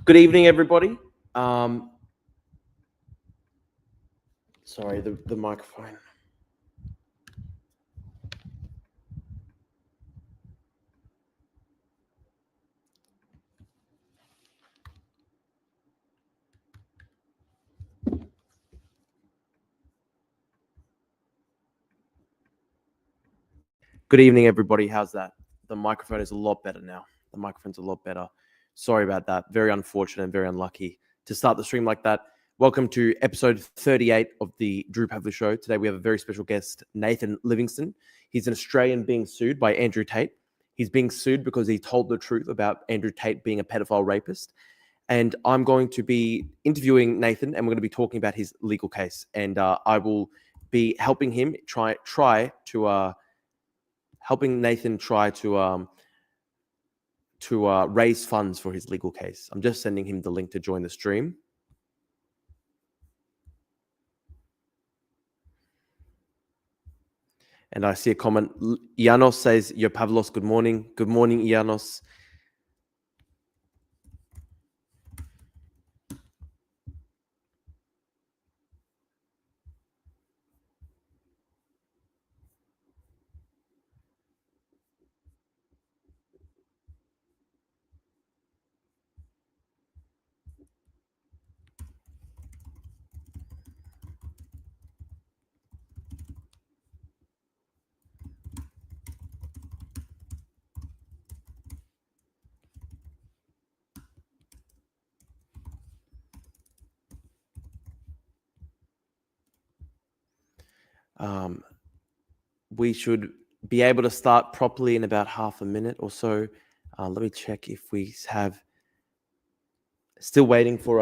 Good evening, everybody. Sorry, the microphone. Good evening, everybody. How's that? The microphone is a lot better now. The microphone's a lot better. Sorry about that. Very unfortunate and very unlucky to start the stream like that. Welcome to episode 38 of the Drew Pavley Show. Today we have a very special guest, Nathan Livingston. He's an Australian being sued by Andrew Tate. He's being sued because he told the truth about Andrew Tate being a pedophile rapist. And I'm going to be interviewing Nathan, and we're going to be talking about his legal case. And I will be helping him helping Nathan try to raise funds for his legal case. I'm just sending him the link to join the stream. And I see a comment. Ianos says, "Yo, Pavlos, good morning." Good morning, Ianos. We should be able to start properly in about half a minute or so. Let me check if we have. Still waiting for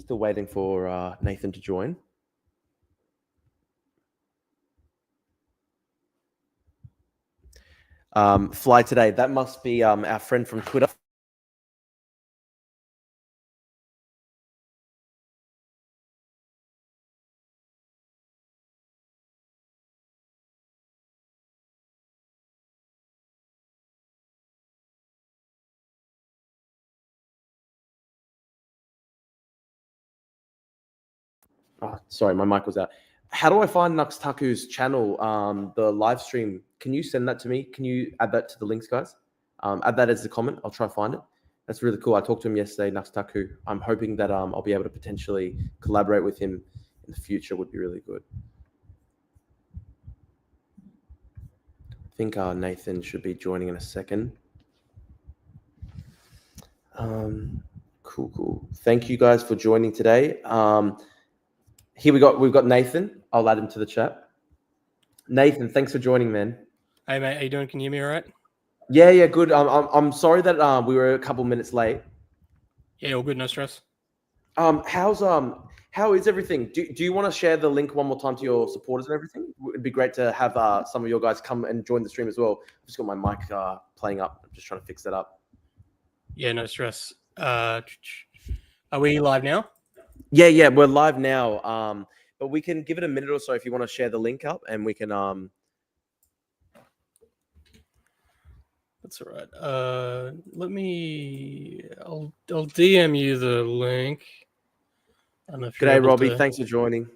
Nathan to join. Fly today. That must be our friend from Twitter. Oh, sorry, my mic was out. How do I find Nuxtaku's channel, the live stream? Can you send that to me? Can you add that to the links, guys? Add that as a comment. I'll try to find it. That's really cool. I talked to him yesterday, Nuxtaku. I'm hoping that I'll be able to potentially collaborate with him in the future. Would be really good. I think Nathan should be joining in a second. Cool. Thank you guys for joining today. We've got Nathan. I'll add him to the chat. Nathan, thanks for joining, man. Hey mate, how you doing? Can you hear me all right? Yeah, good. I'm sorry that we were a couple minutes late. Yeah, all good, no stress. How is everything? Do you want to share the link one more time to your supporters and everything? It'd be great to have some of your guys come and join the stream as well. I've just got my mic playing up. I'm just trying to fix that up. Yeah, no stress. Are we live now? Yeah, we're live now. But we can give it a minute or so if you want to share the link up, and we can. That's all right. I'll DM you the link. I don't know if G'day, Robbie. Thanks for joining.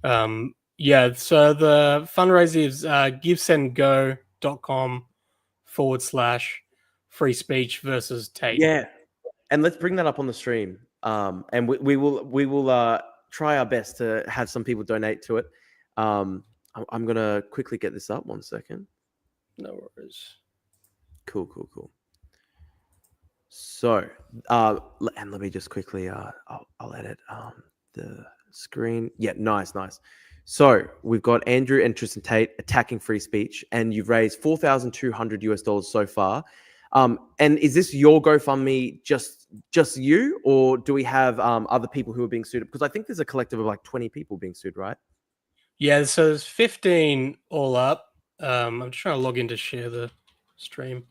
Yeah, so the fundraiser is givesendgo.com/free speech versus Tate. Yeah, and let's bring that up on the stream. And we will try our best to have some people donate to it. I'm gonna quickly get this up. 1 second. No worries. Cool. So, and let me just quickly, I'll edit the screen. Yeah, nice. So we've got Andrew and Tristan Tate attacking free speech, and you've raised $4,200 so far. And is this your GoFundMe just you, or do we have other people who are being sued? Because I think there's a collective of like 20 people being sued, right? Yeah, so there's 15 all up. I'm just trying to log in to share the stream.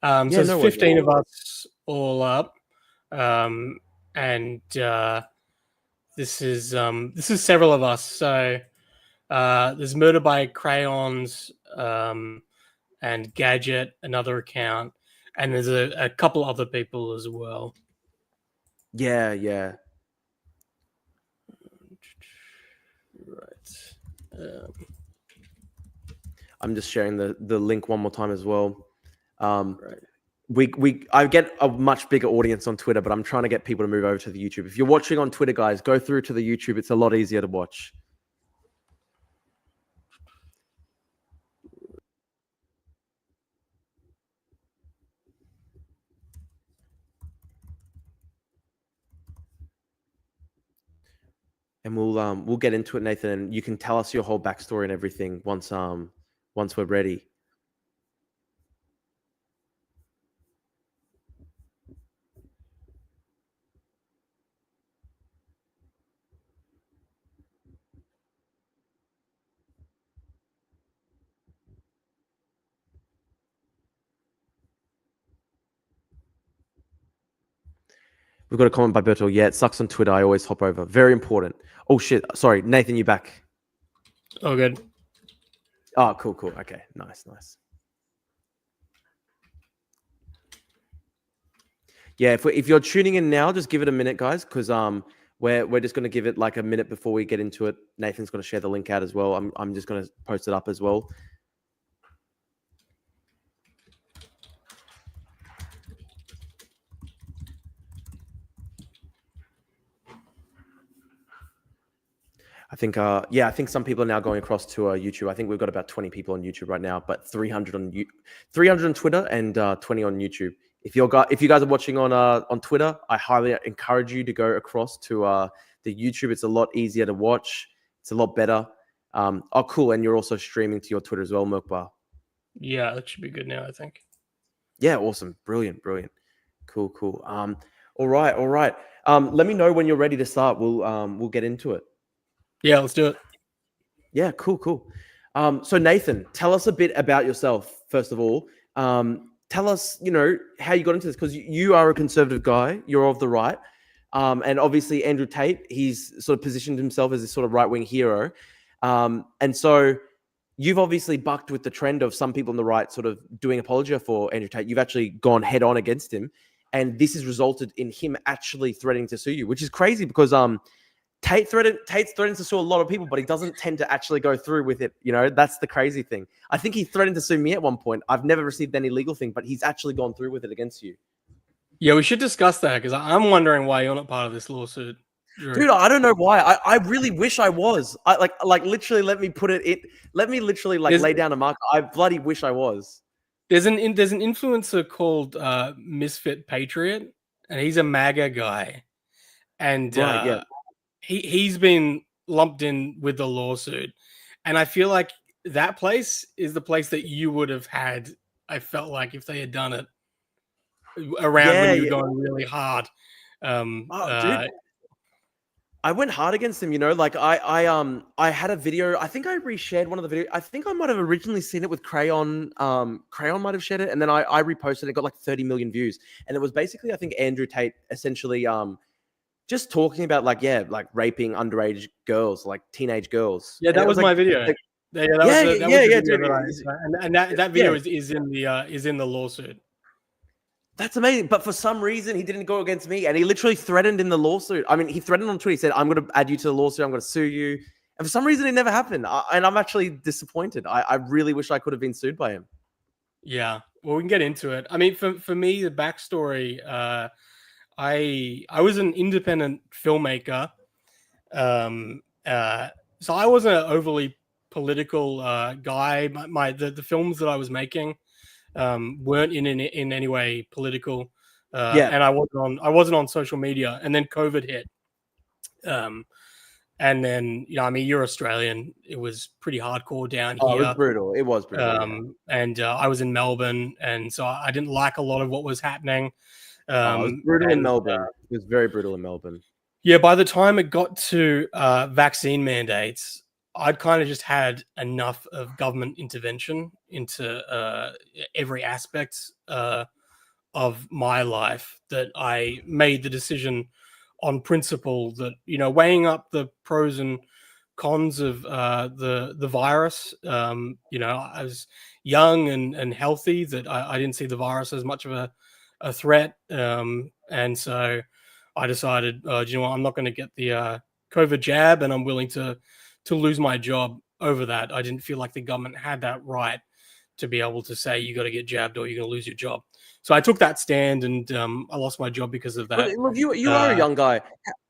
So there's 15 of us all up, and this is several of us. So there's Murder by Crayons and Gadget, another account, and there's a couple other people as well. Yeah, yeah. Right. I'm just sharing the link one more time as well. Right. I get a much bigger audience on Twitter, but I'm trying to get people to move over to the YouTube. If you're watching on Twitter, guys, go through to the YouTube. It's a lot easier to watch. And we'll get into it, Nathan, and you can tell us your whole backstory and everything once we're ready. We've got a comment by Berto. Yeah, it sucks on Twitter. I always hop over. Very important. Oh shit. Sorry, Nathan, you back? Oh, good. Oh, cool. Okay, nice. Yeah, if you're tuning in now, just give it a minute, guys, because we're just going to give it like a minute before we get into it. Nathan's going to share the link out as well. I'm just going to post it up as well. I think I think some people are now going across to YouTube. I think we've got about 20 people on YouTube right now, but 300 on Twitter and 20 on YouTube. If you guys are watching on Twitter, I highly encourage you to go across to the YouTube. It's a lot easier to watch. It's a lot better. Oh, cool! And you're also streaming to your Twitter as well, Milkbar. Yeah, that should be good now, I think. Yeah, awesome, brilliant. Cool. All right. Let me know when you're ready to start. We'll get into it. Yeah, let's do it. Yeah, cool. So Nathan, tell us a bit about yourself, first of all. Tell us, how you got into this, because you are a conservative guy. You're of the right. And obviously Andrew Tate, he's sort of positioned himself as this sort of right-wing hero. And so you've obviously bucked with the trend of some people on the right sort of doing apologia for Andrew Tate. You've actually gone head on against him. And this has resulted in him actually threatening to sue you, which is crazy because Tate's threatened to sue a lot of people, but he doesn't tend to actually go through with it. That's the crazy thing. I think he threatened to sue me at one point. I've never received any legal thing, but he's actually gone through with it against you. Yeah, we should discuss that because I'm wondering why you're not part of this lawsuit. Dude, I don't know why. I really wish I was. I like literally let me put it in. Let me literally lay down a marker. I bloody wish I was. There's an influencer called Misfit Patriot, and he's a MAGA guy, and Right, yeah. he's been lumped in with the lawsuit, and I feel like that place is the place that you would have had. I felt like if they had done it around when you were going really hard. Dude, I went hard against him. I had a video. I think I reshared one of the videos. I think I might have originally seen it with Crayon. Crayon might have shared it, and then I reposted it. It got like 30 million views, and it was basically, I think, Andrew Tate essentially just talking about raping underage girls, like teenage girls. Yeah, that was my video. That video is in the lawsuit. That's amazing. But for some reason, he didn't go against me, and he literally threatened in the lawsuit. I mean, he threatened on Twitter. He said, "I'm going to add you to the lawsuit. I'm going to sue you." And for some reason, it never happened. And I'm actually disappointed. I really wish I could have been sued by him. Yeah, well, we can get into it. I mean, for me, the backstory. I was an independent filmmaker, so I wasn't an overly political guy. The films that I was making weren't in any way political, and I wasn't on social media. And then COVID hit, and then I mean, you're Australian. It was pretty hardcore down here. It was brutal. And I was in Melbourne, and so I didn't like a lot of what was happening. It was brutal in Melbourne. It was very brutal in Melbourne. Yeah, by the time it got to vaccine mandates, I'd kind of just had enough of government intervention into every aspect of my life that I made the decision on principle that, weighing up the pros and cons of the virus, I was young and healthy, that I didn't see the virus as much of a threat. And so I decided, do you know what? I'm not going to get the COVID jab, and I'm willing to lose my job over that. I didn't feel like the government had that right to be able to say you got to get jabbed or you're going to lose your job. So I took that stand, and I lost my job because of that. Look, you are a young guy.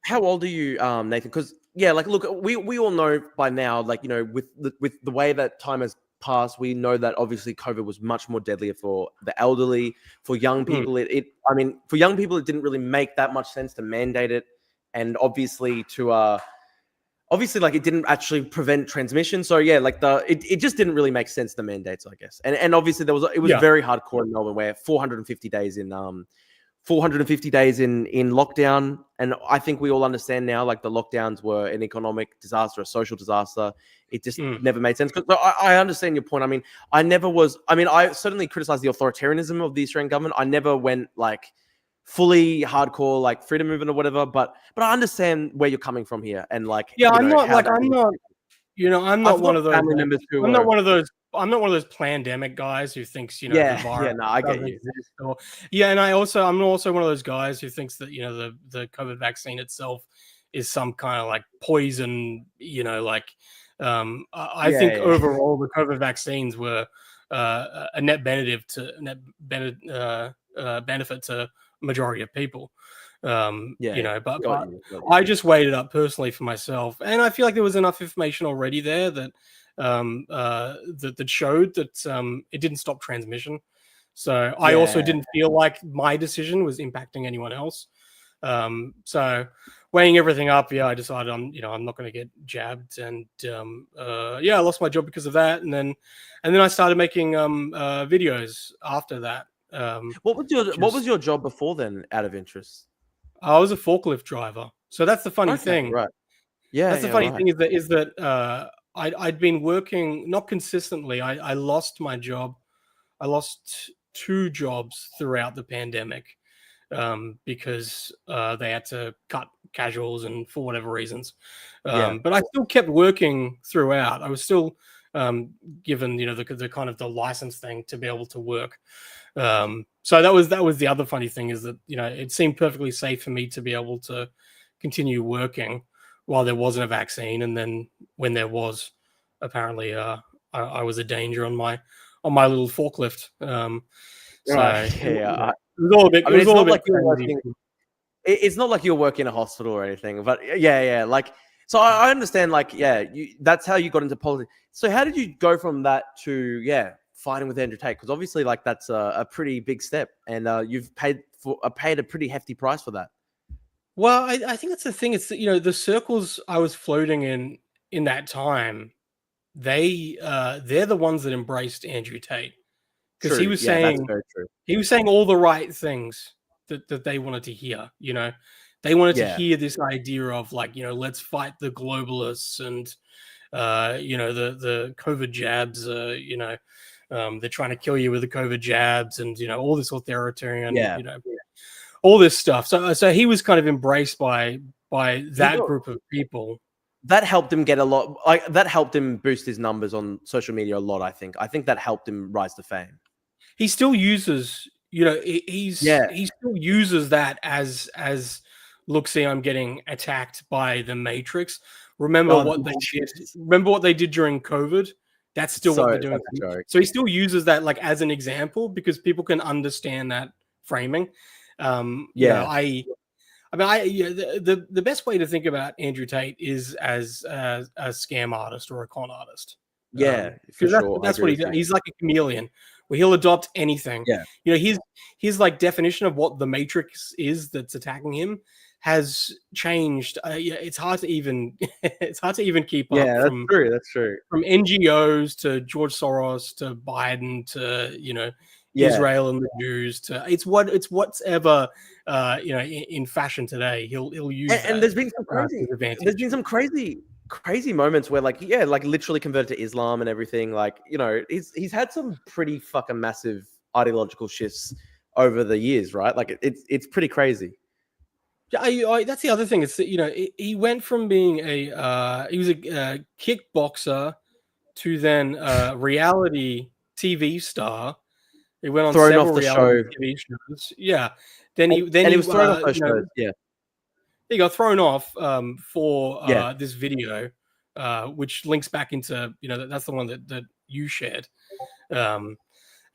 How old are you, Nathan? Because like, look, we all know by now, like, with the way that time has passed, we know that obviously COVID was much more deadlier for the elderly, for young people. I mean, for young people, it didn't really make that much sense to mandate it, and obviously like, it didn't actually prevent transmission. So yeah, like it just didn't really make sense, the mandates, I guess. And obviously it was very hardcore in Melbourne, where 450 days in lockdown. And I think we all understand now, like, the lockdowns were an economic disaster, a social disaster. It just never made sense. Because I understand your point. I mean, I certainly criticize the authoritarianism of the Australian government. I never went like fully hardcore, like, freedom movement or whatever, but I understand where you're coming from here. And like, I'm not one of those family members who I'm not one of those pandemic guys who thinks, the virus I get you. And I'm also one of those guys who thinks that, the COVID vaccine itself is some kind of like poison, I think overall the COVID vaccines were a net benefit to majority of people. But I just weighed it up personally for myself, and I feel like there was enough information already there that that showed that it didn't stop transmission. So I also didn't feel like my decision was impacting anyone else. So weighing everything up, I decided I'm not going to get jabbed, and I lost my job because of that, and then I started making videos after that. What was your job before then, out of interest? I was a forklift driver. So that's the funny thing. Right. Yeah. That's the funny thing is that I'd been working not consistently. I lost my job. I lost 2 jobs throughout the pandemic because they had to cut casuals and for whatever reasons. But I still kept working throughout. I was still given the kind of the license thing to be able to work. So that was the other funny thing, is that it seemed perfectly safe for me to be able to continue working while there wasn't a vaccine, and then when there was, apparently I was a danger on my little forklift. It was all a bit. It's not like you're working in a hospital or anything, but like, so I understand, like, that's how you got into politics. So how did you go from that to fighting with Andrew Tate? Because obviously, like, that's a pretty big step, and you've paid a pretty hefty price for that. Well, I think that's the thing. It's the circles I was floating in that time, they're the ones that embraced Andrew Tate, because he was saying all the right things that they wanted to hear. They wanted to hear this idea of, like, let's fight the globalists, and the COVID jabs. They're trying to kill you with the COVID jabs, and all this authoritarian, all this stuff. So he was kind of embraced by that group of people. That helped him get a lot. Like, that helped him boost his numbers on social media a lot. I think that helped him rise to fame. He still uses, he still uses that as look, see, I'm getting attacked by the Matrix. Remember what they did during COVID? That's still what they're doing. So he still uses that, like, as an example, because people can understand that framing. The best way to think about Andrew Tate is as a scam artist or a con artist. For sure. That's what he does. He's like a chameleon, where he'll adopt anything. His like definition of what the Matrix is that's attacking him has changed. It's hard to even keep up. Yeah, that's true. From NGOs to George Soros to Biden to Israel and the Jews to it's whatever in fashion today. He'll use and there's been some crazy moments where, like, literally converted to Islam and everything. Like, he's had some pretty fucking massive ideological shifts over the years, right? Like, it's pretty crazy. That's the other thing. It's that, he went from being he was a kickboxer to then a reality TV star. He went on thrown several off the reality show. TV shows. Yeah. Then he was thrown off those shows. Yeah. he got thrown off for this video, which links back into, that's the one that you shared. So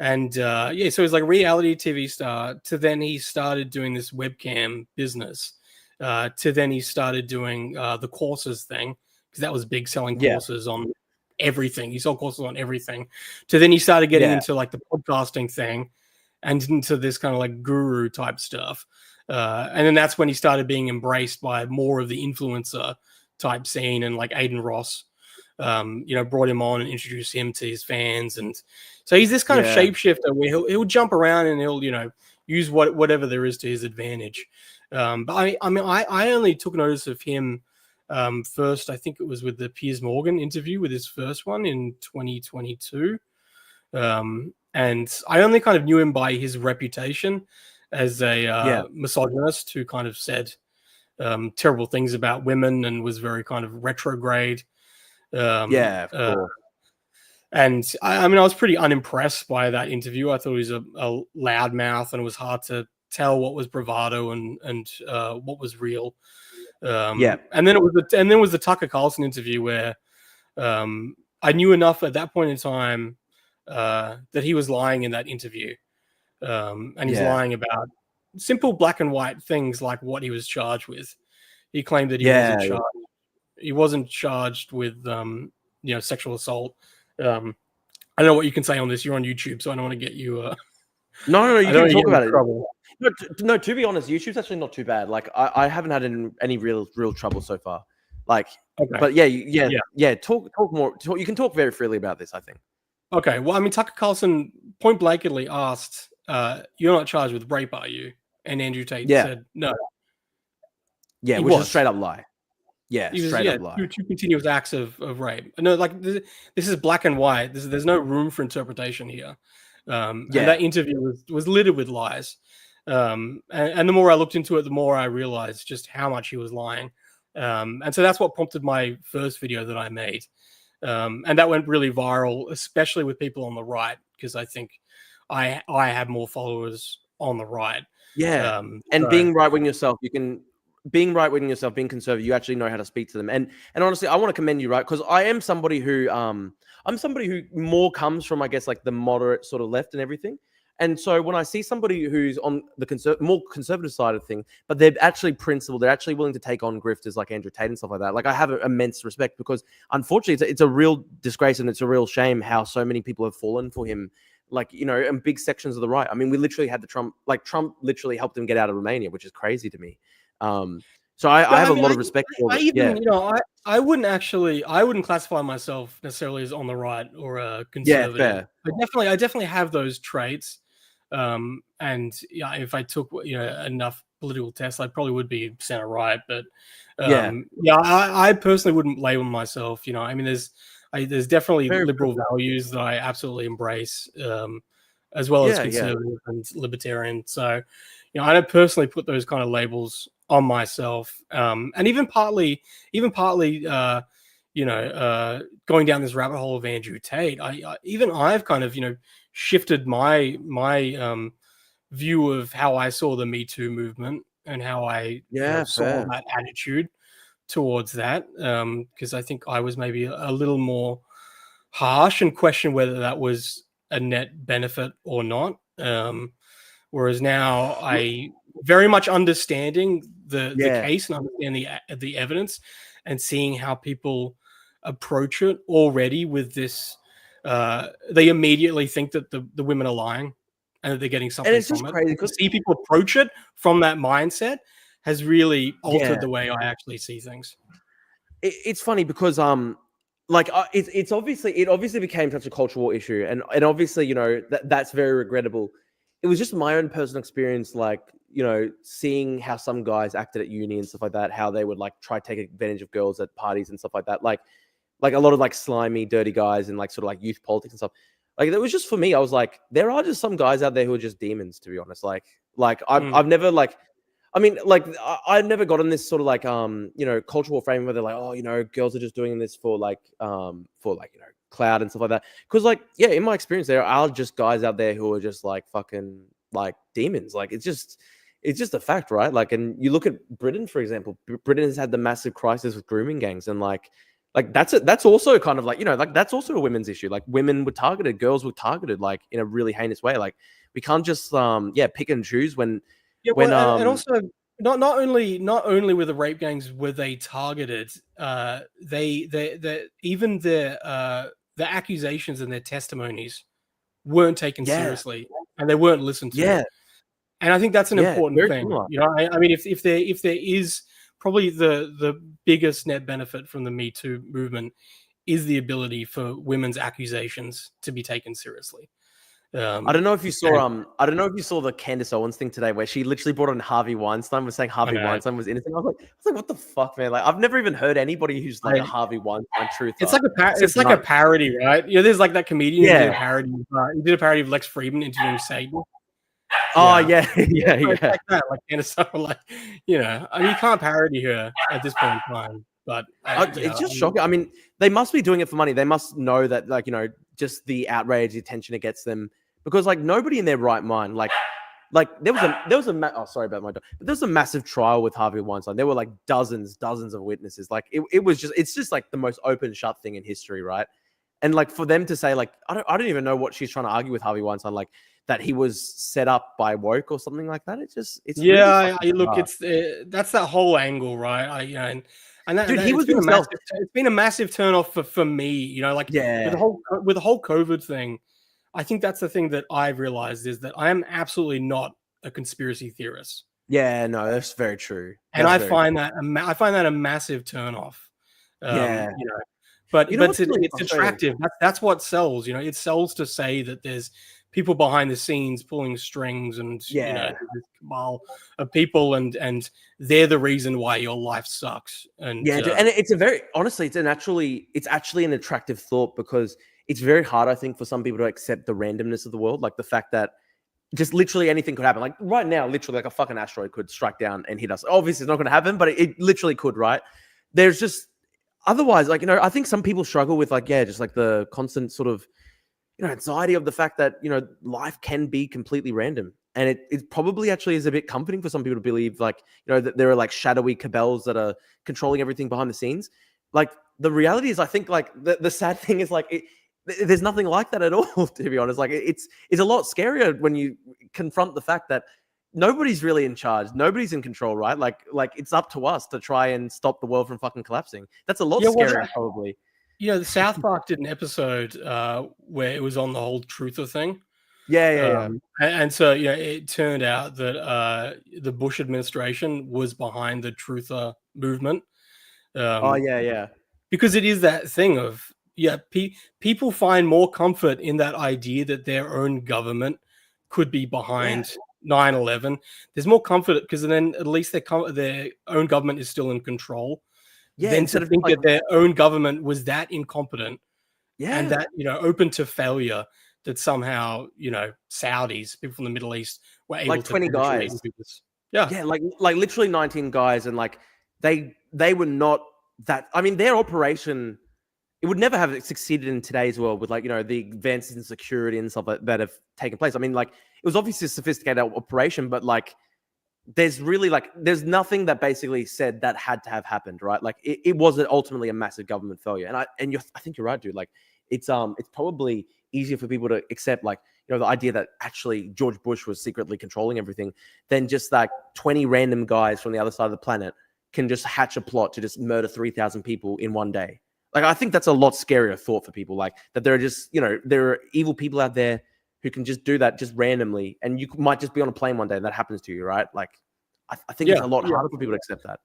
he's like a reality TV star, to then he started doing this webcam business, to then he started doing the courses thing, because that was big, selling courses on everything. He sold courses on everything. To then he started getting into like the podcasting thing and into this kind of like guru type stuff. And then that's when he started being embraced by more of the influencer type scene, and like Aiden Ross, brought him on and introduced him to his fans. And so he's this kind of shapeshifter where he'll jump around and he'll, use whatever there is to his advantage. But I only took notice of him first, I think it was with the Piers Morgan interview, with his first one in 2022. And I only kind of knew him by his reputation as a misogynist who kind of said terrible things about women and was very kind of retrograde. Of course. And I was pretty unimpressed by that interview. I thought he was a loudmouth, and it was hard to tell what was bravado and what was real. And then it was the Tucker Carlson interview where I knew enough at that point in time that he was lying in that interview, and he's lying about simple black and white things like what he was charged with. He claimed that he wasn't charged with sexual assault. I don't know what you can say on this. You're on YouTube, so I don't want to get you. No, you can talk about it. No, to be honest, YouTube's actually not too bad. Like I haven't had any real trouble so far. Like, okay. But talk more. You can talk very freely about this, I think. Okay, well, Tucker Carlson point blankly asked, "You're not charged with rape, are you?" And Andrew Tate said, "No." Yeah, which is a straight up lie. Yeah, straight up lie. Two continuous acts of rape. No, like this is black and white. There's no room for interpretation here. And that interview was littered with lies. And the more I looked into it, the more I realized just how much he was lying. And so that's what prompted my first video that I made. And that went really viral, especially with people on the right, because I think I have more followers on the right. Yeah. Being right-wing yourself, being right-wing yourself, being conservative, you actually know how to speak to them. And honestly, I want to commend you, right? Because I am somebody who more comes from, I guess, like the moderate sort of left and everything. And so when I see somebody who's on the more conservative side of things, but they're actually principled, they're actually willing to take on grifters like Andrew Tate and stuff like that, like I have immense respect, because unfortunately it's a real disgrace and it's a real shame how so many people have fallen for him, like, in big sections of the right. I mean, we literally had Trump literally helped him get out of Romania, which is crazy to me. So I have a lot of respect for it. I wouldn't classify myself necessarily as on the right or a conservative. Yeah, fair. I definitely have those traits. And if I took enough political tests, I probably would be center right. But I personally wouldn't label myself. There's definitely liberal values that I absolutely embrace, as well as conservative and libertarian. So, I don't personally put those kind of labels on myself, and even partly, going down this rabbit hole of Andrew Tate, I've kind of shifted my view of how I saw the Me Too movement and how I saw that attitude towards that, because I think I was maybe a little more harsh and questioned whether that was a net benefit or not. Whereas now I very much understanding the case and understand the evidence and seeing how people approach it already with this. They immediately think that the women are lying and that they're getting something and it's from just it. Crazy to see people approach it from that mindset has really altered the way I actually see things. It's funny because it obviously became such a cultural issue, and obviously that's very regrettable. It was just my own personal experience, like, seeing how some guys acted at uni and stuff like that, how they would like try to take advantage of girls at parties and stuff like that. Like a lot of like slimy, dirty guys and like sort of like youth politics and stuff. Like, it was just, for me, I was like, there are just some guys out there who are just demons, to be honest. I've never I've never gotten this sort of like, cultural frame where they're like, oh, girls are just doing this for clout and stuff like that. Because in my experience, there are just guys out there who are just like fucking like demons. Like, it's just, it's just a fact, right? Like, and you look at Britain, for example. Britain has had the massive crisis with grooming gangs, and like that's also kind of like, like that's also a women's issue. Like, women were targeted, girls were targeted, like in a really heinous way. Like, we can't just pick and choose when and also not only were the rape gangs were they targeted, they even their accusations and their testimonies weren't taken seriously, and they weren't listened to. And I think that's an important thing. I mean, if there is probably the biggest net benefit from the Me Too movement is the ability for women's accusations to be taken seriously. I don't know if you saw the Candace Owens thing today, where she literally brought on Harvey Weinstein, was saying Harvey Weinstein was innocent. I was like, what the fuck, man? Like, I've never even heard anybody who's like a Harvey Weinstein truther. It's like a parody, right? There's like that comedian who did a parody. He did a parody of Lex Friedman interviewing Satan. Oh yeah. Like that, like Candace, like, I mean, you can't parody her at this point in time. But it's just shocking. I mean, they must be doing it for money. They must know that, like, just the outrage, the attention it gets them, because like nobody in their right mind, like there was a sorry about my dog, but there was a massive trial with Harvey Weinstein. There were like dozens of witnesses. Like it's just like the most open shut thing in history, right? And like for them to say, like, I don't even know what she's trying to argue with Harvey Weinstein, like that he was set up by woke or something like that. It's really look, it's that's that whole angle, right? And that, dude, it's been a massive turnoff for me, with the whole COVID thing. I think that's the thing that I've realized is that I am absolutely not a conspiracy theorist. Yeah, no, that's very true. And I find that a massive turnoff. But it's attractive. That's what sells. It sells to say that there's people behind the scenes pulling strings, and this cabal of people, and they're the reason why your life sucks. And and it's it's actually an attractive thought, because it's very hard, I think, for some people to accept the randomness of the world, like the fact that just literally anything could happen. Like right now, literally, like a fucking asteroid could strike down and hit us. Obviously, it's not going to happen, but it literally could, right? There's just otherwise, like, I think some people struggle with, like, just like the constant sort of, anxiety of the fact that, life can be completely random. And it probably actually is a bit comforting for some people to believe, like, that there are like shadowy cabals that are controlling everything behind the scenes. Like, the reality is, I think, like, the sad thing is, like, there's nothing like that at all, to be honest. Like, it's a lot scarier when you confront the fact that nobody's really in charge. Nobody's in control, right? Like it's up to us to try and stop the world from fucking collapsing. That's a lot scarier, probably. The South Park did an episode where it was on the whole truther thing. And so, it turned out that the Bush administration was behind the truther movement. Because it is that thing of, people find more comfort in that idea that their own government could be behind 9/11. There's more comfort because then at least their own government is still in control. Then to think that their own government was that incompetent and that, open to failure, that somehow, Saudis, people from the Middle East, were able like to 20 guys. Like literally 19 guys, and like they were not that. I mean, their operation, it would never have succeeded in today's world with, like, the advances in security and stuff that have taken place. I mean, like, it was obviously a sophisticated operation, but like, there's nothing that basically said that had to have happened, right? Like, it was ultimately a massive government failure. And I think you're right, dude. Like, it's probably easier for people to accept, like, the idea that actually George Bush was secretly controlling everything than just like 20 random guys from the other side of the planet can just hatch a plot to just murder 3,000 people in one day. Like, I think that's a lot scarier thought for people, like, that there are just, there are evil people out there who can just do that just randomly, and you might just be on a plane one day and that happens to you, right? Like, I think it's a lot harder for people to accept that.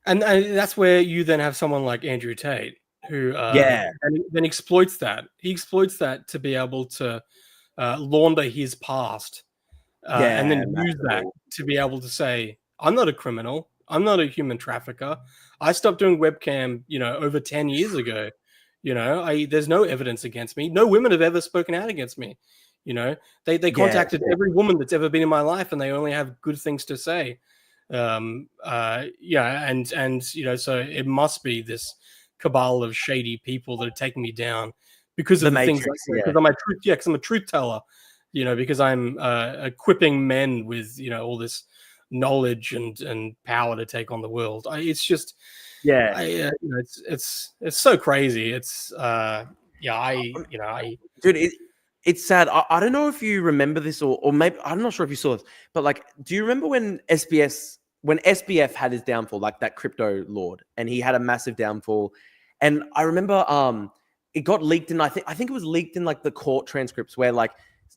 And that's where you then have someone like Andrew Tate, who then exploits that. He exploits that to be able to launder his past, and then use that to be able to say, I'm not a criminal. I'm not a human trafficker. I stopped doing webcam, over 10 years ago. There's no evidence against me. No women have ever spoken out against me. They contacted every woman that's ever been in my life, and they only have good things to say. So it must be this cabal of shady people that are taking me down because of the things because I'm because I'm a truth teller, because I'm equipping men with, all this knowledge and power to take on the world. It's just, Yeah, it's so crazy. It's dude, it's sad. I don't know if you remember this, or maybe I'm not sure if you saw this, but like, do you remember when SBF had his downfall, like that crypto lord, and he had a massive downfall, and I remember it got leaked in, I think it was leaked in like the court transcripts where like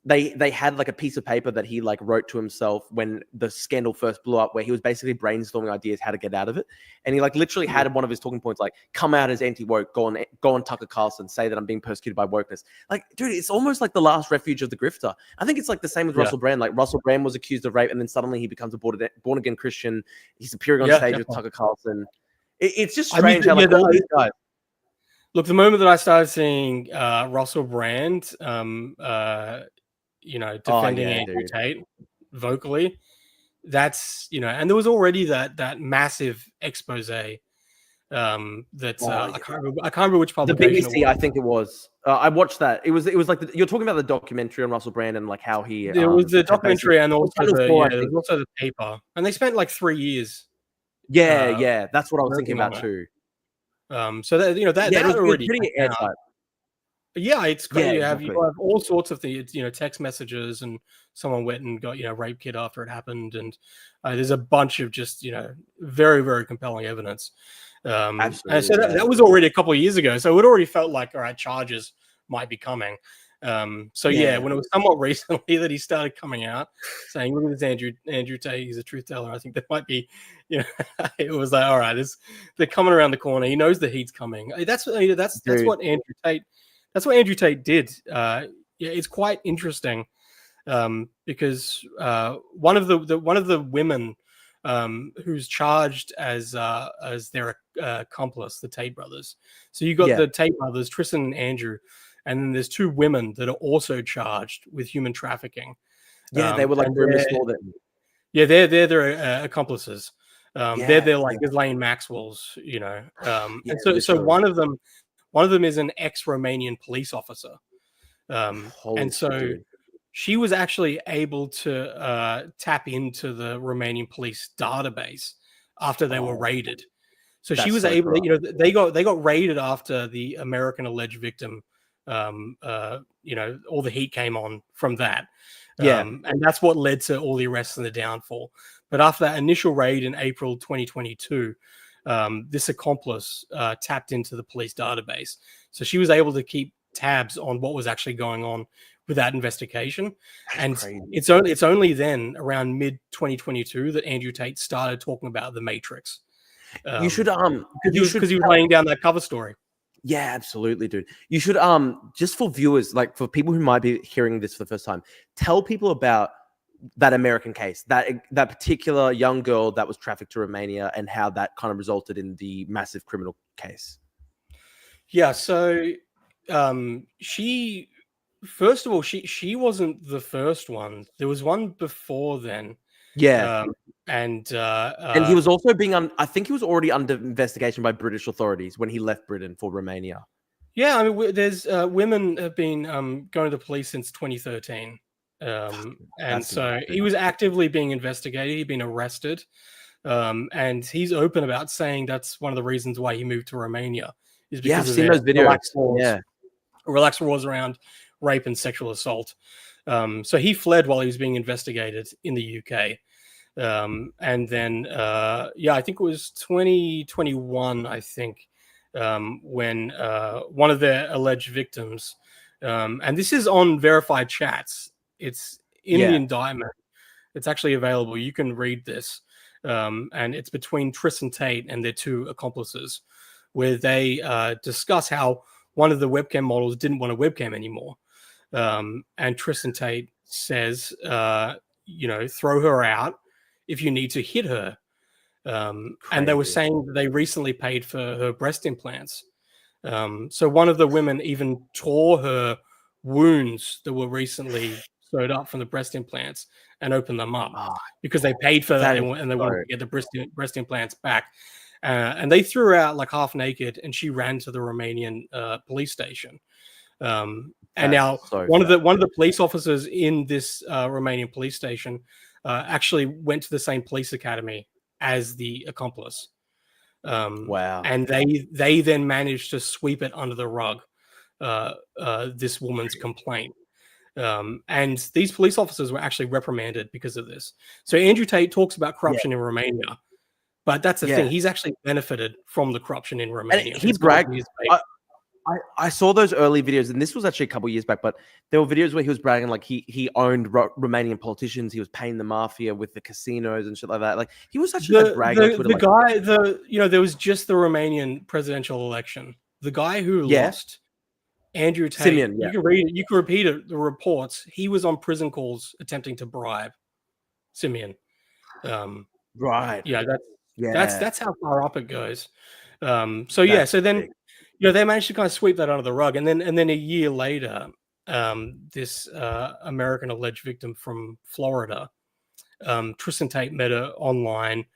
they had like a piece of paper that he like wrote to himself when the scandal first blew up, where he was basically brainstorming ideas how to get out of it, and he like literally had one of his talking points like, come out as anti-woke, go on Tucker Carlson, say that I'm being persecuted by wokeness. Like, dude, it's almost like the last refuge of the grifter. I think it's like the same with Russell Brand. Like, Russell Brand was accused of rape, and then suddenly he becomes a born again Christian. He's appearing on stage with Tucker Carlson. It's just strange how like all these guys. Look, the moment that I started seeing Russell Brand, defending Andrew Tate vocally, that's, and there was already that massive expose that I can't remember which publication. The BBC, I think it was. I watched that. It was like you're talking about the documentary on Russell Brand and like how he. There was the documentary and also the paper, and they spent like 3 years. Yeah, that's what I was thinking about too. So that that already pretty airtight. Yeah, it's great. Yeah, you exactly. have all sorts of things, text messages, and someone went and got rape kit after it happened, and there's a bunch of just very, very compelling evidence. Absolutely. And so that was already a couple of years ago, so it already felt like, all right, charges might be coming. When it was somewhat recently that he started coming out saying, look at this Andrew Tate, he's a truth teller, I think that might be, it was like, all right, they're coming around the corner. He knows the heat's coming. That's what Andrew Tate did. It's quite interesting because one of the women who's charged as their accomplice, the Tate brothers. So you got the Tate brothers, Tristan and Andrew, and then there's two women that are also charged with human trafficking. Yeah, they were like rumors for them. Yeah, they're their accomplices. They're like Ghislaine Maxwell's, and so one of them is an ex-Romanian police officer. And so she was actually able to tap into the Romanian police database after they were raided. So she was able, they got raided after the American alleged victim, all the heat came on from that. And that's what led to all the arrests and the downfall. But after that initial raid in April 2022, this accomplice tapped into the police database. So she was able to keep tabs on what was actually going on with that investigation. That's crazy. It's only then around mid 2022 that Andrew Tate started talking about the Matrix. You should because he was laying down that cover story. Yeah, absolutely, dude. You should just for viewers, like for people who might be hearing this for the first time, tell people about that American case, that particular young girl that was trafficked to Romania, and how that kind of resulted in the massive criminal case. Yeah, so she she wasn't the first one. There was one before then. Yeah. And he was also I think he was already under investigation by British authorities when he left Britain for Romania. Yeah, I mean, there's women have been going to the police since 2013. And so he was actively being investigated. He'd been arrested. And he's open about saying that's one of the reasons why he moved to Romania. Is because I've seen those videos. Relaxed laws around rape and sexual assault. So he fled while he was being investigated in the UK. And then, I think it was 2021, I think, when one of their alleged victims, and this is on verified chats, it's in the indictment. It's actually available. You can read this. And it's between Tristan Tate and their two accomplices, where they discuss how one of the webcam models didn't want a webcam anymore. And Tristan Tate says, throw her out if you need to hit her. And they were saying that they recently paid for her breast implants. So one of the women even tore her wounds that were recently sewed up from the breast implants and opened them up because they paid for that and they wanted to get the breast implants back. And they threw her out like half naked, and she ran to the Romanian police station. And now one of the police officers in this Romanian police station actually went to the same police academy as the accomplice. Wow. And they then managed to sweep it under the rug, this woman's complaint. And these police officers were actually reprimanded because of this. So Andrew Tate talks about corruption in Romania, but that's the thing. He's actually benefited from the corruption in Romania. And he bragged. I saw those early videos, and this was actually a couple of years back, but there were videos where he was bragging like he owned Romanian politicians. He was paying the mafia with the casinos and shit like that. Like he was actually bragging on Twitter. There was just the Romanian presidential election. The guy who lost, Andrew Tate. Simeon, you can read it. You can repeat it. The reports. He was on prison calls attempting to bribe Simeon. Right. Yeah. That's how far up it goes. So then. They managed to kind of sweep that under the rug, and then a year later, this American alleged victim from Florida, Tristan Tate, met her online.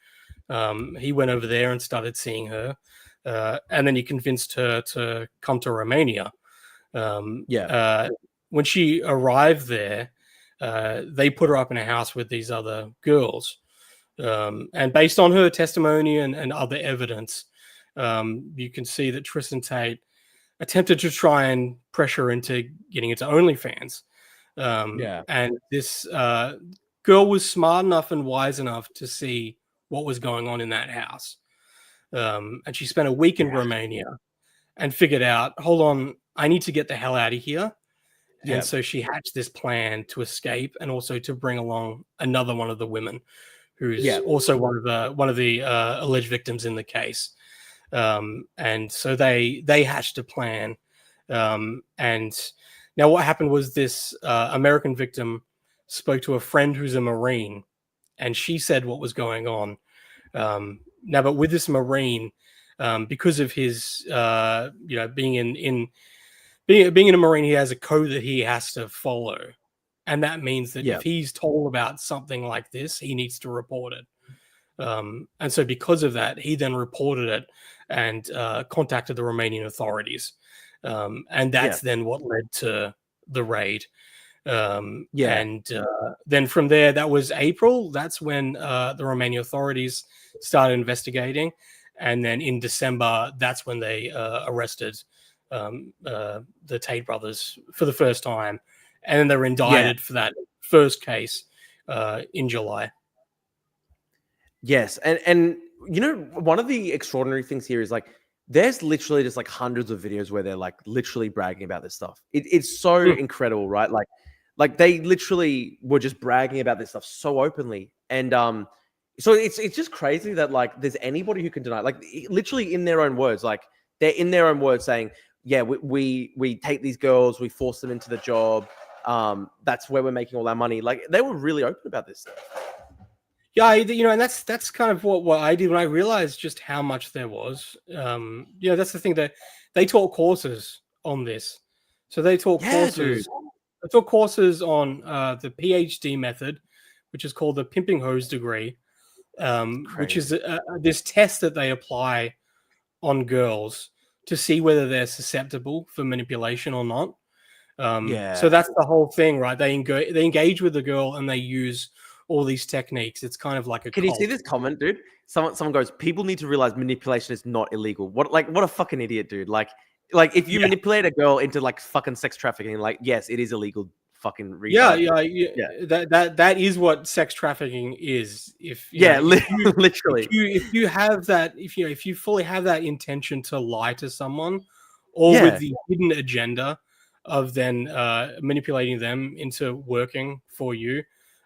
He went over there and started seeing her, and then he convinced her to come to Romania. When she arrived there, they put her up in a house with these other girls, and based on her testimony and other evidence. You can see that Tristan Tate attempted to try and pressure into getting into OnlyFans. And this girl was smart enough and wise enough to see what was going on in that house. And she spent a week in Romania and figured out, hold on, I need to get the hell out of here. And so she hatched this plan to escape and also to bring along another one of the women who's also one of the alleged victims in the case. And so they hatched a plan. And now what happened was this American victim spoke to a friend who's a Marine, and she said what was going on. Now, but with this Marine, because of his, being in a Marine, he has a code that he has to follow. And that means that if he's told about something like this, he needs to report it. And so because of that, he then reported it and contacted the Romanian authorities. And that's then what led to the raid. And then from there, that was April. That's when the Romanian authorities started investigating. And then in December, that's when they arrested the Tate brothers for the first time. And then they were indicted for that first case in July. Yes, and one of the extraordinary things here is like there's literally just like hundreds of videos where they're like literally bragging about this stuff. It's so incredible, right? Like they literally were just bragging about this stuff so openly, and so it's just crazy that like there's anybody who can deny, like literally in their own words, like they're in their own words saying, yeah, we take these girls, we force them into the job. That's where we're making all our money. Like they were really open about this stuff. Yeah, and that's kind of what I did when I realized just how much there was. That's the thing, that they taught courses on this. So they taught courses. They taught courses on the PhD method, which is called the pimping hose degree, which is this test that they apply on girls to see whether they're susceptible for manipulation or not. So that's the whole thing, right? They engage with the girl and they use all these techniques. It's kind of like a Can cult. You see this comment, dude? Someone goes, people need to realize manipulation is not illegal. What a fucking idiot, dude. Like if you manipulate a girl into like fucking sex trafficking, like yes, it is illegal. Fucking retard. That is what sex trafficking is. If literally, if you have that, if you fully have that intention to lie to someone, or with the hidden agenda of then manipulating them into working for you.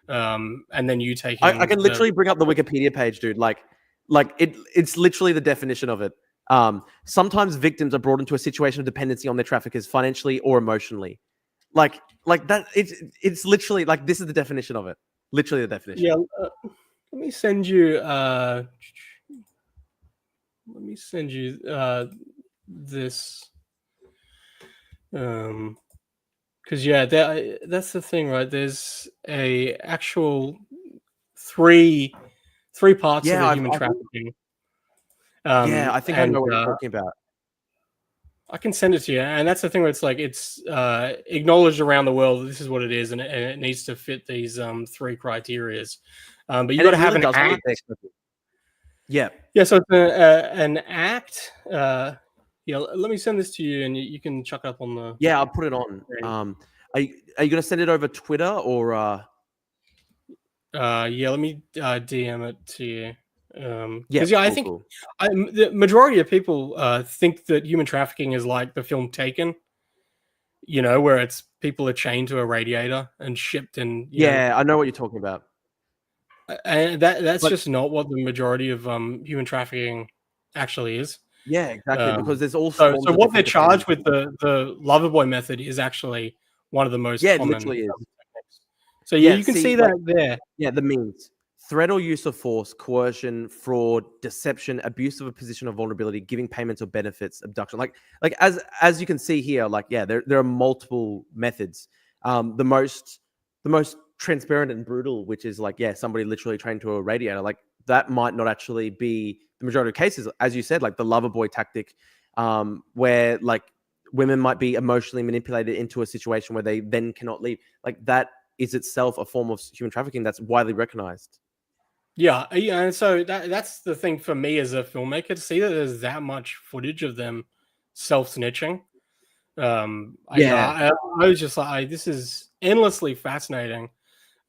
And then you taking. I can literally bring up the Wikipedia page, dude. Like it's literally the definition of it. Sometimes victims are brought into a situation of dependency on their traffickers, financially or emotionally. Like that. It's literally like this is the definition of it. Literally the definition. Yeah. Let me send you. This. Because that's the thing, right? There's a actual three parts of the human trafficking. I think I know what you're talking about. I can send it to you, and that's the thing where it's like it's acknowledged around the world that this is what it is, and it needs to fit these 3 criterias. But you got to have an act. Yeah. So it's an act. Let me send this to you, and you can chuck it up on the. Yeah, I'll put it on. Are you gonna send it over Twitter or? Let me DM it to you. I think cool. The majority of people think that human trafficking is like the film Taken, where it's people are chained to a radiator and shipped and I know what you're talking about. And that's just not what the majority of human trafficking actually is. Yeah, exactly. Because there's also so what they're charged with, the Loverboy method is actually one of the most common. It literally is. So you can see that there. Yeah, the means: threat or use of force, coercion, fraud, deception, abuse of a position of vulnerability, giving payments or benefits, abduction. Like as you can see here, there are multiple methods. The most transparent and brutal, which is somebody literally trained to a radiator. That might not actually be the majority of cases, as you said, like the lover boy tactic, where women might be emotionally manipulated into a situation where they then cannot leave. That is itself a form of human trafficking that's widely recognized. Yeah, and so that's the thing for me as a filmmaker, to see that there's that much footage of them self-snitching. I was just like, this is endlessly fascinating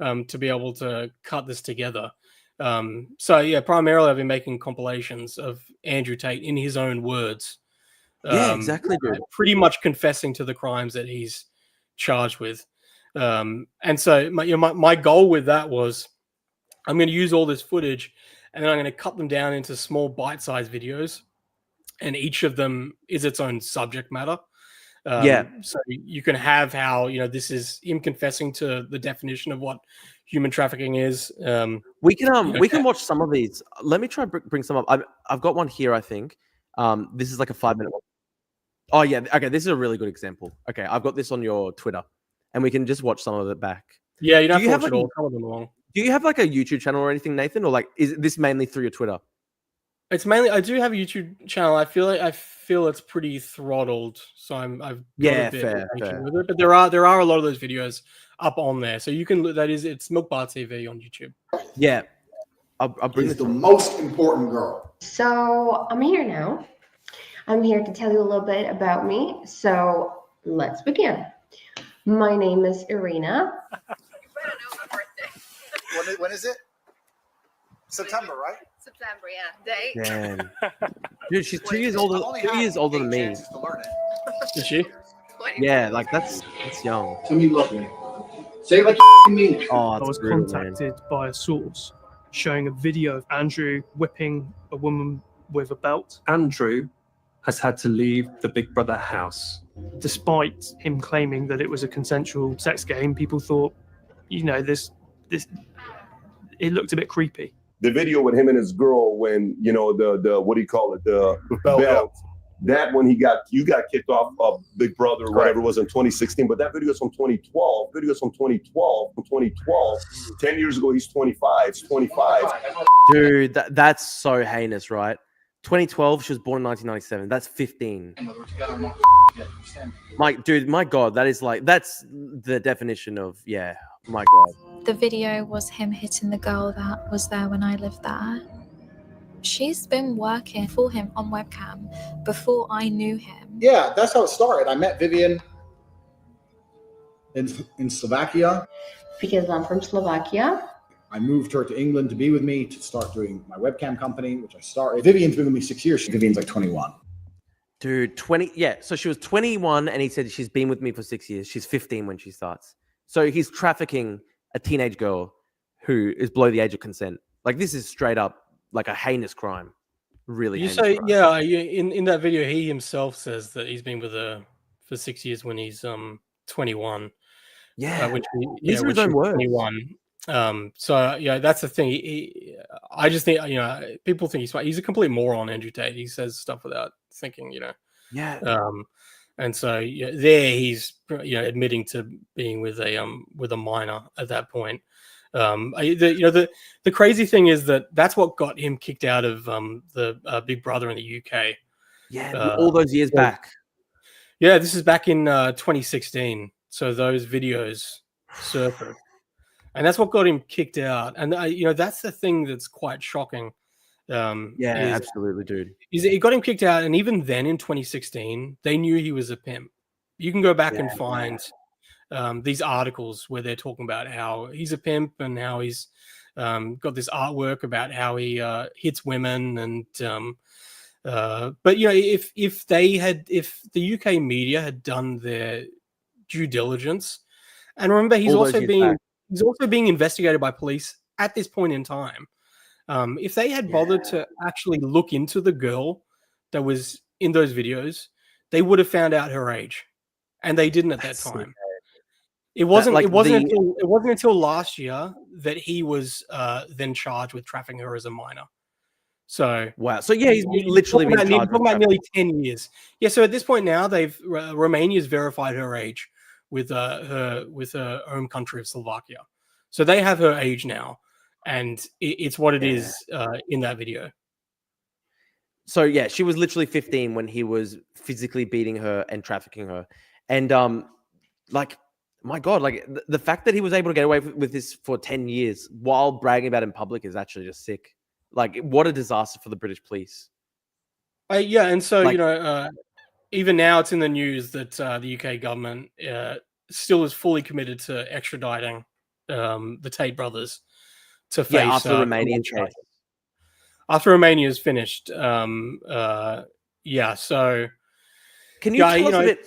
to be able to cut this together. Primarily I've been making compilations of Andrew Tate in his own words. Exactly. Pretty much confessing to the crimes that he's charged with. And so my goal with that was, I'm going to use all this footage and then I'm going to cut them down into small bite-sized videos, and each of them is its own subject matter. So you can have how this is him confessing to the definition of what human trafficking is. We can watch some of these. Let me try and bring some up. I've got one here. I think this is like a 5-minute one. Oh yeah, okay. This is a really good example. Okay, I've got this on your Twitter, and we can just watch some of it back. Yeah, you don't have to watch it all. Some of them along. Do you have a YouTube channel or anything, Nathan, or is this mainly through your Twitter? It's mainly, I do have a YouTube channel. I feel it's pretty throttled, so I've got a bit fair. With it. But there are a lot of those videos up on there, so you can. It's Milk Bar TV on YouTube. Yeah, I'll bring the most important girl. So I'm here now. I'm here to tell you a little bit about me. So let's begin. My name is Irina. When is it? September, right? September, yeah. Date. Damn. Dude, she's 2 years older. 2 years older than me. Is she? Yeah, that's young. Tell me, look, man. Say it like you mean it. Oh, I was contacted by a source showing a video of Andrew whipping a woman with a belt. Andrew has had to leave the Big Brother house. Despite him claiming that it was a consensual sex game, people thought, this it looked a bit creepy. The video with him and his girl, when the what do you call it, the belt. That when you got kicked off of Big Brother or whatever it was in 2016, but that video is from 2012. Videos from 2012. 10 years ago, he's 25. 25. Dude, that's so heinous, right? 2012, she was born in 1997. That's 15. My God, that's the definition of, my God. The video was him hitting the girl that was there when I lived there. She's been working for him on webcam before I knew him. Yeah, that's how it started. I met Vivian in Slovakia. Because I'm from Slovakia. I moved her to England to be with me to start doing my webcam company, which I started. Vivian's been with me 6 years. Vivian's like 21. Dude, 20. Yeah, so she was 21 and he said she's been with me for 6 years. She's 15 when she starts. So he's trafficking a teenage girl who is below the age of consent. This is straight up a heinous crime. Really heinous crime. Yeah, in that video, he himself says that he's been with her for 6 years when he's 21. Yeah, these are his own words. 21. That's the thing. I just think people think he's smart. He's a complete moron, Andrew Tate. He says stuff without thinking, Yeah. And so there he's admitting to being with a minor at that point. The crazy thing is that's what got him kicked out of the Big Brother in the UK. Yeah, all those years back. Yeah, this is back in 2016. So those videos surfaced, and that's what got him kicked out. And that's the thing that's quite shocking. Absolutely, dude. It got him kicked out, and even then in 2016, they knew he was a pimp. You can go back and find these articles where they're talking about how he's a pimp and how he's got this artwork about how he hits women. And but if the UK media had done their due diligence, and remember, he's also being investigated by police at this point in time. If they had bothered to actually look into the girl that was in those videos, they would have found out her age, and they didn't at that time. It wasn't until last year that he was then charged with trafficking her as a minor. So wow. So he's literally been charged about nearly 10 years. Yeah. So at this point now, Romania's verified her age with her home country of Slovakia. So they have her age now. And it's what it is in that video. So she was literally 15 when he was physically beating her and trafficking her. And my God, the fact that he was able to get away with this for 10 years while bragging about it in public is actually just sick. What a disaster for the British police. And so even now it's in the news that the UK government still is fully committed to extraditing the Tate brothers to face after the Romanian case. After Romania is finished. So can you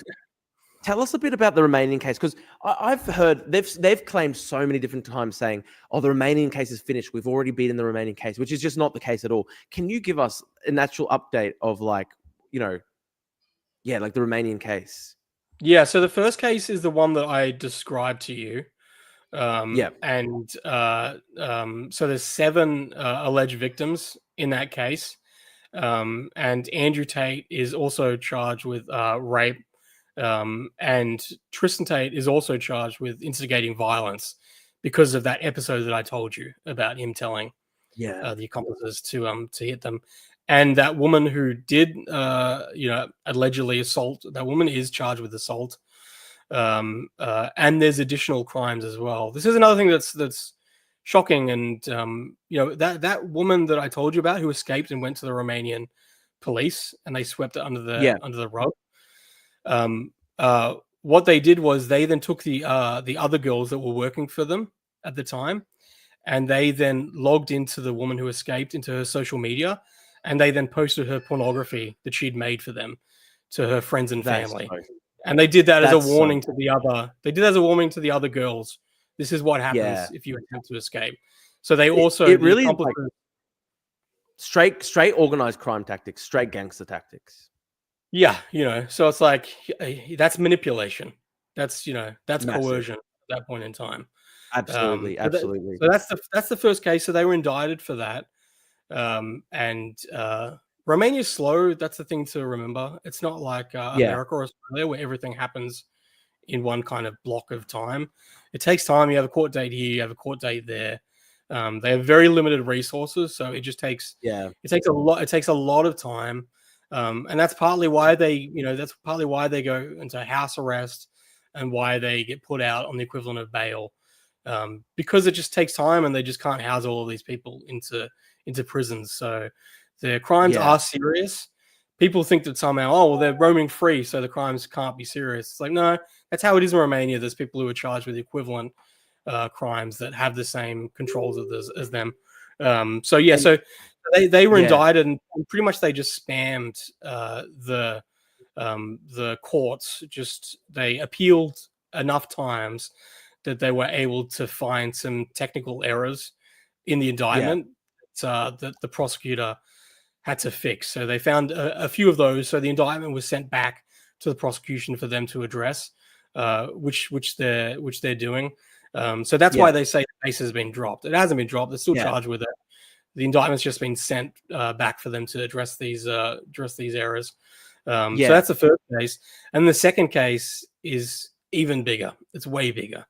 tell us a bit about the Romanian case? Because I've heard they've claimed so many different times saying, "Oh, the Romanian case is finished. We've already beaten the Romanian case," which is just not the case at all. Can you give us an actual update of the Romanian case? Yeah. So the first case is the one that I described to you. And so there's 7 alleged victims in that case, and Andrew Tate is also charged with rape, and Tristan Tate is also charged with instigating violence because of that episode that I told you about him telling the accomplices to hit them. And that woman who did allegedly assault, that woman is charged with assault. And there's additional crimes as well. This is another thing that's shocking. And that woman that I told you about who escaped and went to the Romanian police, and they swept it under the rug. What they did was they then took the other girls that were working for them at the time, and they then logged into the woman who escaped into her social media, and they then posted her pornography that she'd made for them to her friends and family. And they did that as a warning to the other. They did as a warning to the other girls. This is what happens if you attempt to escape. So they also really straight organized crime tactics, straight gangster tactics. Yeah, so it's like that's manipulation. That's that's massive coercion at that point in time. Absolutely. So that's the first case. So they were indicted for that. Romania's slow. That's the thing to remember. It's not like America or Australia where everything happens in one kind of block of time. It takes time. You have a court date here, you have a court date there. They have very limited resources, so it just takes it takes a lot. It takes a lot of time, and that's partly why they go into house arrest and why they get put out on the equivalent of bail, because it just takes time and they just can't house all of these people into prisons. So their crimes are serious. People think that somehow, they're roaming free, so the crimes can't be serious. It's like, no, that's how it is in Romania. There's people who are charged with the equivalent crimes that have the same controls as them. So they were indicted, and pretty much they just spammed the courts. Just they appealed enough times that they were able to find some technical errors in the indictment that the prosecutor had to fix. So they found a few of those. So the indictment was sent back to the prosecution for them to address, which they're doing. So that's why they say the case has been dropped. It hasn't been dropped. They're still charged with it. The indictment's just been sent back for them to address these errors. So that's the first case. And the second case is even bigger. It's way bigger.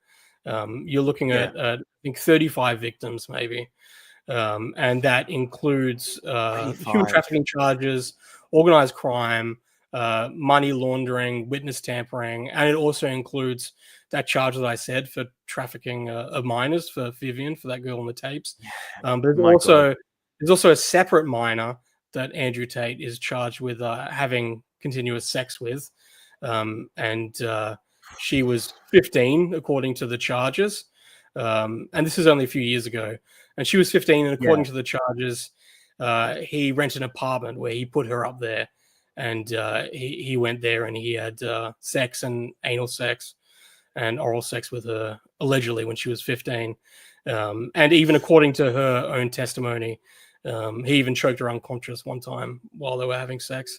You're looking at, I think, 35 victims maybe. And that includes human trafficking charges, organized crime, money laundering, witness tampering, and it also includes that charge that I said for trafficking of minors for Vivian, for that girl on the tapes. But there's also a separate minor that Andrew Tate is charged with having continuous sex with, and she was 15 according to the charges, and this is only a few years ago. And she was 15, and according to the charges, he rented an apartment where he put her up there, and he went there and he had sex and anal sex and oral sex with her allegedly when she was 15. And even according to her own testimony, he even choked her unconscious one time while they were having sex,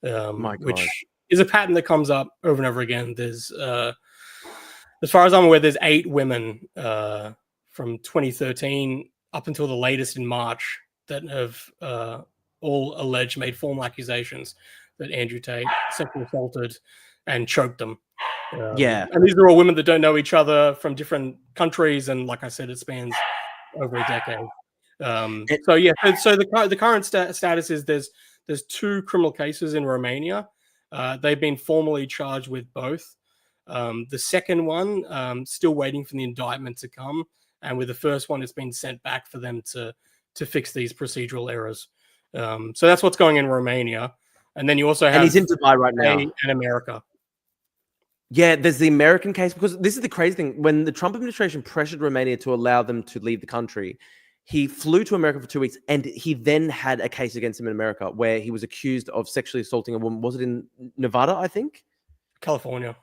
which is a pattern that comes up over and over again. There's, as far as I'm aware, there's 8 women from 2013 up until the latest in March that have all made formal accusations that Andrew Tate sexually assaulted and choked them. And these are all women that don't know each other from different countries, and like I said, it spans over a decade. So the current status is there's 2 criminal cases in Romania. They've been formally charged with both. The second one, still waiting for the indictment to come, and with the first one, it's been sent back for them to fix these procedural errors. So that's what's going in Romania, and then you also have, and he's in Dubai right now, and America. Yeah, there's the American case, because this is the crazy thing. When the Trump administration pressured Romania to allow them to leave the country, he flew to America for 2 weeks, and he then had a case against him in America where he was accused of sexually assaulting a woman. Was it in Nevada, I think? California,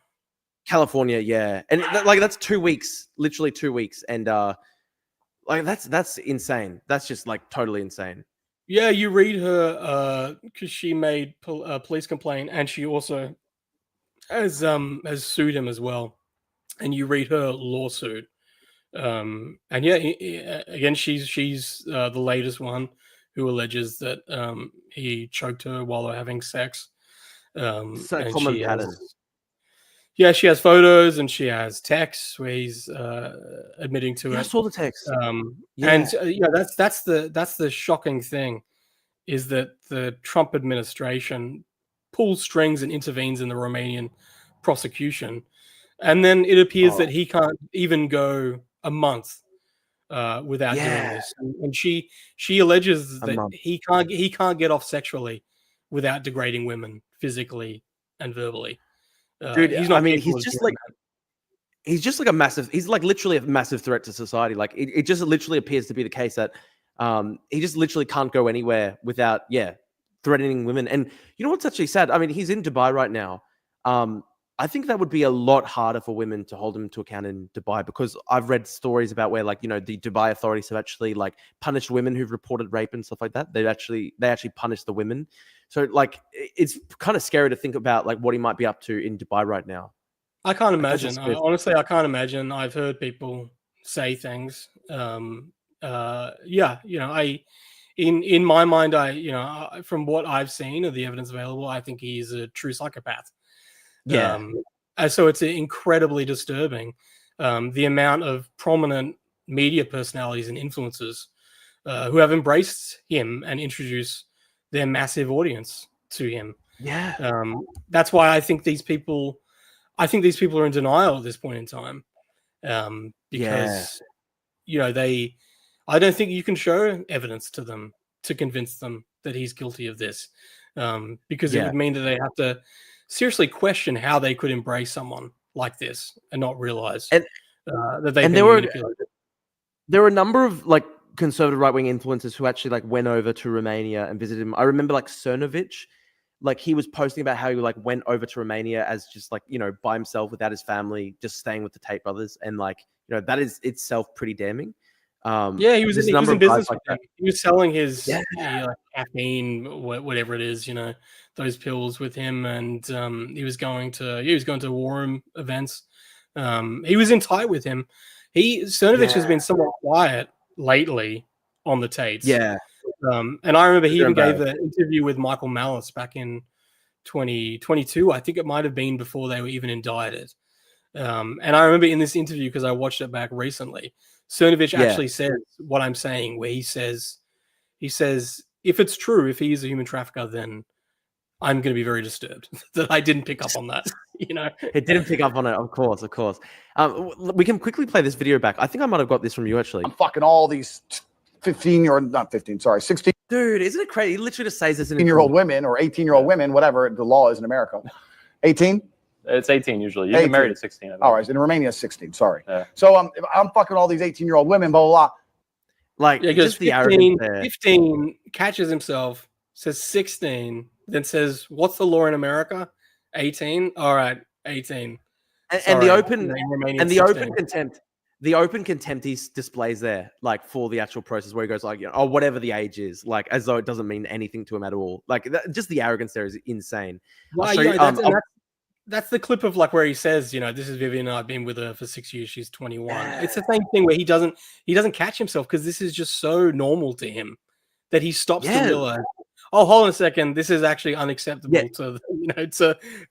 yeah. And that's 2 weeks, literally 2 weeks. And that's insane. That's just like totally insane. Yeah, you read her because she made a police complaint, and she also has sued him as well. And you read her lawsuit, and again, she's the latest one who alleges that he choked her while they're having sex. So common pattern. Yeah, she has photos and she has texts where he's admitting to it. I saw the text. And that's the shocking thing, is that the Trump administration pulls strings and intervenes in the Romanian prosecution, and then it appears that he can't even go a month without doing this. And she alleges that he can't get off sexually without degrading women physically and verbally. Dude, he's not. I mean, he's just like a massive. He's like literally a massive threat to society. Like it just literally appears to be the case that he just literally can't go anywhere without threatening women. And you know what's actually sad? I mean, he's in Dubai right now. I think that would be a lot harder for women to hold him to account in Dubai, because I've read stories about where, like, you know, the Dubai authorities have actually like punished women who've reported rape and stuff like that. They actually punish the women. So like, it's kind of scary to think about like what he might be up to in Dubai right now. I can't imagine. Honestly, I can't imagine. I've heard people say things. In my mind, from what I've seen of the evidence available, I think he's a true psychopath. So it's incredibly disturbing, the amount of prominent media personalities and influencers who have embraced him and introduced their massive audience to him. That's why I think these people are in denial at this point in time, because I don't think you can show evidence to them to convince them that he's guilty of this, because it would mean that they have to seriously question how they could embrace someone like this and not realize that they've been manipulated. There were a number of like conservative right-wing influencers who actually like went over to Romania and visited him. I remember like Cernovich, like he was posting about how he like went over to Romania as just like, you know, by himself without his family, just staying with the Tate brothers. And like, you know, that is itself pretty damning. He was in business with them. He was selling his caffeine, whatever it is, you know, those pills with him, and he was going to war room events. He was in tight with him. Cernovich has been somewhat quiet lately on the Tates. And I remember he even gave an interview with Michael Malice back in 2022. I think it might have been before they were even indicted. And I remember in this interview, because I watched it back recently, Cernovich actually says what I'm saying, where he says, if it's true, if he is a human trafficker, then I'm going to be very disturbed that I didn't pick up on that. It didn't pick up on it. Of course. We can quickly play this video back. I think I might have got this from you actually. I'm fucking all these 16. Dude, isn't it crazy? He literally just says this in 16-year-old women or 18-year-old women, whatever the law is in America. 18? It's 18 usually. You get married at 16. All right, in Romania, it's 16. Sorry. Yeah. So if I'm fucking all these 18-year-old women, blah, blah, blah. Like, just the arrogance there. 15 catches himself, says 16, then says, "What's the law in America? 18. All right, 18." And the open contempt he displays there, like for the actual process, where he goes like, "Oh, whatever the age is," like as though it doesn't mean anything to him at all. Like just the arrogance there is insane. Well, that's the clip of like where he says, "This is Vivian. I've been with her for 6 years. She's 21." It's the same thing where he doesn't catch himself because this is just so normal to him that he stops to realize, oh, hold on a second, this is actually unacceptable to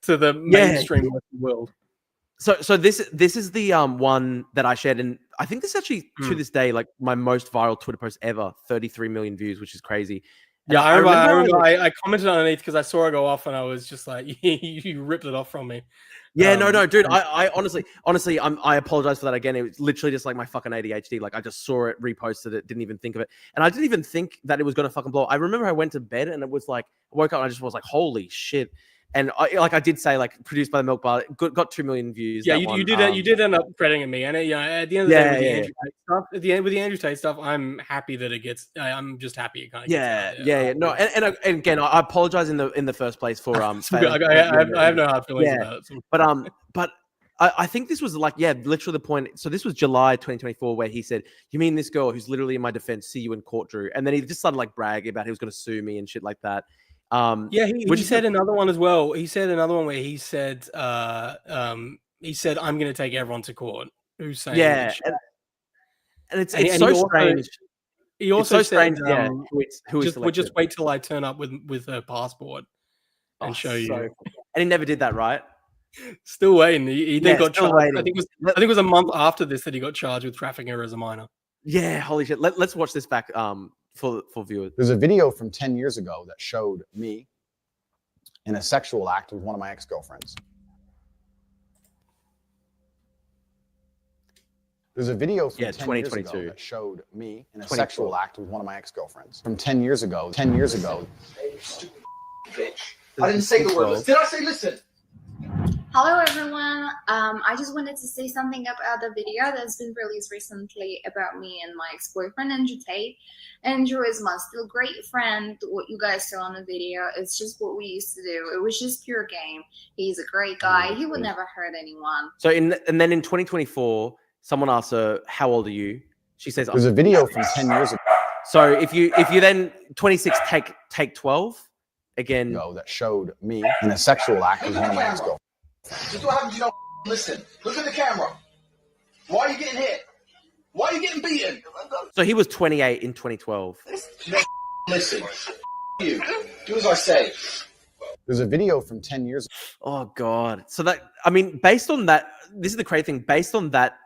the mainstream world. So this is the one that I shared, and I think this actually to this day like my most viral Twitter post ever, 33 million views, which is crazy. And Yeah, I remember I commented underneath because I saw it go off and I was just like, you ripped it off from me. Yeah, no, dude. I honestly, I apologize for that again. It was literally just like my fucking ADHD. Like I just saw it, reposted it, didn't even think of it, and I didn't even think that it was gonna fucking blow. I remember I went to bed and it was like, I woke up and I just was like, holy shit. And I did say, like, produced by the Milk Bar, got 2 million views. Yeah, you did end up crediting me, and at the end of the day, with the Andrew Tate stuff, I'm happy that it gets. I'm just happy it kind of. Yeah. No, and again, I apologize in the first place for I have no hard feelings about it. But I think this was like literally the point. So this was July 2024 where he said, "You mean this girl who's literally in my defense? See you in court, Drew." And then he just started like bragging about he was going to sue me and shit like that. He said another one as well. He said another one where he said, I'm going to take everyone to court. Who's saying? Yeah, and it's so strange. He also said, we'll just wait till I turn up with her passport and show you. And he never did that, right? Still waiting. He then got charged. I think it was a month after this that he got charged with trafficking her as a minor. Yeah, holy shit. Let's watch this back. For viewers. There's a video from 10 years ago that showed me in a sexual act with one of my ex-girlfriends. There's a video from 10 years ago that showed me in a sexual act with one of my ex-girlfriends. From 10 years ago. Stupid bitch. I didn't say the word. Did I say listen? Hello everyone. I just wanted to say something about the video that's been released recently about me and my ex-boyfriend Andrew Tate. Andrew is my still great friend. What you guys saw on the video, it's just what we used to do. It was just pure game. He's a great guy. He would never hurt anyone. So and then in 2024, someone asked her, "How old are you?" She says, "There's a video from 10 years ago." So if you then 26 take 12 again. That showed me in a sexual act with one of my ex-girlfriends. Just what happens, you don't listen. Look at the camera. Why are you getting hit? Why are you getting beaten? So he was 28 in 2012. Listen. You. Do as I say. There's a video from 10 years ago. Oh, God. So that, I mean, based on that, this is the crazy thing. Based on that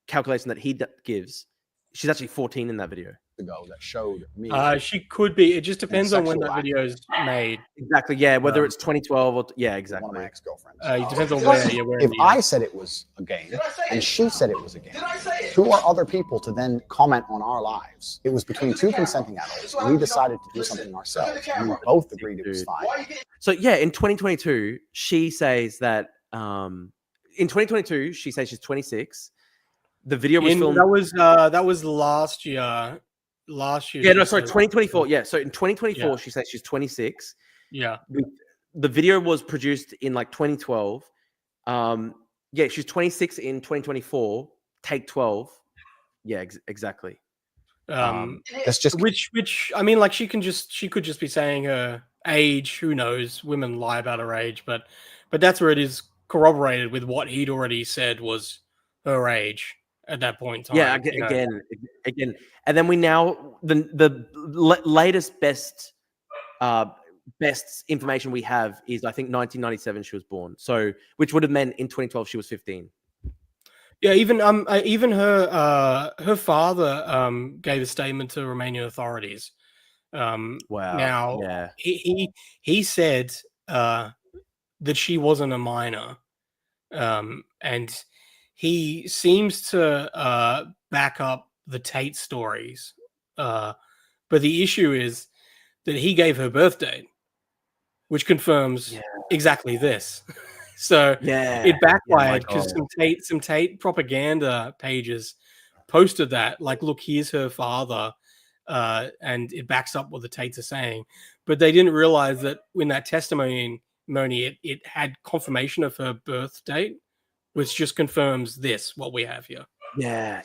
calculation that he gives, she's actually 14 in that video. Ago that showed me. She could be. It just depends on when that video is made. Exactly. Yeah. Whether it's 2012 or exactly. One of my ex-girlfriends. It depends on where. If I said it was a game and she said it was a game, who are other people to then comment on our lives? It was between two consenting adults. We decided to do something ourselves. And we both agreed it was fine. So yeah, in 2022, she says that. In 2022, she says she's 26. The video was filmed. That was last year. Yeah, no, sorry, 2024. Yeah, so in 2024, she says she's 26. Yeah. The video was produced in like 2012. Yeah, she's 26 in 2024. Take 12. Yeah, exactly. That's just which I mean, like she could just be saying her age. Who knows? Women lie about her age, but that's where it is corroborated with what he'd already said was her age at that point in time. Yeah, again, and then we now the latest best information we have is I think 1997 she was born. So which would have meant in 2012 she was 15. Yeah, even her father gave a statement to Romanian authorities. Wow. Now he said that she wasn't a minor, and he seems to back up the Tate stories. But the issue is that he gave her birth date, which confirms exactly this. So it backfired because some Tate propaganda pages posted that, like, look, here's her father, and it backs up what the Tates are saying. But they didn't realize that in that testimony, it had confirmation of her birth date, which just confirms what we have here. Yeah.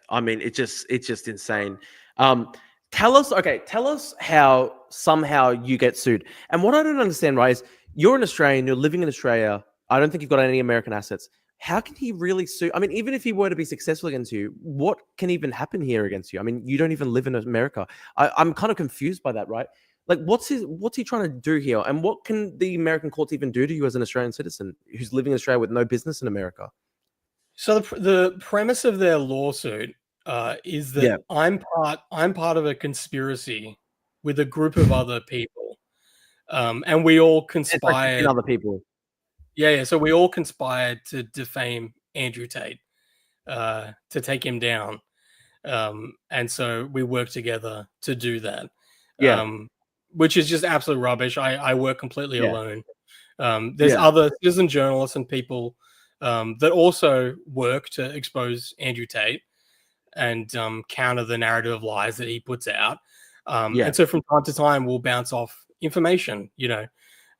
I mean, it's just insane. Tell us how somehow you get sued. And what I don't understand, right, is you're an Australian, you're living in Australia. I don't think you've got any American assets. How can he really sue? I mean, even if he were to be successful against you, what can even happen here against you? I mean, you don't even live in America. I'm kind of confused by that, right? Like, what's he trying to do here? And what can the American courts even do to you as an Australian citizen who's living in Australia with no business in America? So the premise of their lawsuit is that I'm part of a conspiracy with a group of other people, and we all conspired. Other people. Yeah. So we all conspired to defame Andrew Tate, to take him down, and so we worked together to do that. Which is just absolute rubbish. I work completely alone. There's other citizen journalists and people that also work to expose Andrew Tate and counter the narrative of lies that he puts out. And so from time to time, we'll bounce off information,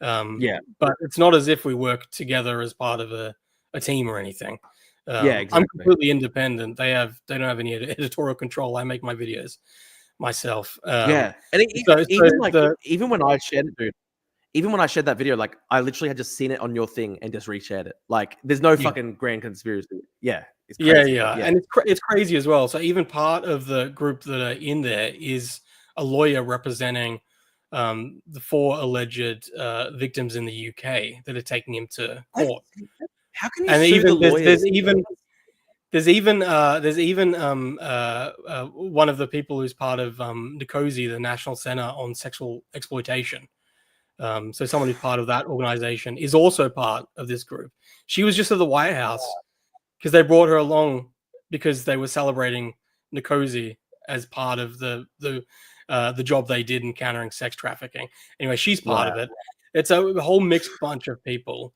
but it's not as if we work together as part of a team or anything. Exactly. I'm completely independent. They don't have any editorial control. I make my videos myself. And even when I shared it, dude, even when I shared that video, like, I literally had just seen it on your thing and just reshared it. Like, there's no fucking grand conspiracy. It's crazy, and it's crazy as well. So even part of the group that are in there is a lawyer representing the 4 alleged victims in the UK that are taking him to court. How can you sue the lawyers? There's even one of the people who's part of NCOSE, the National Center on Sexual Exploitation. So someone who's part of that organization is also part of this group. She was just at the White House because they brought her along because they were celebrating NCOSE as part of the job they did in countering sex trafficking. Anyway, she's part of it. It's a whole mixed bunch of people.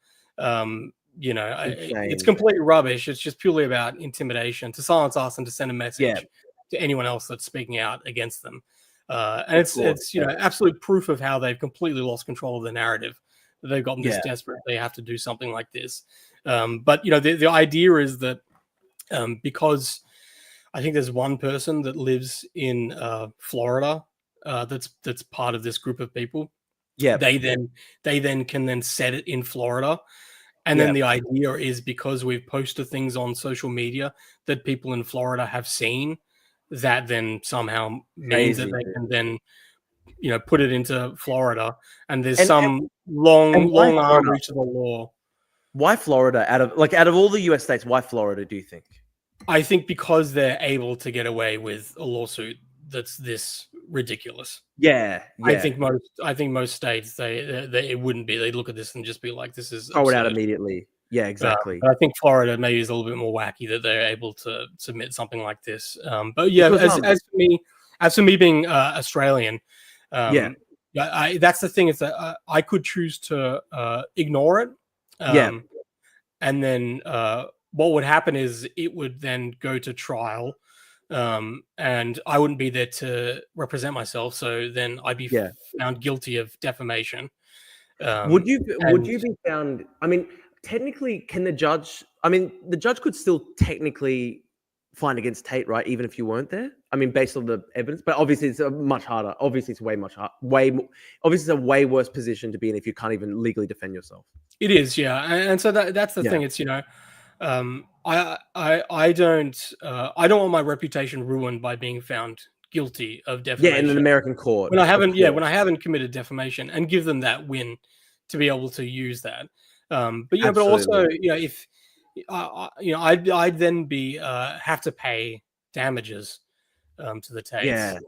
It's completely rubbish. It's just purely about intimidation to silence us and to send a message to anyone else that's speaking out against them. And it's absolute proof of how they've completely lost control of the narrative. They've gotten this desperate. They have to do something like this. But the idea is that because I think there's one person that lives in Florida that's part of this group of people. They then can set it in Florida. And then the idea is because we've posted things on social media that people in Florida have seen, that then somehow means that they can then, put it into Florida. And there's some long arm reach of the law. Why Florida? Out of all the US states, why Florida, do you think? I think because they're able to get away with a lawsuit that's this ridiculous. I think most states they it wouldn't be. They'd look at this and just be like, "This is throw it out immediately." Yeah, exactly. But I think Florida maybe is a little bit more wacky that they're able to submit something like this. But as for me being Australian, that's the thing, is that I could choose to ignore it. And then what would happen is it would then go to trial. And I wouldn't be there to represent myself, so then I'd be found guilty of defamation. Would you be found? I mean, technically, can the judge? I mean, the judge could still technically find against Tate, right? Even if you weren't there. I mean, based on the evidence, but obviously it's much harder. Obviously, it's obviously it's a way worse position to be in if you can't even legally defend yourself. It is, and so that's the thing. It's I don't want my reputation ruined by being found guilty of defamation. In an American court. When I haven't committed defamation, and give them that win to be able to use that. But also, if I'd then be have to pay damages to the Tates.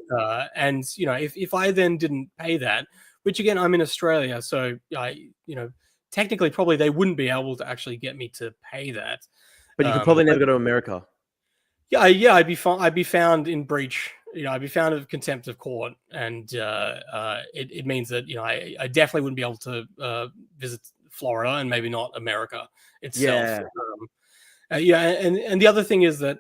And if I then didn't pay that, which again, I'm in Australia, so technically probably they wouldn't be able to actually get me to pay that. But you could probably never go to America. Yeah, I'd be found in breach. I'd be found of contempt of court, and it means that I definitely wouldn't be able to visit Florida and maybe not America itself. Yeah. And the other thing is that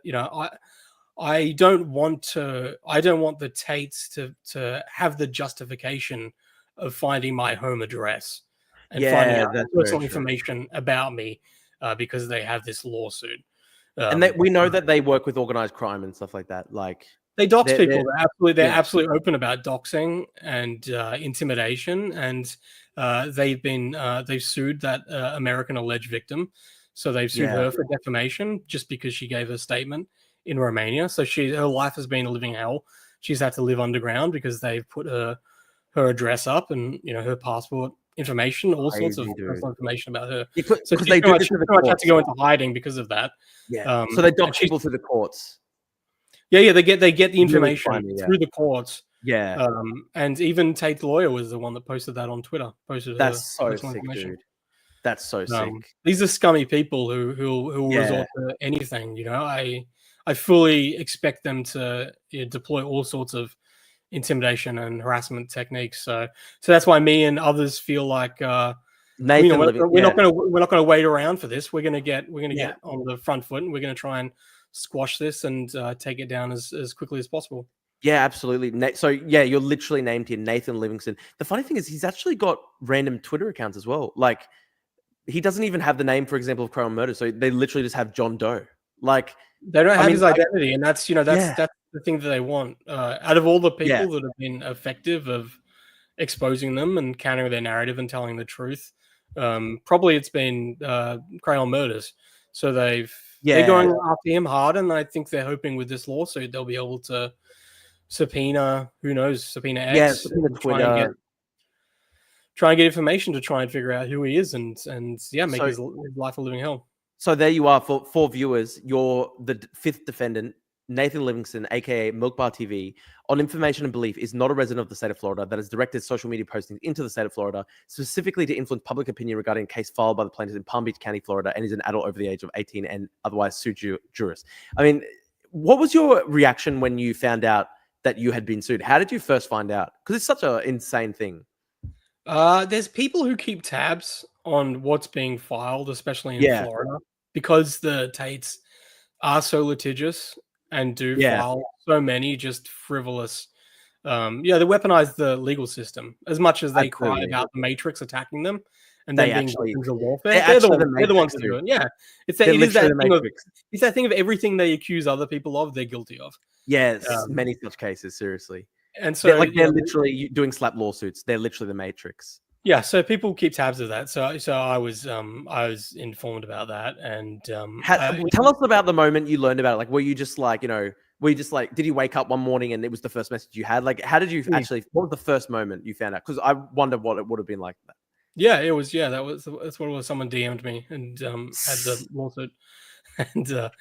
I don't want the Tates to have the justification of finding my home address and finding out personal information about me because they have this lawsuit. And we know that they work with organized crime and stuff like that. Like they dox people. They're absolutely open about doxing and intimidation, and they've sued that American alleged victim. So they've sued her for defamation just because she gave a statement in Romania. So her life has been a living hell. She's had to live underground because they've put her address up and her passport information, all sorts of personal information about her. So they pretty much had to go into hiding because of that. Yeah. So they dox people through the courts. Yeah. They get the information through the courts. Yeah. And even Tate the lawyer was the one that posted that on Twitter. That's so sick, dude. That's so sick. These are scummy people who resort to anything. I fully expect them to deploy all sorts of intimidation and harassment techniques. So that's why me and others feel like we're not going to wait around for this. We're going to get on the front foot, and we're going to try and squash this and take it down as quickly as possible. Yeah, absolutely. So you're literally named here, Nathan Livingston. The funny thing is he's actually got random Twitter accounts as well. Like he doesn't even have the name, for example, of Crown Murder. So they literally just have John Doe. Like they don't have his identity, and that's the thing that they want. Out of all the people that have been effective of exposing them and countering their narrative and telling the truth, probably it's been Crayon Murders. So they're going after him hard, and I think they're hoping with this lawsuit they'll be able to subpoena X, Twitter. Try and get information to try and figure out who he is and make his life a living hell. So there you are for viewers. You're the fifth defendant, Nathan Livingston, aka Milkbar TV, on information and belief, is not a resident of the state of Florida that has directed social media postings into the state of Florida, specifically to influence public opinion regarding a case filed by the plaintiffs in Palm Beach County, Florida, and is an adult over the age of 18 and otherwise sued jurors. I mean, what was your reaction when you found out that you had been sued? How did you first find out? Because it's such an insane thing. There's people who keep tabs on what's being filed, especially in Florida, because the Tates are so litigious and do file so many just frivolous. They weaponize the legal system as much as they cry about the Matrix attacking them and then being victims of warfare. They're the ones to do it. Yeah, it's that thing of everything they accuse other people of, they're guilty of. Yes, many such cases, seriously. And so they're literally doing slap lawsuits. They're literally the Matrix. Yeah, so people keep tabs of that. So I was informed about that, and tell us about the moment you learned about it. Like, were you just like, did you wake up one morning and it was the first message you had? Like, how did you actually? What was the first moment you found out? Because I wonder what it would have been like. Yeah, it was. Yeah, that's what it was. Someone DM'd me and had the lawsuit. And it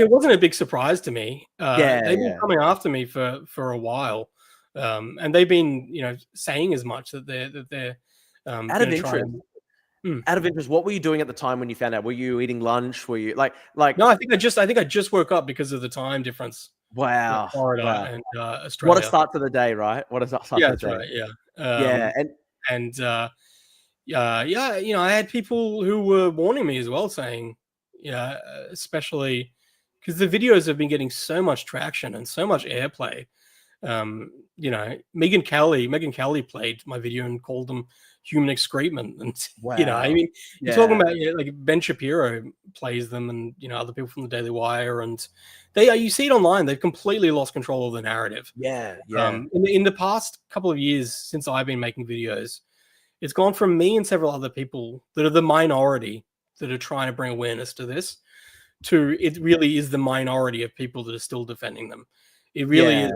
wasn't a big surprise to me. They've been coming after me for a while. And they've been, saying as much that they're out of interest. Out of interest, what were you doing at the time when you found out? Were you eating lunch? Were you like? No, I think I just woke up because of the time difference. Wow, Florida and Australia. What a start to the day, right? What a start to the day. I had people who were warning me as well, saying, especially because the videos have been getting so much traction and so much airplay. Megan Kelly played my video and called them human excrement, and you're talking about like Ben Shapiro plays them, and other people from the Daily Wire, and you see it online. They've completely lost control of the narrative. In the past couple of years since I've been making videos, it's gone from me and several other people that are the minority that are trying to bring awareness to this, to it really is the minority of people that are still defending them. It really is.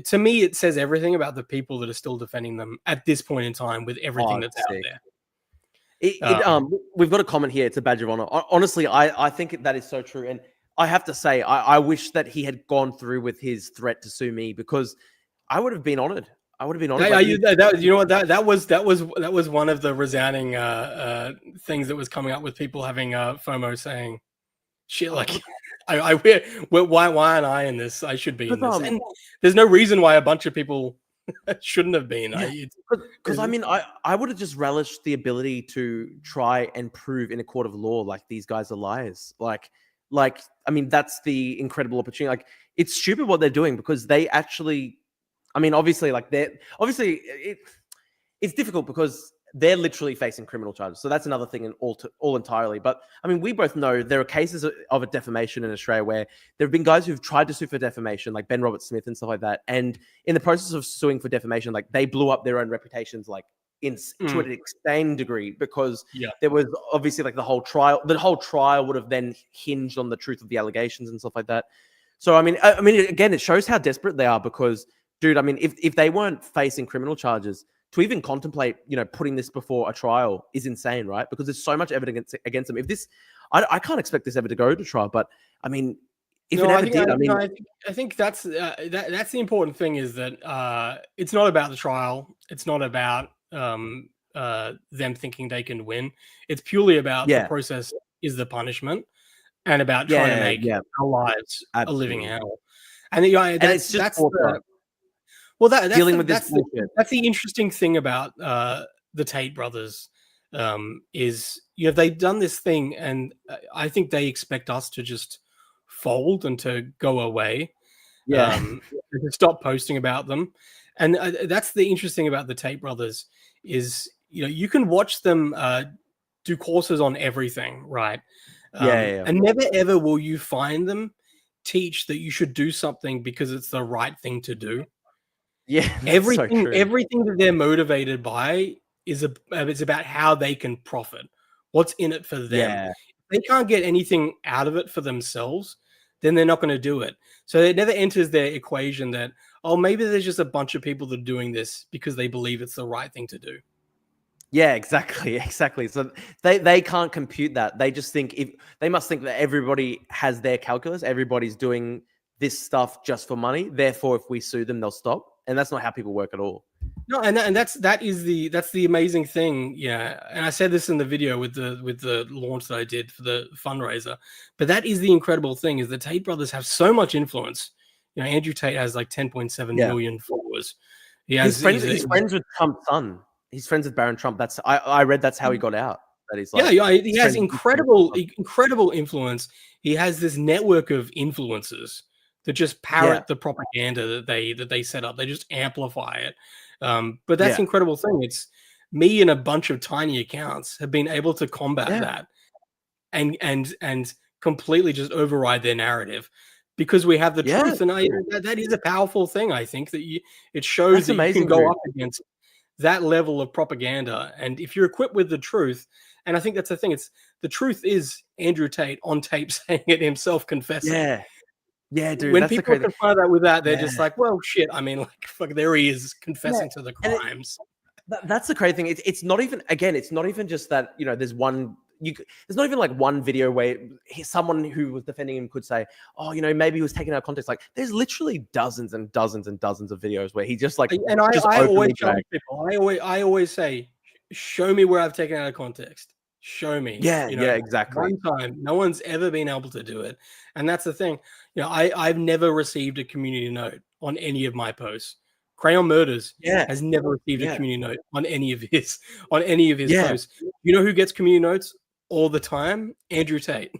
To me, it says everything about the people that are still defending them at this point in time with everything that's out there. We've got a comment here. It's a badge of honor. Honestly, I think that is so true. And I have to say, I wish that he had gone through with his threat to sue me, because I would have been honored. I would have been honored. You know what? That was one of the resounding things that was coming up with people having FOMO, saying, "Shit, like, why aren't I in this? I should be in this." And there's no reason why a bunch of people shouldn't have been. Because I mean, I would have just relished the ability to try and prove in a court of law like these guys are liars. Like I mean, that's the incredible opportunity. Like, it's stupid what they're doing because they actually, I mean, obviously, like it's difficult because they're literally facing criminal charges. So that's another thing all entirely. But I mean, we both know there are cases of a defamation in Australia where there have been guys who've tried to sue for defamation, like Ben Robert Smith and stuff like that. And in the process of suing for defamation, like they blew up their own reputations, like to an extreme degree, because there was obviously like the whole trial would have then hinged on the truth of the allegations and stuff like that. So I mean, again, it shows how desperate they are because, dude, I mean, if they weren't facing criminal charges, to even contemplate, putting this before a trial is insane, right? Because there's so much evidence against them. If this, I can't expect this ever to go to trial, but I mean, if it ever did, I think that's the important thing is that it's not about the trial. It's not about them thinking they can win. It's purely about the process is the punishment and about trying to make our lives a living hell. And that's dealing with this bullshit. That's the interesting thing about the Tate brothers is they've done this thing, and I think they expect us to just fold and to go away, and to stop posting about them. And that's the interesting about the Tate brothers is you can watch them do courses on everything, right? And never ever will you find them teach that you should do something because it's the right thing to do. Everything that they're motivated by is it's about how they can profit. What's in it for them? If they can't get anything out of it for themselves, then they're not going to do it. So it never enters their equation that, oh, maybe there's just a bunch of people that are doing this because they believe it's the right thing to do. Yeah, exactly. So they can't compute that. They just think they must think that everybody has their calculus. Everybody's doing this stuff just for money. Therefore, if we sue them, they'll stop. And that's not how people work at all. No, and that's the amazing thing. Yeah, and I said this in the video with the launch that I did for the fundraiser. But that is the incredible thing is the Tate brothers have so much influence. Andrew Tate has like 10.7 million followers. He's friends with Trump's son. He's friends with Barron Trump. I read that's how he got out. That he's like, he has incredible influence. He has this network of influencers that just parrot the propaganda that they set up. They just amplify it. But that's the incredible thing. It's me and a bunch of tiny accounts have been able to combat that and completely just override their narrative because we have the truth. And that is a powerful thing. I think that it shows that you can go up against that level of propaganda. And if you're equipped with the truth, and I think that's the thing, the truth is Andrew Tate on tape saying it himself, confessing. Yeah, dude. When people confront that with that, they're just like, well, shit. I mean, like, fuck, there he is confessing to the crimes. That's the crazy thing. It's not even, again, it's not even just that, there's one, there's not even like one video where someone who was defending him could say, oh, maybe he was taken out of context. Like, there's literally dozens and dozens and dozens of videos where he just like, and I always tell people, I always say, show me where I've taken out of context. Show me. Yeah, exactly. One time, no one's ever been able to do it. And that's the thing. I've never received a community note on any of my posts. Crayon Murders has never received a community note on any of his posts. You know who gets community notes all the time? Andrew Tate.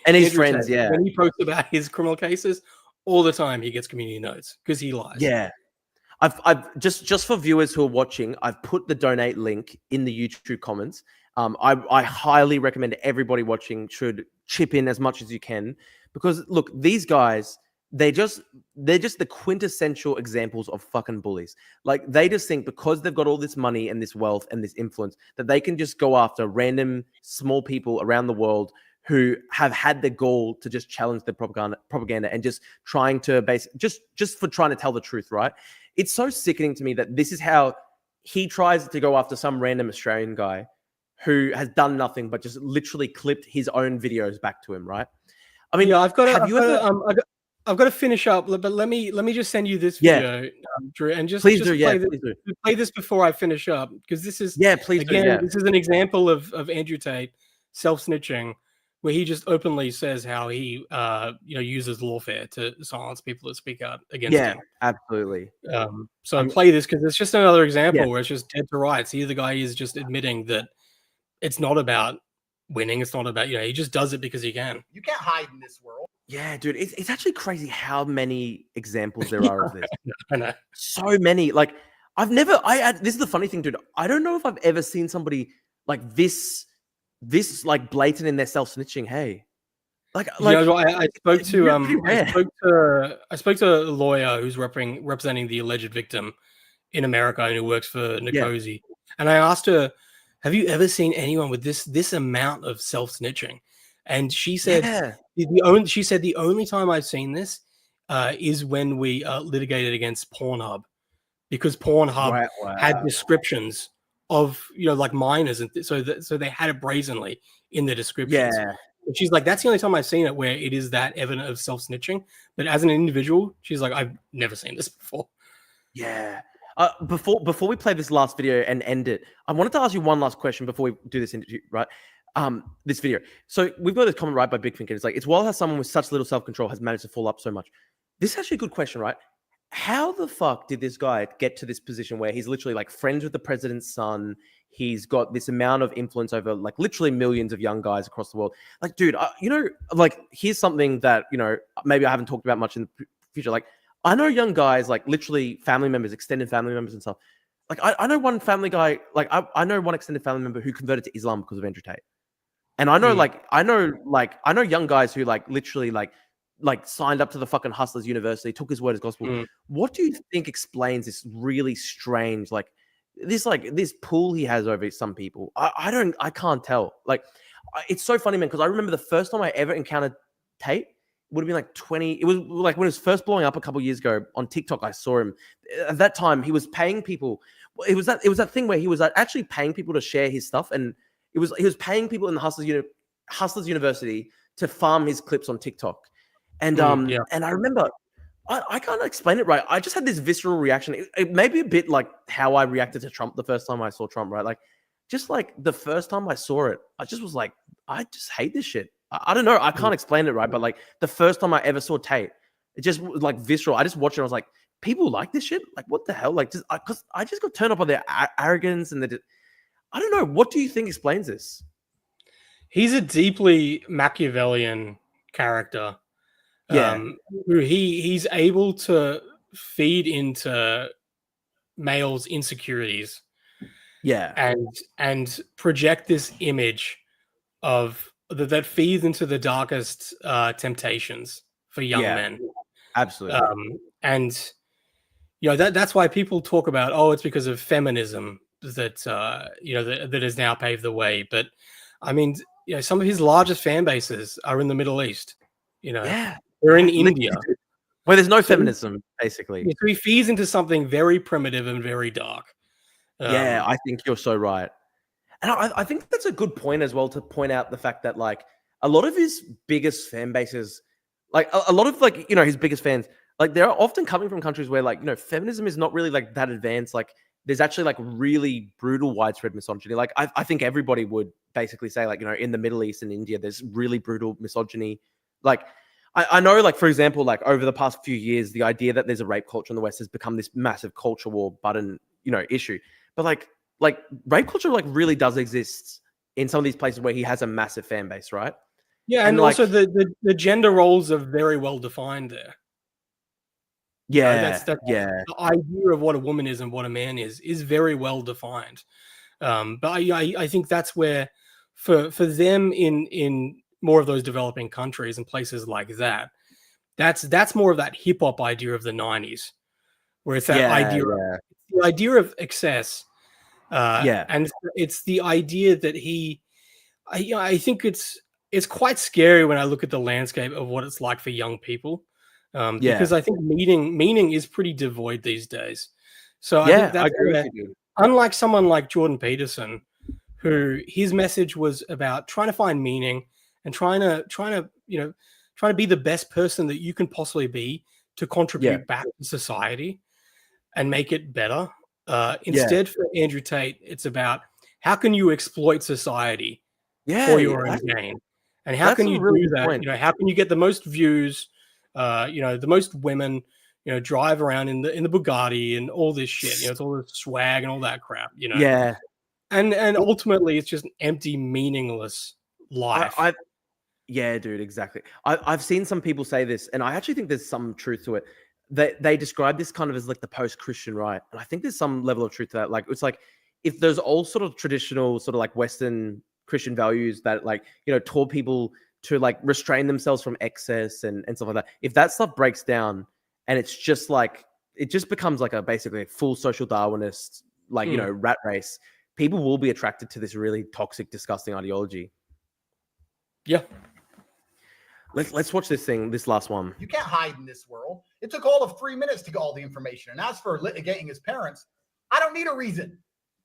And his friends, When he posts about his criminal cases, all the time he gets community notes because he lies. Yeah. I've just for viewers who are watching, I've put the donate link in the YouTube comments. I highly recommend everybody watching should chip in as much as you can because look, these guys, they're just the quintessential examples of fucking bullies. Like they just think because they've got all this money and this wealth and this influence that they can just go after random small people around the world who have had the gall to just challenge the propaganda and just trying to just for trying to tell the truth, right? It's so sickening to me that this is how he tries to go after some random Australian guy who has done nothing but just literally clipped his own videos back to him, right? I mean, I've got I've got to finish up, but let me just send you this Yeah. video, Drew, and just Please just do, yeah, play, please do. play this before I finish up, because this is Please again, do, yeah. this is an example of Andrew Tate self-snitching, where he just openly says how he uses lawfare to silence people that speak out against him. Absolutely. So play this, because it's just another example Yeah. where it's just dead to rights. Here the guy is just admitting that it's not about winning. It's not about, he just does it because he can. You can't hide in this world. Yeah, dude, it's actually crazy how many examples there are of this. I know. So many. Like, this is the funny thing, dude. I don't know if I've ever seen somebody like this like blatant in their self-snitching. Hey, I spoke to a lawyer who's representing the alleged victim in America and who works for Nkosi, and I asked her, have you ever seen anyone with this amount of self-snitching? And she said, the only time I've seen this is when we litigated against Pornhub, because Pornhub had descriptions of like minors, and so they had it brazenly in the descriptions. Yeah. And she's like, that's the only time I've seen it where it is that evident of self-snitching. But as an individual, she's like, I've never seen this before. Yeah. Before we play this last video and end it, I wanted to ask you one last question before we do this interview, right? This video. So we've got this comment right by Big Finker. It's like, it's wild how someone with such little self-control has managed to fall up so much. This is actually a good question, right? How the fuck did this guy get to this position where he's literally like friends with the president's son? He's got this amount of influence over like literally millions of young guys across the world. Like, dude, like here's something that, maybe I haven't talked about much in the future. Like, I know young guys, like literally family members, extended family members and stuff. Like, I know one family guy, like I know one extended family member who converted to Islam because of Andrew Tate. And I know, I know young guys who like literally like signed up to the fucking Hustlers University, took his word as gospel. What do you think explains this really strange, this pull he has over some people? I can't tell. Like, it's so funny, man, because I remember the first time I ever encountered Tate would have been like 20. It was like when it was first blowing up a couple of years ago on TikTok. I saw him. At that time, he was paying people. It was that thing where he was actually paying people to share his stuff, and he was paying people in the Hustlers University to farm his clips on TikTok. And and I remember, I can't explain it right. I just had this visceral reaction. It may be a bit like how I reacted to Trump the first time I saw Trump, right? Like, just like the first time I saw it, I just was like, I just hate this shit. I don't know. I can't explain it right. But like the first time I ever saw Tate, it just was like visceral. I just watched it. I was like, people like this shit? Like, what the hell? Like, because I just got turned up on their arrogance and I don't know. What do you think explains this? He's a deeply Machiavellian character. He's able to feed into males' insecurities. Yeah. And project this image of that feeds into the darkest temptations for young men. Absolutely. And that's why people talk about, it's because of feminism that that has now paved the way. But I mean, some of his largest fan bases are in the Middle East. They're in India, where there's no feminism, basically. So he feeds into something very primitive and very dark. I think you're so right. And I think that's a good point as well, to point out the fact that like a lot of his biggest fan bases, like a lot of like, his biggest fans, like they're often coming from countries where like, feminism is not really like that advanced. Like there's actually like really brutal widespread misogyny. Like I think everybody would basically say like, in the Middle East and India, there's really brutal misogyny. Like I know, like, for example, like over the past few years, the idea that there's a rape culture in the West has become this massive culture war button, issue. But like rape culture like really does exist in some of these places where he has a massive fan base, right? Yeah, and also the gender roles are very well defined there. Yeah, the idea of what a woman is and what a man is very well defined. But I think that's where for them in more of those developing countries and places like that, that's more of that hip hop idea of the 90s, where it's that the idea of excess. And it's the idea that I think it's quite scary when I look at the landscape of what it's like for young people. Because I think meaning is pretty devoid these days. So I think that's where, unlike someone like Jordan Peterson, who his message was about trying to find meaning and trying to trying to be the best person that you can possibly be to contribute back to society and make it better. Instead, for Andrew Tate, it's about how can you exploit society for your own gain, and how can you do that? Point. How can you get the most views? The most women, drive around in the Bugatti and all this shit. It's all this swag and all that crap. And ultimately, it's just an empty, meaningless life. Yeah, dude, exactly. I've seen some people say this, and I actually think there's some truth to it. They describe this kind of as like the post-Christian right, and I think there's some level of truth to that. Like, it's like if there's all sort of traditional, sort of like Western Christian values that like taught people to like restrain themselves from excess and stuff like that. If that stuff breaks down, and it's just like it just becomes like basically a full social Darwinist rat race, people will be attracted to this really toxic, disgusting ideology. Yeah. Let's watch this last one. You can't hide in this world. It took all of 3 minutes to get all the information. And as for litigating his parents, I don't need a reason.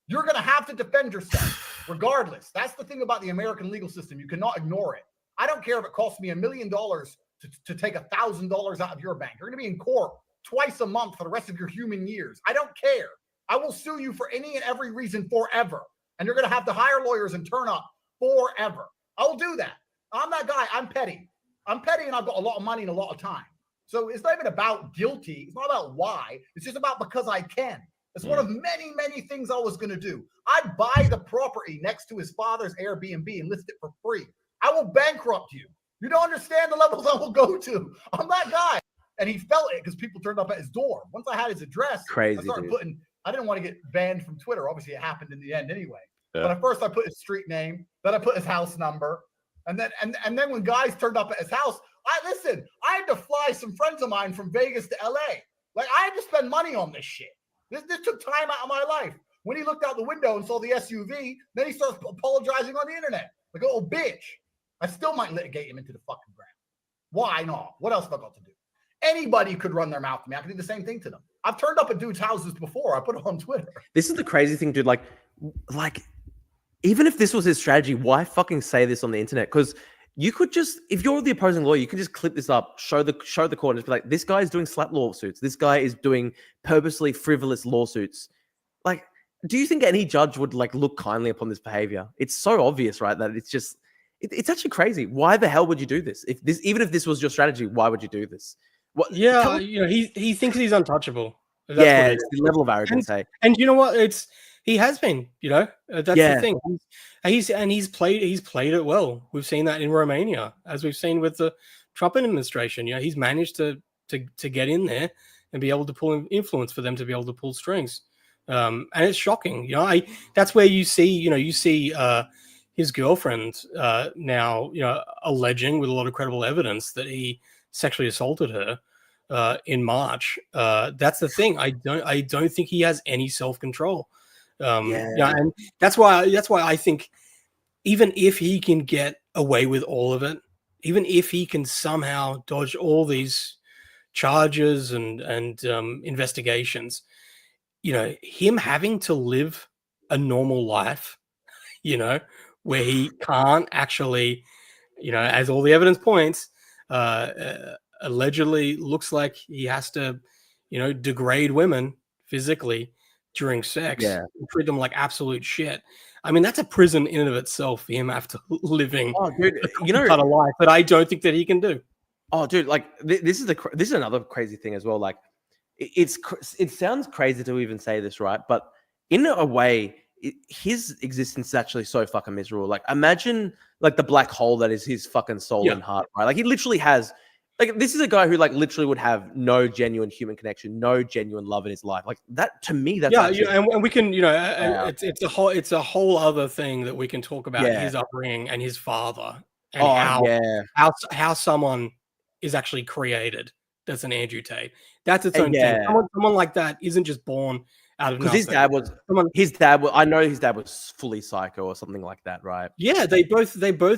You're going to have to defend yourself regardless. That's the thing about the American legal system. You cannot ignore it. I don't care if it costs me $1 million to take $1,000 out of your bank. You're going to be in court twice a month for the rest of your human years. I don't care. I will sue you for any and every reason forever. And you're going to have to hire lawyers and turn up forever. I'll do that. I'm that guy. I'm petty. I'm petty and I've got a lot of money and a lot of time. So it's not even about guilty. It's not about why. It's just about because I can. It's one of many, many things I was going to do. I'd buy the property next to his father's Airbnb and list it for free. I will bankrupt you. You don't understand the levels I will go to. I'm that guy. And he felt it because people turned up at his door. Once I had his address, I started putting, I didn't want to get banned from Twitter. Obviously, it happened in the end anyway. Yeah. But at first I put his street name, then I put his house number. And then when guys turned up at his house, I had to fly some friends of mine from Vegas to LA. Like, I had to spend money on this shit. This took time out of my life. When he looked out the window and saw the SUV, then he starts apologizing on the internet. Like, oh, bitch. I still might litigate him into the fucking ground. Why not? What else have I got to do? Anybody could run their mouth to me. I could do the same thing to them. I've turned up at dudes' houses before. I put it on Twitter. This is the crazy thing, dude. Like, even if this was his strategy, why fucking say this on the internet? Because you could just, if you're the opposing lawyer, you can just clip this up, show the court, and just be like, this guy is doing slap lawsuits. This guy is doing purposely frivolous lawsuits. Like, do you think any judge would like look kindly upon this behavior? It's so obvious, right? That it's just, it's actually crazy. Why the hell would you do this? Even if this was your strategy, why would you do this? What? Yeah, he thinks he's untouchable. That's it's the level of arrogance. And you know what? He has been, that's the thing. He's played it well. We've seen that in Romania, as we've seen with the Trump administration. He's managed to get in there and be able to pull influence for them to be able to pull strings. And it's shocking. That's where you see his girlfriend now, alleging with a lot of credible evidence that he sexually assaulted her in March. That's the thing. I don't think he has any self-control. And that's why I think even if he can get away with all of it, even if he can somehow dodge all these charges and investigations, him having to live a normal life, where he can't actually, as all the evidence points, allegedly looks like he has to, degrade women physically during sex, and treat them like absolute shit. I mean, that's a prison in and of itself for him after living kind of life that I don't think that he can do. Oh, dude, like this is another crazy thing as well. Like, it sounds crazy to even say this, right? But in a way, his existence is actually so fucking miserable. Like, imagine like the black hole that is his fucking soul and heart, right? Like, he literally has. Like, this is a guy who like literally would have no genuine human connection, no genuine love in his life. Like that, to me, that's and we can, it's a whole other thing that we can talk about his upbringing and his father and how someone is actually created. That's an Andrew Tate. That's its own thing. Someone like that isn't just born out of nothing. His dad was. I know his dad was fully psycho or something like that, right? Yeah, they both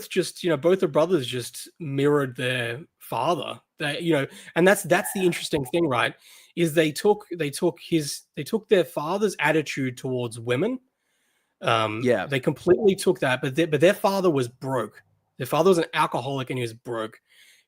just, both the brothers just mirrored their father. And that's the interesting thing, right? Is they took their father's attitude towards women. They completely took that, but their father was broke. Their father was an alcoholic and he was broke.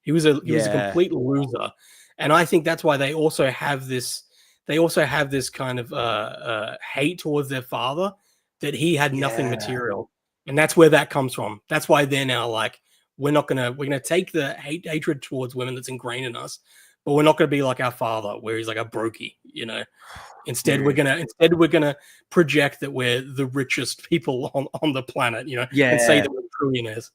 He was a complete loser, and I think that's why they also have this. They also have this kind of hate towards their father, that he had nothing material, and that's where that comes from. That's why they're now like, we're gonna take the hatred towards women that's ingrained in us, but we're not gonna be like our father, where he's like a brokey, you know. Instead, we're gonna project that we're the richest people on the planet, you know, and say that we're trillionaires.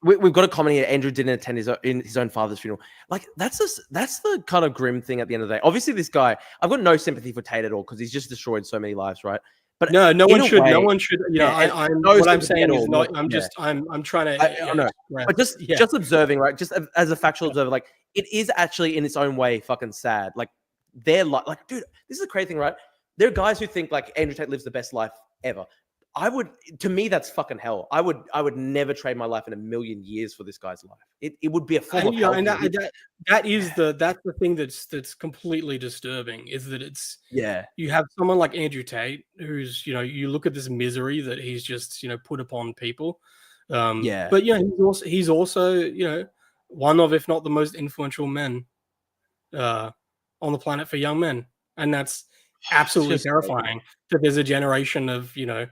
We've got a comment here. Andrew didn't attend his own father's funeral. Like that's the kind of grim thing at the end of the day. Obviously, this guy, I've got no sympathy for Tate at all because he's just destroyed so many lives, right? But no one should. Way, no one should. You know, what I'm saying is not. I'm just. I'm trying to. I know. But just observing, right? Just as a factual observer, like it is actually in its own way fucking sad. Like they're like, dude, this is a crazy thing, right? There are guys who think like Andrew Tate lives the best life ever. To me, that's fucking hell. I would never trade my life in a million years for this guy's life. It would be a form of hell. And that's the thing that's completely disturbing, is that it's you have someone like Andrew Tate who's, you know, you look at this misery that he's just, you know, put upon people. But yeah, he's also, you know, one of, if not the most influential men on the planet for young men, and that's absolutely terrifying that there's a generation of, you know,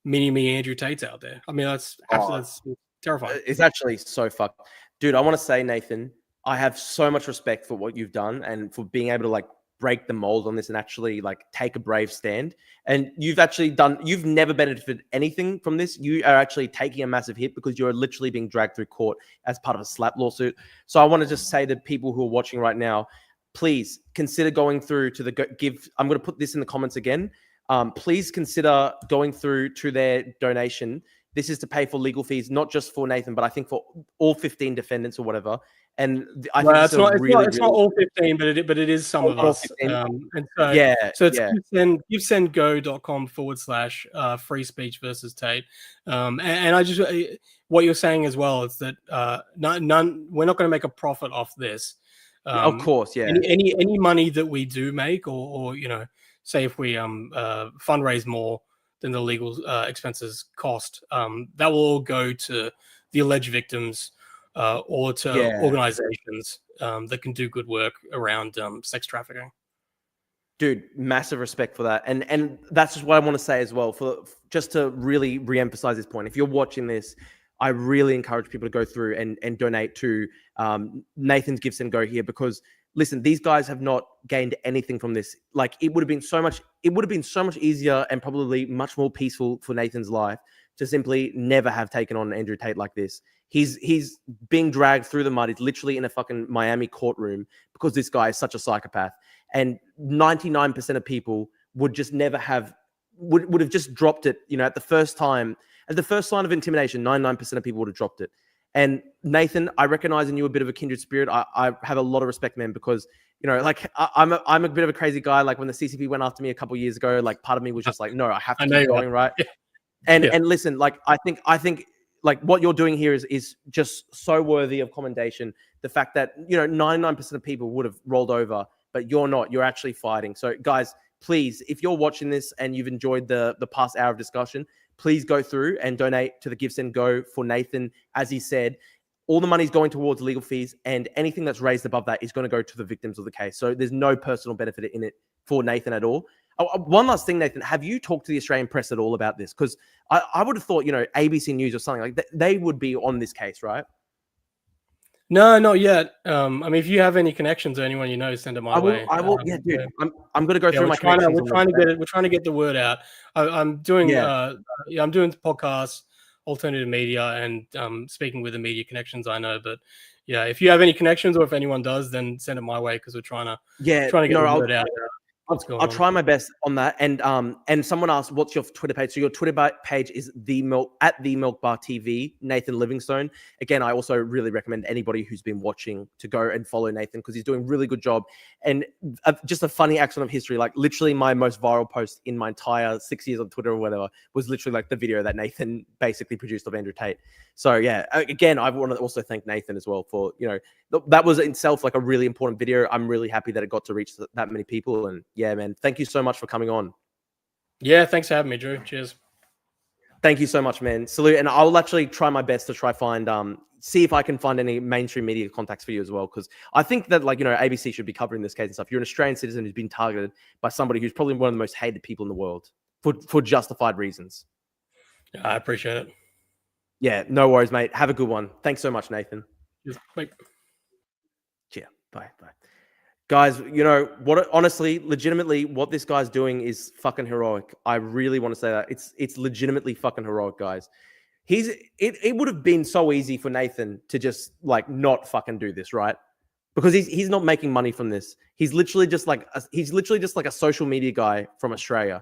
mini-me Andrew Tates out there. I mean, that's absolutely terrifying. It's actually so fucked. Dude, I want to say, Nathan, I have so much respect for what you've done and for being able to like break the mold on this and actually like take a brave stand. And you've never benefited anything from this. You are actually taking a massive hit because you're literally being dragged through court as part of a slap lawsuit. So I want to just say to people who are watching right now, please consider going through to the give. I'm going to put this in the comments again. Please consider going through to their donation. This is to pay for legal fees, not just for Nathan, but I think for all 15 defendants or whatever. And I think it's not all 15, but it is some of us. And so it's givesendgo.com/free speech versus Tate. And I just, what you're saying as well is that we're not going to make a profit off this. Of course, yeah. Any money that we do make, or you know, say if we fundraise more than the legal expenses cost, that will all go to the alleged victims or to organizations that can do good work around sex trafficking. Dude, massive respect for that. And that's just what I want to say as well, for just to really re-emphasize this point. If you're watching this, I really encourage people to go through and donate to Nathan's Give Send Go here, because listen, these guys have not gained anything from this. Like it would have been so much easier and probably much more peaceful for Nathan's life to simply never have taken on Andrew Tate like this. He's being dragged through the mud. He's literally in a fucking Miami courtroom because this guy is such a psychopath. And 99% of people would just never have, would have just dropped it, you know, at the first sign of intimidation, 99% of people would have dropped it. And Nathan, I recognize in you a bit of a kindred spirit. I have a lot of respect, man, because, you know, like I'm a bit of a crazy guy. Like when the CCP went after me a couple of years ago, like part of me was just like, no, I have to keep going, right? And listen, like I think like what you're doing here is just so worthy of commendation. The fact that, you know, 99% of people would have rolled over, but you're not. You're actually fighting. So guys, please, if you're watching this and you've enjoyed the past hour of discussion, please go through and donate to the Give Send Go for Nathan. As he said, all the money is going towards legal fees, and anything that's raised above that is going to go to the victims of the case. So there's no personal benefit in it for Nathan at all. One last thing, Nathan, have you talked to the Australian press at all about this? Because I would have thought, you know, ABC News or something like that, they would be on this case, right? No, not yet. I mean, if you have any connections or anyone you know, send it my way. I will. Yeah, dude. I'm going to go through my connections. We're trying to get the word out. I'm doing podcasts, alternative media, and speaking with the media connections I know. But yeah, if you have any connections, or if anyone does, then send it my way, because we're trying to get the word out. I'll try my best on that. And someone asked, what's your Twitter page? So your Twitter page is at the Milk Bar TV, Nathan Livingstone. Again, I also really recommend anybody who's been watching to go and follow Nathan, because he's doing a really good job. And just a funny accident of history, like literally my most viral post in my entire 6 years on Twitter or whatever was literally like the video that Nathan basically produced of Andrew Tate. So yeah, again, I want to also thank Nathan as well for, you know, that was itself like a really important video. I'm really happy that it got to reach that many people. And yeah, man, thank you so much for coming on. Yeah, thanks for having me, Drew. Cheers. Thank you so much, man. Salute. And I'll actually try my best to find see if I can find any mainstream media contacts for you as well, because I think that, like, you know, ABC should be covering this case and stuff. You're an Australian citizen who's been targeted by somebody who's probably one of the most hated people in the world for justified reasons. Yeah, I appreciate it. Yeah, no worries, mate. Have a good one. Thanks so much, Nathan. Yes, bye. Yeah, bye. Guys, you know what? Honestly, legitimately, what this guy's doing is fucking heroic. I really want to say that it's legitimately fucking heroic, guys. It would have been so easy for Nathan to just like not fucking do this, right? Because he's not making money from this. He's literally just like a social media guy from Australia,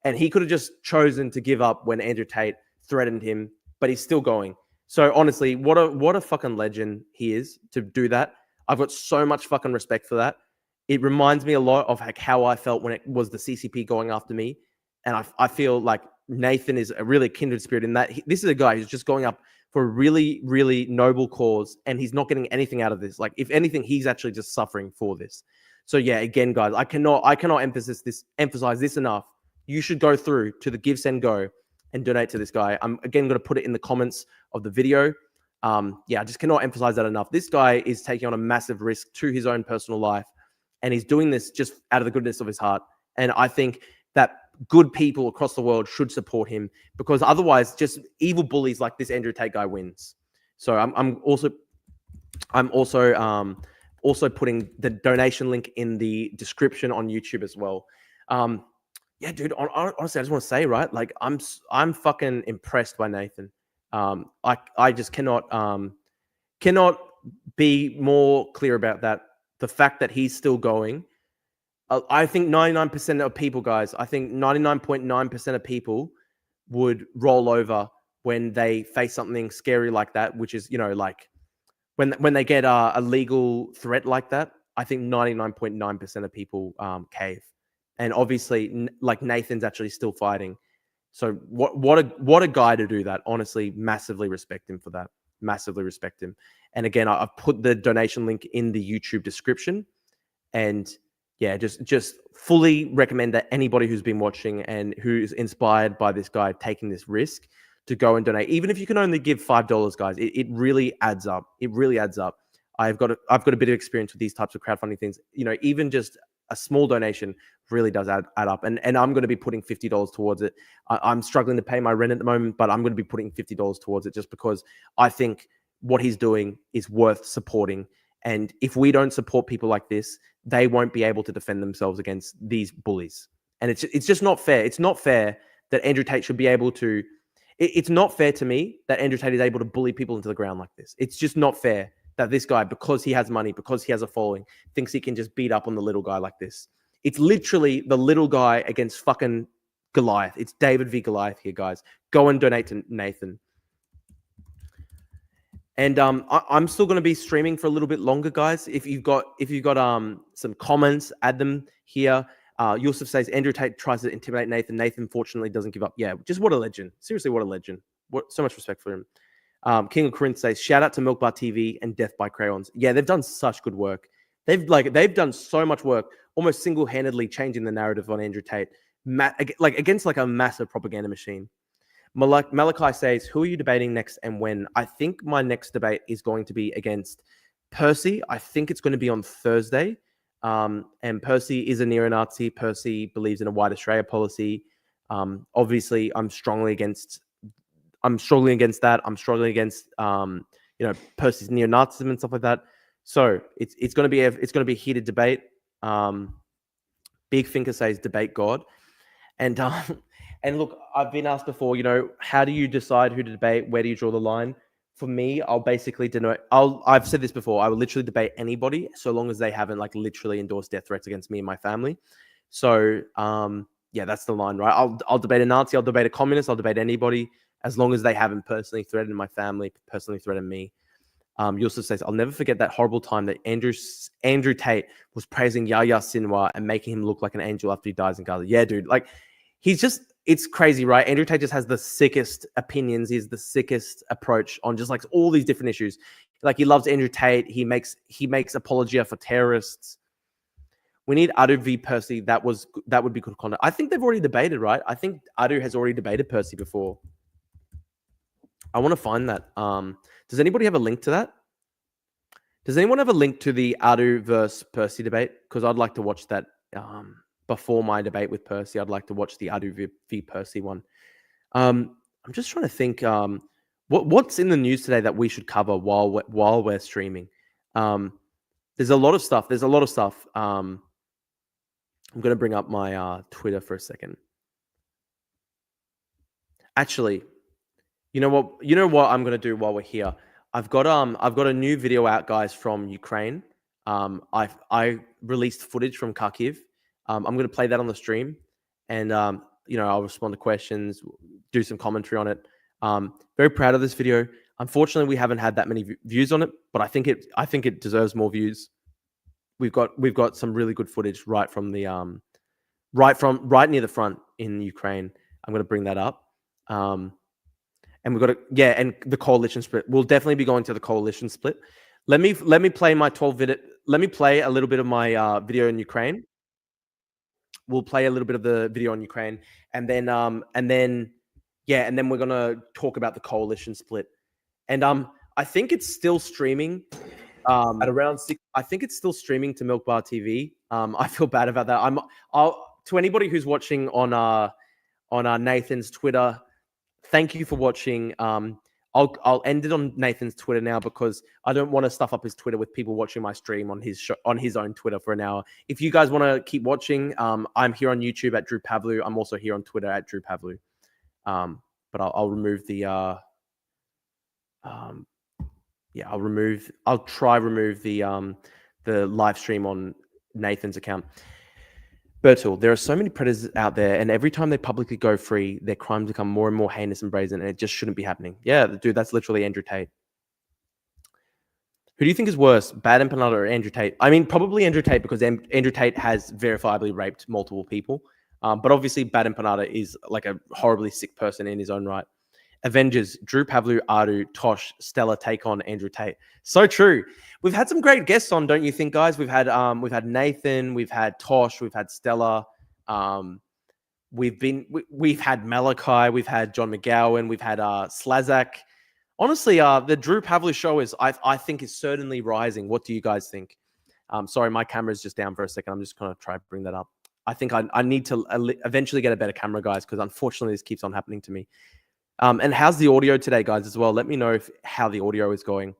and he could have just chosen to give up when Andrew Tate threatened him, but he's still going. So honestly, what a fucking legend he is to do that. I've got so much fucking respect for that. It reminds me a lot of like how I felt when it was the CCP going after me. And I feel like Nathan is a really kindred spirit in that. This is a guy who's just going up for a really, really noble cause, and he's not getting anything out of this. Like, if anything, he's actually just suffering for this. So yeah, again, guys, I cannot emphasize this enough. You should go through to the Give, Send, Go and donate to this guy. I'm again going to put it in the comments of the video. Yeah, I just cannot emphasize that enough. This guy is taking on a massive risk to his own personal life, and he's doing this just out of the goodness of his heart. And I think that good people across the world should support him, because otherwise just evil bullies like this Andrew Tate guy wins. So I'm also putting the donation link in the description on YouTube as well. Yeah, dude, honestly, I just want to say, right, like I'm fucking impressed by Nathan. I just cannot be more clear about that. The fact that he's still going. I think 99% of people, guys, I think 99.9% of people would roll over when they face something scary like that, which is, you know, like when they get a legal threat like that. I think 99.9% of people cave. And obviously, like, Nathan's actually still fighting. So what a guy to do that. Honestly, massively respect him for that. Massively respect him. And again, I've put the donation link in the YouTube description. And yeah, just fully recommend that anybody who's been watching and who's inspired by this guy taking this risk to go and donate. Even if you can only give $5, guys, it really adds up. It really adds up. I've got a bit of experience with these types of crowdfunding things. You know, even just a small donation really does add up. And I'm going to be putting $50 towards it. I'm struggling to pay my rent at the moment, but I'm going to be putting $50 towards it just because I think what he's doing is worth supporting. And if we don't support people like this, they won't be able to defend themselves against these bullies. And it's just not fair. It's not fair that Andrew Tate should be able to. It's not fair to me that Andrew Tate is able to bully people into the ground like this. It's just not fair that this guy, because he has money, because he has a following, thinks he can just beat up on the little guy like this. It's literally the little guy against fucking Goliath. It's David v. Goliath here, guys. Go and donate to Nathan. And I'm still going to be streaming for a little bit longer, guys. If you've got some comments, add them here. Yusuf says Andrew Tate tries to intimidate Nathan. Nathan fortunately doesn't give up. Yeah, just what a legend. Seriously, what a legend. So much respect for him. King of Corinth says shout out to Milk Bar TV and Death by Crayons. Yeah, they've done such good work. They've done so much work, almost single-handedly changing the narrative on Andrew Tate, against like a massive propaganda machine. Malachi says, who are you debating next and when? I think my next debate is going to be against Percy. I think it's going to be on Thursday. And Percy is a neo-Nazi. Percy believes in a white Australia policy. Obviously, I'm struggling against that. I'm struggling against Percy's neo-Nazism and stuff like that. So it's going to be a heated debate. Big Thinker says debate God. And look, I've been asked before, how do you decide who to debate? Where do you draw the line? For me, I'll basically denote. I've said this before. I will literally debate anybody so long as they haven't literally endorsed death threats against me and my family. So yeah, that's the line, right? I'll debate a Nazi. I'll debate a communist. I'll debate anybody as long as they haven't personally threatened my family, personally threatened me. Yusuf says, I'll never forget that horrible time that Andrew Tate was praising Yahya Sinwar and making him look like an angel after he dies in Gaza. Yeah, dude. It's crazy, right? Andrew Tate just has the sickest opinions. He's the sickest approach on just all these different issues. He loves Andrew Tate. He makes apologia for terrorists. We need Adu v. Percy. That would be good content. I think they've already debated, right? I think Adu has already debated Percy before. I want to find that to Does anybody have a link to that? Does anyone have a link to the Adu versus Percy debate? Because I'd like to watch that before my debate with Percy. I'd like to watch the Adu v Percy one. I'm just trying to think what's in the news today that we should cover while we're streaming. There's a lot of stuff. I'm going to bring up my Twitter for a second. Actually, you know what I'm going to do while we're here. I've got a new video out, guys, from Ukraine. I released footage from Kharkiv. I'm going to play that on the stream, and I'll respond to questions, do some commentary on it. Very proud of this video. Unfortunately, we haven't had that many views on it, but I think it deserves more views. We've got some really good footage right near the front in Ukraine. I'm going to bring that up. And we've got and the coalition split. We'll definitely be going to the coalition split. Let me play my 12-minute. Let me play a little bit of my video in Ukraine. We'll play a little bit of the video on Ukraine, and then we're gonna talk about the coalition split. And I think it's still streaming. At around 6, I think it's still streaming to Milk Bar TV. I feel bad about that. To anybody who's watching on Nathan's Twitter, thank you for watching. I'll end it on Nathan's Twitter now because I don't want to stuff up his Twitter with people watching my stream on his own Twitter for an hour. If you guys want to keep watching, I'm here on YouTube at Drew Pavlu. I'm also here on Twitter at Drew Pavlu. But I'll remove the I'll try remove the live stream on Nathan's account. Bertil, there are so many predators out there, and every time they publicly go free, their crimes become more and more heinous and brazen, and it just shouldn't be happening. Yeah, dude, that's literally Andrew Tate. Who do you think is worse, Bad Empanada or Andrew Tate? I mean, probably Andrew Tate, because Andrew Tate has verifiably raped multiple people. But obviously, Bad Empanada is like a horribly sick person in his own right. Avengers, Drew Pavlu, Adu, Tosh, Stella take on Andrew Tate. So true. We've had some great guests on, don't you think, guys? We've had Nathan, we've had Tosh, we've had Stella, we've had Malachi, we've had John McGowan, we've had Slazak. Honestly, the Drew Pavlu show I think is certainly rising. What do you guys think? Sorry, my camera's just down for a second. I'm just gonna try to bring that up. I think I need to eventually get a better camera, guys, because unfortunately this keeps on happening to me. And how's the audio today, guys, as well? Let me know how the audio is going.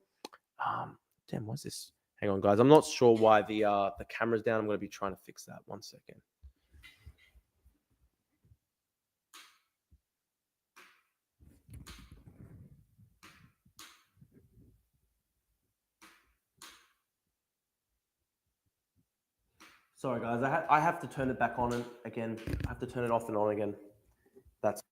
Damn, what's this? Hang on, guys. I'm not sure why the camera's down. I'm going to be trying to fix that. 1 second. Sorry, guys. I have to turn it back on again. I have to turn it off and on again. That's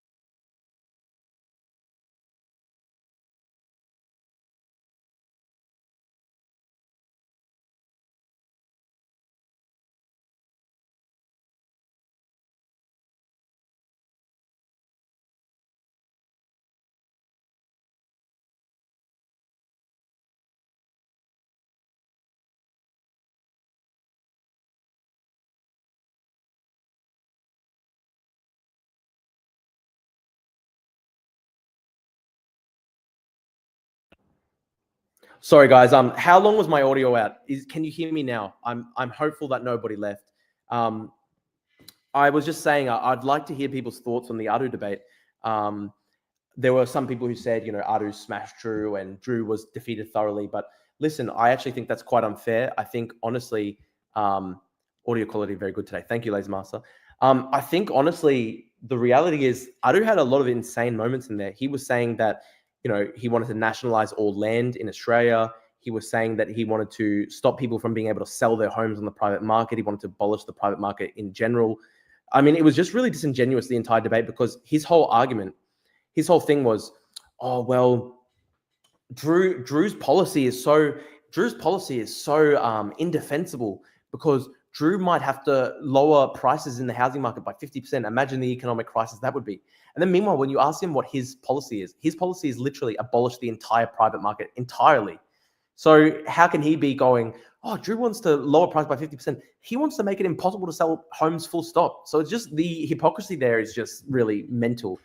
Sorry, guys. How long was my audio out? Can you hear me now? I'm hopeful that nobody left. I was just saying I'd like to hear people's thoughts on the Adu debate. There were some people who said, Adu smashed Drew and Drew was defeated thoroughly. But listen, I actually think that's quite unfair. I think, honestly, audio quality very good today. Thank you, Laser Master. I think, honestly, the reality is Adu had a lot of insane moments in there. He was saying that, he wanted to nationalize all land in Australia. He was saying that he wanted to stop people from being able to sell their homes on the private market. He wanted to abolish the private market in general. I mean, it was just really disingenuous, the entire debate, because his whole thing was, oh, well, Drew's policy is so indefensible because Drew might have to lower prices in the housing market by 50%. Imagine the economic crisis that would be. And then meanwhile, when you ask him what his policy is literally abolish the entire private market entirely. So how can he be going, oh, Drew wants to lower price by 50%. He wants to make it impossible to sell homes full stop. So it's just the hypocrisy there is just really mental.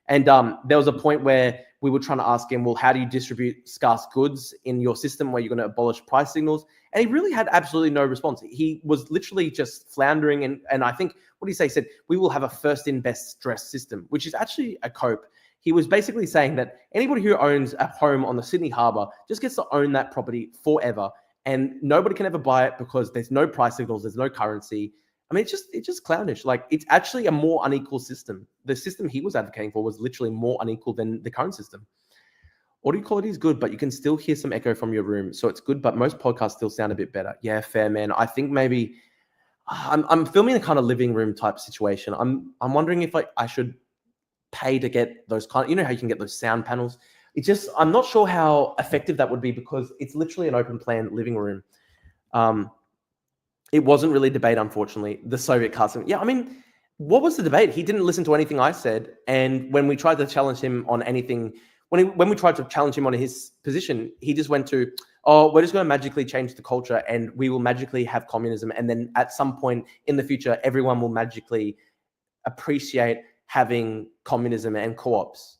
And there was a point where we were trying to ask him, well, how do you distribute scarce goods in your system where you're going to abolish price signals? And he really had absolutely no response. He was literally just floundering. And I think, what did he say? He said, we will have a first in best dressed system, which is actually a cope. He was basically saying that anybody who owns a home on the Sydney Harbour just gets to own that property forever. And nobody can ever buy it because there's no price signals, there's no currency. I mean, it's just clownish. Like, it's actually a more unequal system. The system he was advocating for was literally more unequal than the current system. Audio quality is good, but you can still hear some echo from your room. So it's good, but most podcasts still sound a bit better. Yeah, fair, man. I think maybe I'm filming a kind of living room type situation. I'm wondering if I should pay to get those kind of, you know how you can get those sound panels? It's just, I'm not sure how effective that would be because it's literally an open plan living room. It wasn't really a debate, unfortunately. The Soviet casting. Yeah, I mean, what was the debate? He didn't listen to anything I said. And when we tried to challenge him on anything, when we tried to challenge him on his position, he just went to, oh, we're just going to magically change the culture and we will magically have communism. And then at some point in the future, everyone will magically appreciate having communism and co-ops.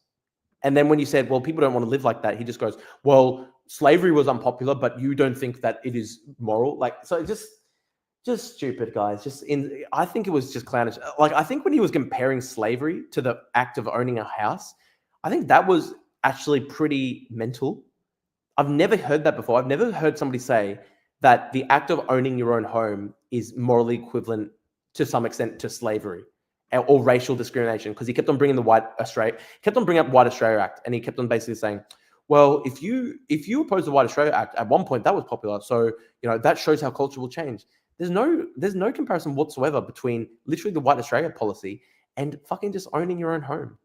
And then when you said, well, people don't want to live like that, he just goes, well, slavery was unpopular, but you don't think that it is moral. Like, so just stupid, guys. I think it was just clownish. Like, I think when he was comparing slavery to the act of owning a house, I think that was actually pretty mental. I've never heard that before. I've never heard somebody say that the act of owning your own home is morally equivalent to some extent to slavery or racial discrimination, because he kept on bringing up White Australia Act, and he kept on basically saying, well, if you oppose the White Australia Act, at one point that was popular, so that shows how culture will change. There's no comparison whatsoever between literally the White Australia policy and fucking just owning your own home.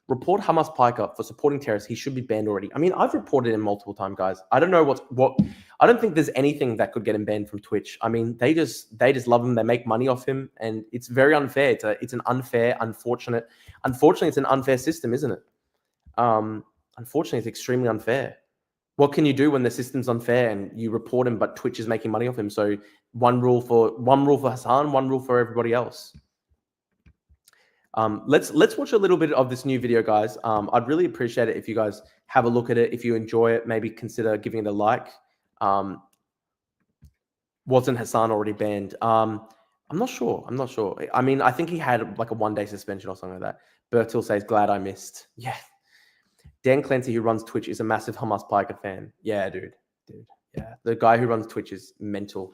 Report Hamas Piker for supporting terrorists. He should be banned already. I mean, I've reported him multiple times, guys. I don't know what. I don't think there's anything that could get him banned from Twitch. I mean, they just love him. They make money off him, and it's very unfair. It's an unfair, unfortunately, it's an unfair system, isn't it? Unfortunately, it's extremely unfair. What can you do when the system's unfair and you report him, but Twitch is making money off him? So one rule for Hassan, one rule for everybody else. Let's watch a little bit of this new video, guys. I'd really appreciate it if you guys have a look at it. If you enjoy it, maybe consider giving it a like. Wasn't Hassan already banned? I'm not sure. I mean, I think he had like a 1-day suspension or something like that. Bertil says, glad I missed. Yeah. Dan Clancy, who runs Twitch, is a massive Hamas Piker fan. Yeah, dude. Yeah. The guy who runs Twitch is mental.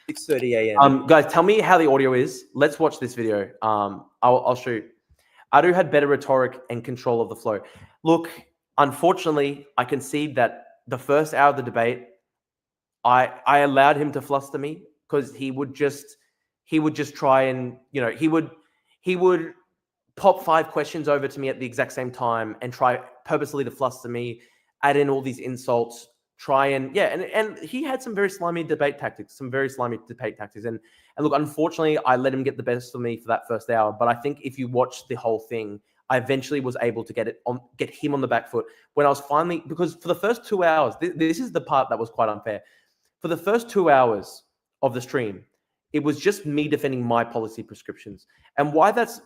6:30 a.m. Guys, tell me how the audio is. Let's watch this video. I'll shoot. Adu had better rhetoric and control of the flow. Look, unfortunately, I concede that the first hour of the debate, I allowed him to fluster me because he would just try and, he would pop 5 questions over to me at the exact same time and try purposely to fluster me, add in all these insults, and he had some very slimy debate tactics. And look, unfortunately, I let him get the best of me for that first hour. But I think if you watch the whole thing, I eventually was able to get him on the back foot when I was finally, because for the first 2 hours, this is the part that was quite unfair. For the first 2 hours of the stream, it was just me defending my policy prescriptions. And why that's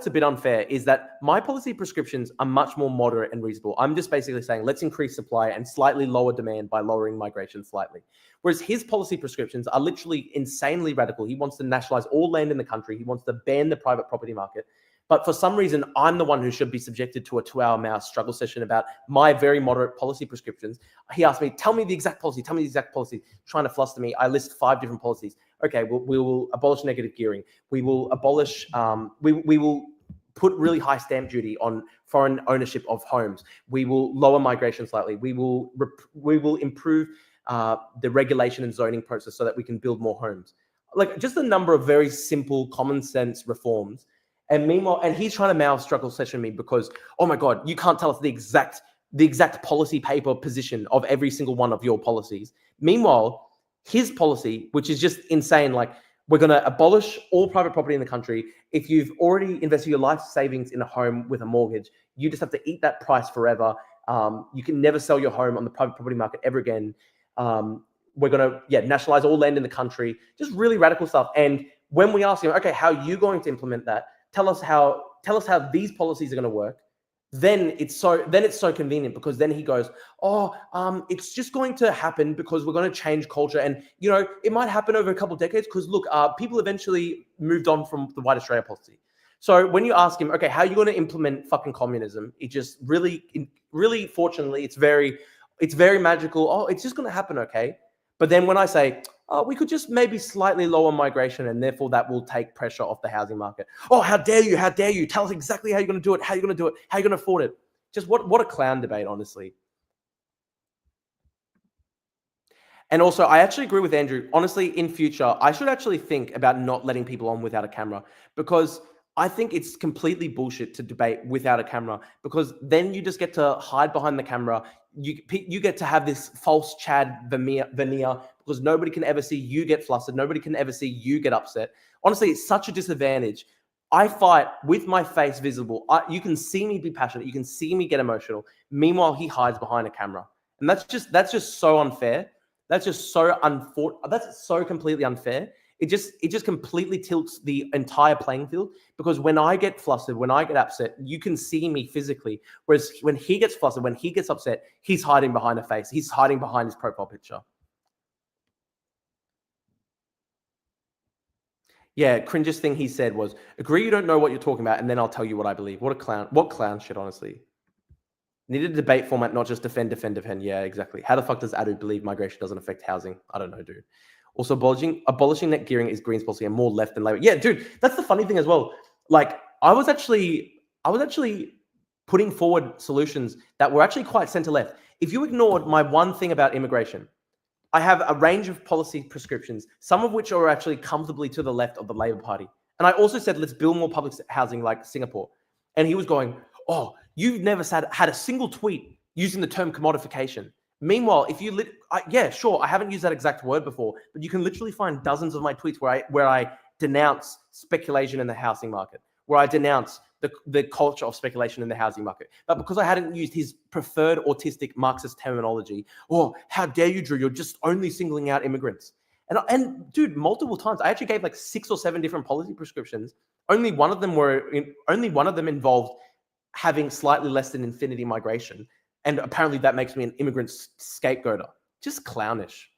a bit unfair is that my policy prescriptions are much more moderate and reasonable. I'm just basically saying, let's increase supply and slightly lower demand by lowering migration slightly. Whereas his policy prescriptions are literally insanely radical. He wants to nationalize all land in the country. He wants to ban the private property market. But for some reason, I'm the one who should be subjected to a 2-hour mouse struggle session about my very moderate policy prescriptions. He asked me, tell me the exact policy, trying to fluster me. I list 5 different policies. Okay, we will abolish negative gearing. We will abolish, we will put really high stamp duty on foreign ownership of homes. We will lower migration slightly. We will improve the regulation and zoning process so that we can build more homes. Like, just a number of very simple, common sense reforms. And meanwhile, he's trying to mouth struggle session me because, oh my God, you can't tell us the exact policy paper position of every single one of your policies. Meanwhile, his policy, which is just insane, like, we're going to abolish all private property in the country. If you've already invested your life savings in a home with a mortgage, you just have to eat that price forever. You can never sell your home on the private property market ever again. We're going to, nationalize all land in the country. Just really radical stuff. And when we ask him, okay, how are you going to implement that? Tell us how tell us how these policies are going to work, then it's so convenient, because then he goes, it's just going to happen because we're going to change culture, and it might happen over a couple of decades because look, people eventually moved on from the White Australia policy. So when you ask him, okay, how are you going to implement fucking communism? It just really, fortunately, it's very magical. Oh, it's just going to happen, okay? But then when I say, we could just maybe slightly lower migration, and therefore that will take pressure off the housing market. Oh, how dare you? How dare you? Tell us exactly how you're going to do it. How you're going to do it. How you're going to afford it. Just what a clown debate, honestly. And also, I actually agree with Andrew. Honestly, in future, I should actually think about not letting people on without a camera, because I think it's completely bullshit to debate without a camera, because then you just get to hide behind the camera. You get to have this false Chad veneer because nobody can ever see you get flustered. Nobody can ever see you get upset. Honestly, it's such a disadvantage. I fight with my face visible. You can see me be passionate. You can see me get emotional. Meanwhile, he hides behind a camera. And that's just so unfair. That's just so that's so completely unfair. It just completely tilts the entire playing field, because when I get flustered, when I get upset, you can see me physically. Whereas when he gets flustered, when he gets upset, he's hiding behind a face. He's hiding behind his profile picture. Yeah, cringiest thing he said was, agree you don't know what you're talking about, and then I'll tell you what I believe. What a clown. What clown shit, honestly. Needed a debate format, not just defend. Yeah, exactly. How the fuck does Adu believe migration doesn't affect housing? I don't know, dude. Also, abolishing net gearing is Green's policy and more left than Labour. Yeah, dude, that's the funny thing as well. Like, I was actually putting forward solutions that were actually quite centre-left. If you ignored my one thing about immigration, I have a range of policy prescriptions, some of which are actually comfortably to the left of the Labour Party. And I also said, let's build more public housing like Singapore. And he was going, oh, you've never had a single tweet using the term commodification. Meanwhile, if you yeah, sure, I haven't used that exact word before, but you can literally find dozens of my tweets where I denounce speculation in the housing market, where I denounce the culture of speculation in the housing market. But because I hadn't used his preferred autistic Marxist terminology, how dare you, Drew? You're just only singling out immigrants. And dude, multiple times, I actually gave like 6 or 7 different policy prescriptions. Only one of them involved having slightly less than infinity migration. And apparently that makes me an immigrant scapegoater. Just clownish.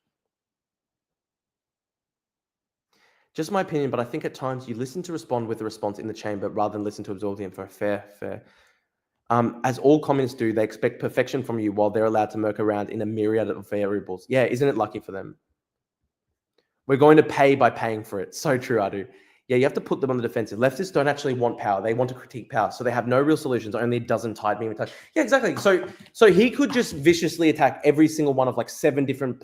Just my opinion, but I think at times you listen to respond with a response in the chamber rather than listen to absorb the info. Fair. As all communists do, they expect perfection from you while they're allowed to murk around in a myriad of variables. Yeah, isn't it lucky for them? We're going to pay by paying for it. So true, Adu. Yeah, you have to put them on the defensive. Leftists don't actually want power. They want to critique power. So they have no real solutions, only a dozen tied being attacked. Yeah, exactly. So he could just viciously attack every single one of like 7 different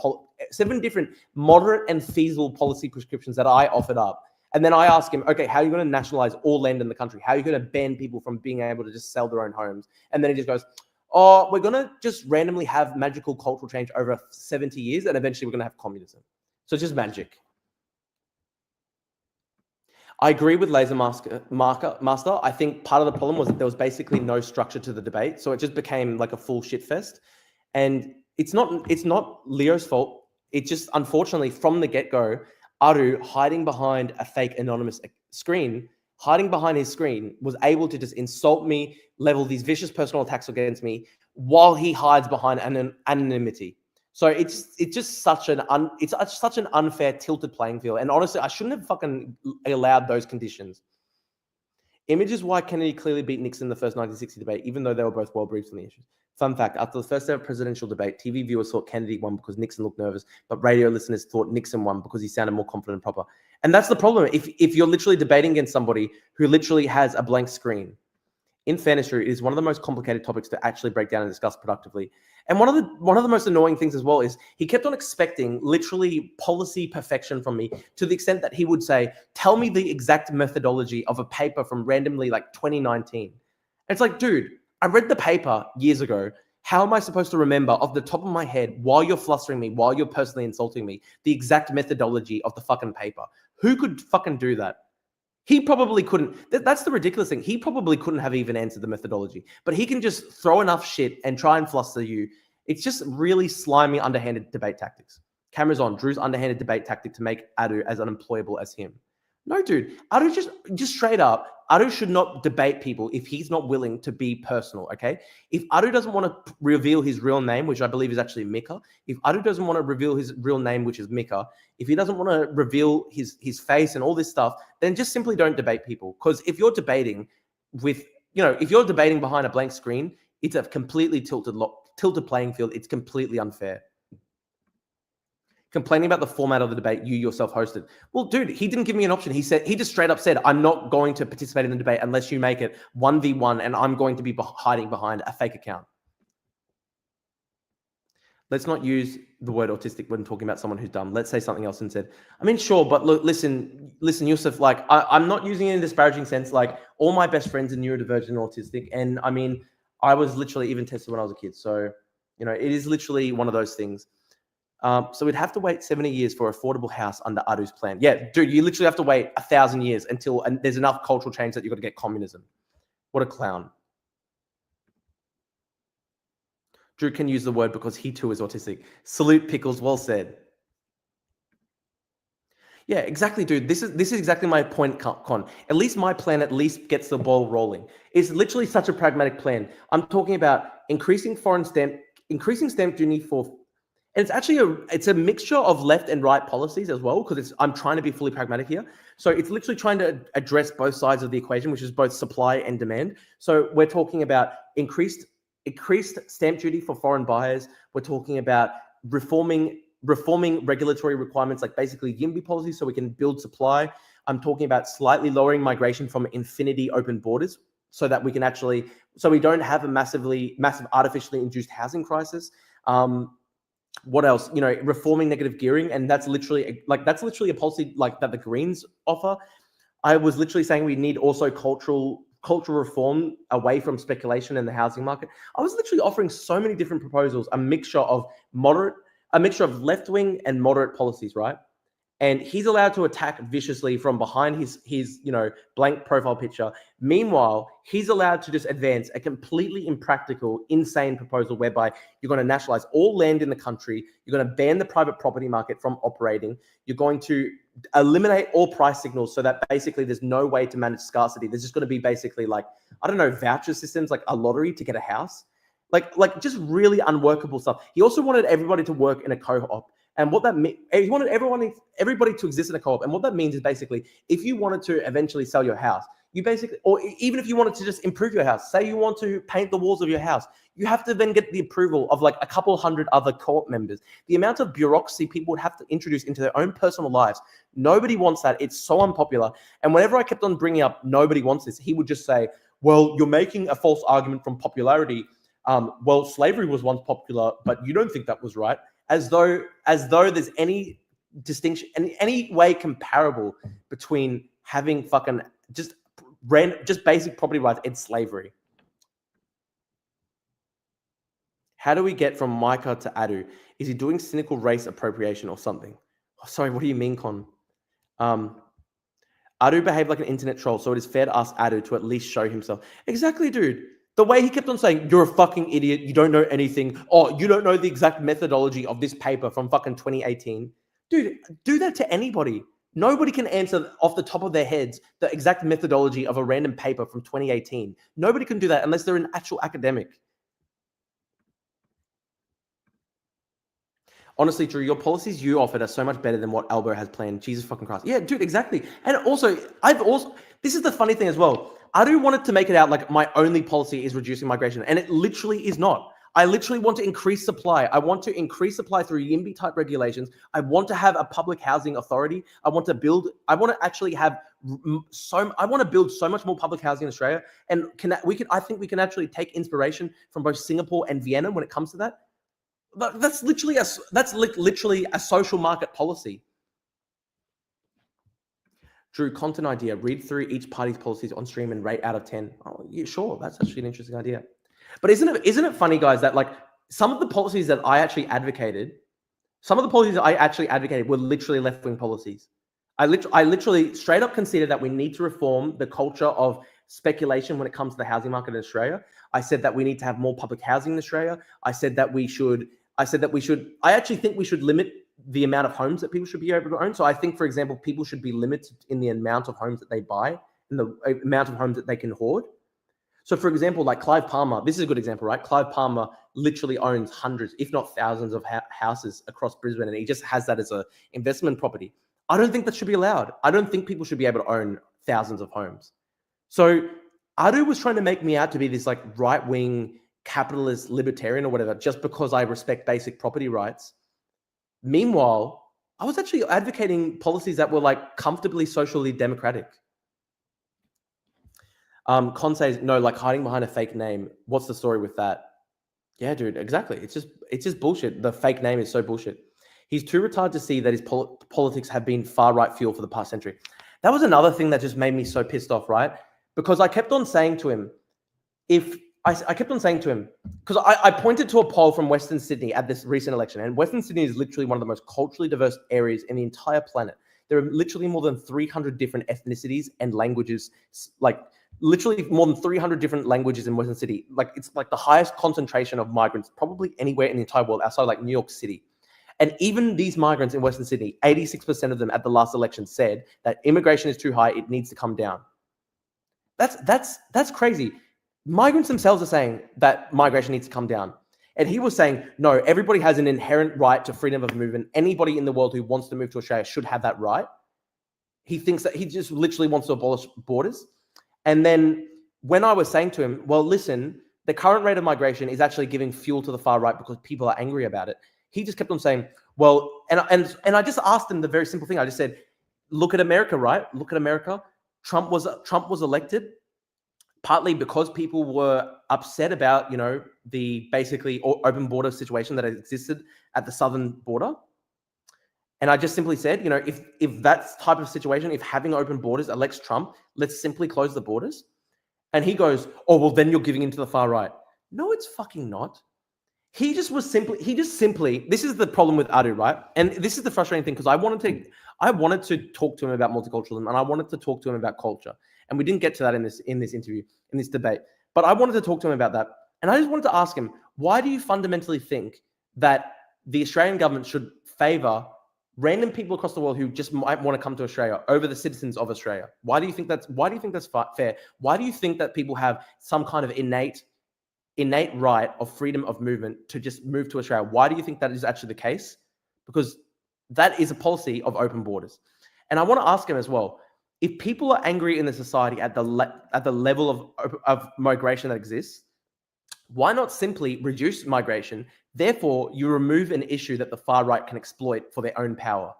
moderate and feasible policy prescriptions that I offered up. And then I ask him, okay, how are you going to nationalize all land in the country? How are you going to ban people from being able to just sell their own homes? And then he just goes, we're going to just randomly have magical cultural change over 70 years. And eventually we're going to have communism. So it's just magic. I agree with Laser Master. I think part of the problem was that there was basically no structure to the debate. So it just became like a full shit fest. And it's not Leo's fault. It just, unfortunately, from the get-go, Aru, hiding behind a fake anonymous screen, hiding behind his screen, was able to just insult me, level these vicious personal attacks against me, while he hides behind anonymity. So it's just such an unfair, tilted playing field. And honestly, I shouldn't have fucking allowed those conditions. Image is why Kennedy clearly beat Nixon in the first 1960 debate, even though they were both well briefed on the issues. Fun fact, after the first ever presidential debate, TV viewers thought Kennedy won because Nixon looked nervous, but radio listeners thought Nixon won because he sounded more confident and proper. And that's the problem. If you're literally debating against somebody who literally has a blank screen, in fairness, it is one of the most complicated topics to actually break down and discuss productively. And one of the most annoying things as well is he kept on expecting literally policy perfection from me, to the extent that he would say, tell me the exact methodology of a paper from randomly like 2019. And it's like, dude, I read the paper years ago. How am I supposed to remember off the top of my head, while you're flustering me, while you're personally insulting me, the exact methodology of the fucking paper? Who could fucking do that? He probably couldn't. That's the ridiculous thing. He probably couldn't have even answered the methodology, but he can just throw enough shit and try and fluster you. It's just really slimy, underhanded debate tactics. Cameras on. Drew's underhanded debate tactic to make Adu as unemployable as him. No, dude. Adu just straight up, Adu should not debate people if he's not willing to be personal, okay? If Adu doesn't want to reveal his real name, which I believe is actually Mika, if Adu doesn't want to reveal his real name, which is Mika, if he doesn't want to reveal his face and all this stuff, then just simply don't debate people. Because if you're debating with, if you're debating behind a blank screen, it's a completely tilted playing field. It's completely unfair. Complaining about the format of the debate you yourself hosted. Well, dude, he didn't give me an option. He just straight up said, I'm not going to participate in the debate unless you make it 1v1 and I'm going to be hiding behind a fake account. Let's not use the word autistic when talking about someone who's dumb. Let's say something else instead. I mean, sure, but look, listen, Yusuf, like, I'm not using it in a disparaging sense. Like, all my best friends are neurodivergent and autistic. And I mean, I was literally even tested when I was a kid. So, it is literally one of those things. So we'd have to wait 70 years for affordable house under Adu's plan. Yeah, dude, you literally have to wait 1,000 years until there's enough cultural change that you've got to get communism. What a clown. Drew can use the word because he too is autistic. Salute Pickles, well said. Yeah, exactly, dude. This is exactly my point, Con. At least my plan at least gets the ball rolling. It's literally such a pragmatic plan. I'm talking about increasing stamp duty for. And it's actually a mixture of left and right policies as well, because I'm trying to be fully pragmatic here. So it's literally trying to address both sides of the equation, which is both supply and demand. So we're talking about increased stamp duty for foreign buyers. We're talking about reforming regulatory requirements, like basically YIMBY policies, so we can build supply. I'm talking about slightly lowering migration from infinity open borders, so that we can so we don't have a massive artificially induced housing crisis. What else? Reforming negative gearing, and that's literally a policy like that the Greens offer. I was literally saying we need also cultural reform away from speculation in the housing market. I was literally offering so many different proposals, a mixture of left-wing and moderate policies, right? And he's allowed to attack viciously from behind his blank profile picture. Meanwhile, he's allowed to just advance a completely impractical, insane proposal whereby you're going to nationalize all land in the country. You're going to ban the private property market from operating. You're going to eliminate all price signals so that basically there's no way to manage scarcity. There's just going to be basically voucher systems, like a lottery to get a house. Like just really unworkable stuff. He also wanted everybody to work in a co-op. And what that means, he wanted everybody to exist in a co-op. And what that means is basically, if you wanted to eventually sell your house, or even if you wanted to just improve your house, say you want to paint the walls of your house, you have to then get the approval of like a couple hundred other co-op members. The amount of bureaucracy people would have to introduce into their own personal lives, nobody wants that. It's so unpopular. And whenever I kept on bringing up nobody wants this, he would just say, well, you're making a false argument from popularity. Well, slavery was once popular, but you don't think that was right. As though there's any distinction, any way comparable between having fucking just basic property rights and slavery. How do we get from Micah to Adu? Is he doing cynical race appropriation or something? Oh, sorry, what do you mean, Con? Adu behaved like an internet troll, so it is fair to ask Adu to at least show himself. Exactly, dude. The way he kept on saying, you're a fucking idiot, you don't know anything, oh, you don't know the exact methodology of this paper from fucking 2018. Dude, do that to anybody. Nobody can answer off the top of their heads the exact methodology of a random paper from 2018. Nobody can do that unless they're an actual academic. Honestly, Drew, your policies you offered are so much better than what Albo has planned. Jesus fucking Christ. Yeah, dude, exactly. And also, this is the funny thing as well. Adu wanted to make it out like my only policy is reducing migration, and it literally is not. I literally want to increase supply. I want to increase supply through YIMBY type regulations. I want to have a public housing authority. I want to build so much more public housing in Australia. And I think we can actually take inspiration from both Singapore and Vienna when it comes to that. That's literally a social market policy. Drew, content idea. Read through each party's policies on stream and rate out of 10. Oh, yeah, sure. That's actually an interesting idea. But isn't it funny, guys, that like some of the policies that I actually advocated, were literally left-wing policies. I literally straight up considered that we need to reform the culture of speculation when it comes to the housing market in Australia. I said that we need to have more public housing in Australia. I actually think we should limit the amount of homes that people should be able to own. So I think, for example, people should be limited in the amount of homes that they buy and the amount of homes that they can hoard. So, for example, like Clive Palmer, this is a good example, right? Clive Palmer literally owns hundreds, if not thousands of houses across Brisbane, and he just has that as an investment property. I don't think that should be allowed. I don't think people should be able to own thousands of homes. So Adu was trying to make me out to be this like right-wing capitalist libertarian or whatever, just because I respect basic property rights. Meanwhile, I was actually advocating policies that were like comfortably socially democratic. Con says, no, like hiding behind a fake name. What's the story with that? Yeah, dude, exactly. It's just bullshit. The fake name is so bullshit. He's too retarded to see that his politics have been far-right fuel for the past century. That was another thing that just made me so pissed off, right? Because I kept on saying to him, because I pointed to a poll from Western Sydney at this recent election, and Western Sydney is literally one of the most culturally diverse areas in the entire planet. There are literally more than 300 different ethnicities and languages, like literally more than 300 different languages in Western Sydney. Like it's like the highest concentration of migrants probably anywhere in the entire world outside like New York City. And even these migrants in Western Sydney, 86% of them at the last election said that immigration is too high, it needs to come down. That's crazy. Migrants themselves are saying that migration needs to come down. And he was saying, no, everybody has an inherent right to freedom of movement. Anybody in the world who wants to move to Australia should have that right. He thinks that he just literally wants to abolish borders. And then when I was saying to him, well, listen, the current rate of migration is actually giving fuel to the far right because people are angry about it. He just kept on saying, well, and I just asked him the very simple thing. I just said, look at America, right? Look at America. Trump was elected partly because people were upset about, you know, the basically open border situation that existed at the southern border. And I just simply said, you know, if that type of situation, if having open borders elects Trump, let's simply close the borders. And he goes, oh, well, then you're giving into the far right. No, it's fucking not. He just simply, this is the problem with Adu, right? And this is the frustrating thing because I wanted to talk to him about multiculturalism and I wanted to talk to him about culture. And we didn't get to that in this interview, in this debate. But I wanted to talk to him about that. And I just wanted to ask him, why do you fundamentally think that the Australian government should favor random people across the world who just might want to come to Australia over the citizens of Australia? Why do you think that's fair? Why do you think that people have some kind of innate right of freedom of movement to just move to Australia? Why do you think that is actually the case? Because that is a policy of open borders. And I want to ask him as well, if people are angry in the society at the level of migration that exists, why not simply reduce migration? Therefore, you remove an issue that the far right can exploit for their own power.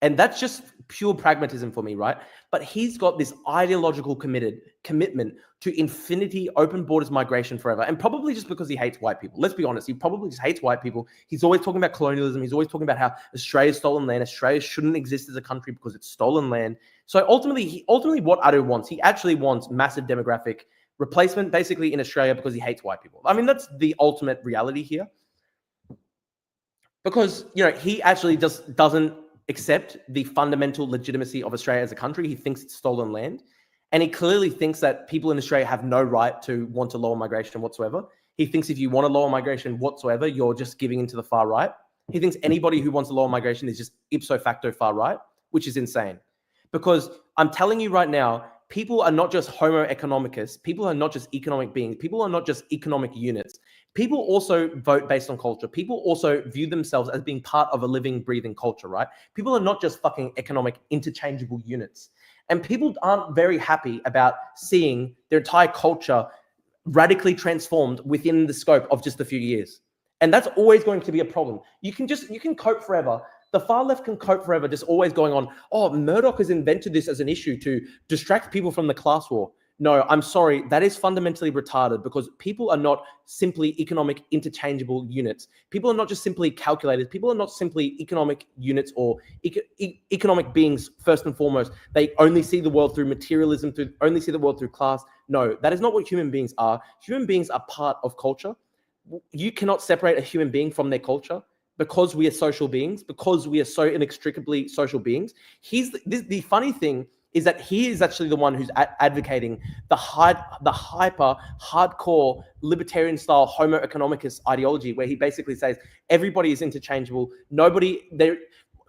And that's just pure pragmatism for me, right? But he's got this ideological commitment to infinity open borders migration forever. And probably just because he hates white people. Let's be honest, he probably just hates white people. He's always talking about colonialism. He's always talking about how Australia's stolen land. Australia shouldn't exist as a country because it's stolen land. So ultimately what Adu wants, he actually wants massive demographic replacement basically in Australia because he hates white people. I mean, that's the ultimate reality here. Because, you know, he actually just doesn't accept the fundamental legitimacy of Australia as a country. He thinks it's stolen land. And he clearly thinks that people in Australia have no right to want to lower migration whatsoever. He thinks if you want to lower migration whatsoever, you're just giving into the far right. He thinks anybody who wants to lower migration is just ipso facto far right, which is insane. Because I'm telling you right now, people are not just homo economicus. People are not just economic beings. People are not just economic units. People also vote based on culture. People also view themselves as being part of a living, breathing culture, right? People are not just fucking economic interchangeable units. And people aren't very happy about seeing their entire culture radically transformed within the scope of just a few years. And that's always going to be a problem. You can cope forever. The far left can cope forever, just always going on, oh, Murdoch has invented this as an issue to distract people from the class war. No, I'm sorry. That is fundamentally retarded because people are not simply economic interchangeable units. People are not just simply calculators. People are not simply economic units or economic beings first and foremost. They only see the world through materialism, only see the world through class. No, that is not what human beings are. Human beings are part of culture. You cannot separate a human being from their culture. Because we are social beings, because we are so inextricably social beings. The funny thing is that he is actually the one who's advocating the hyper hardcore libertarian style Homo economicus ideology, where he basically says everybody is interchangeable. Nobody there.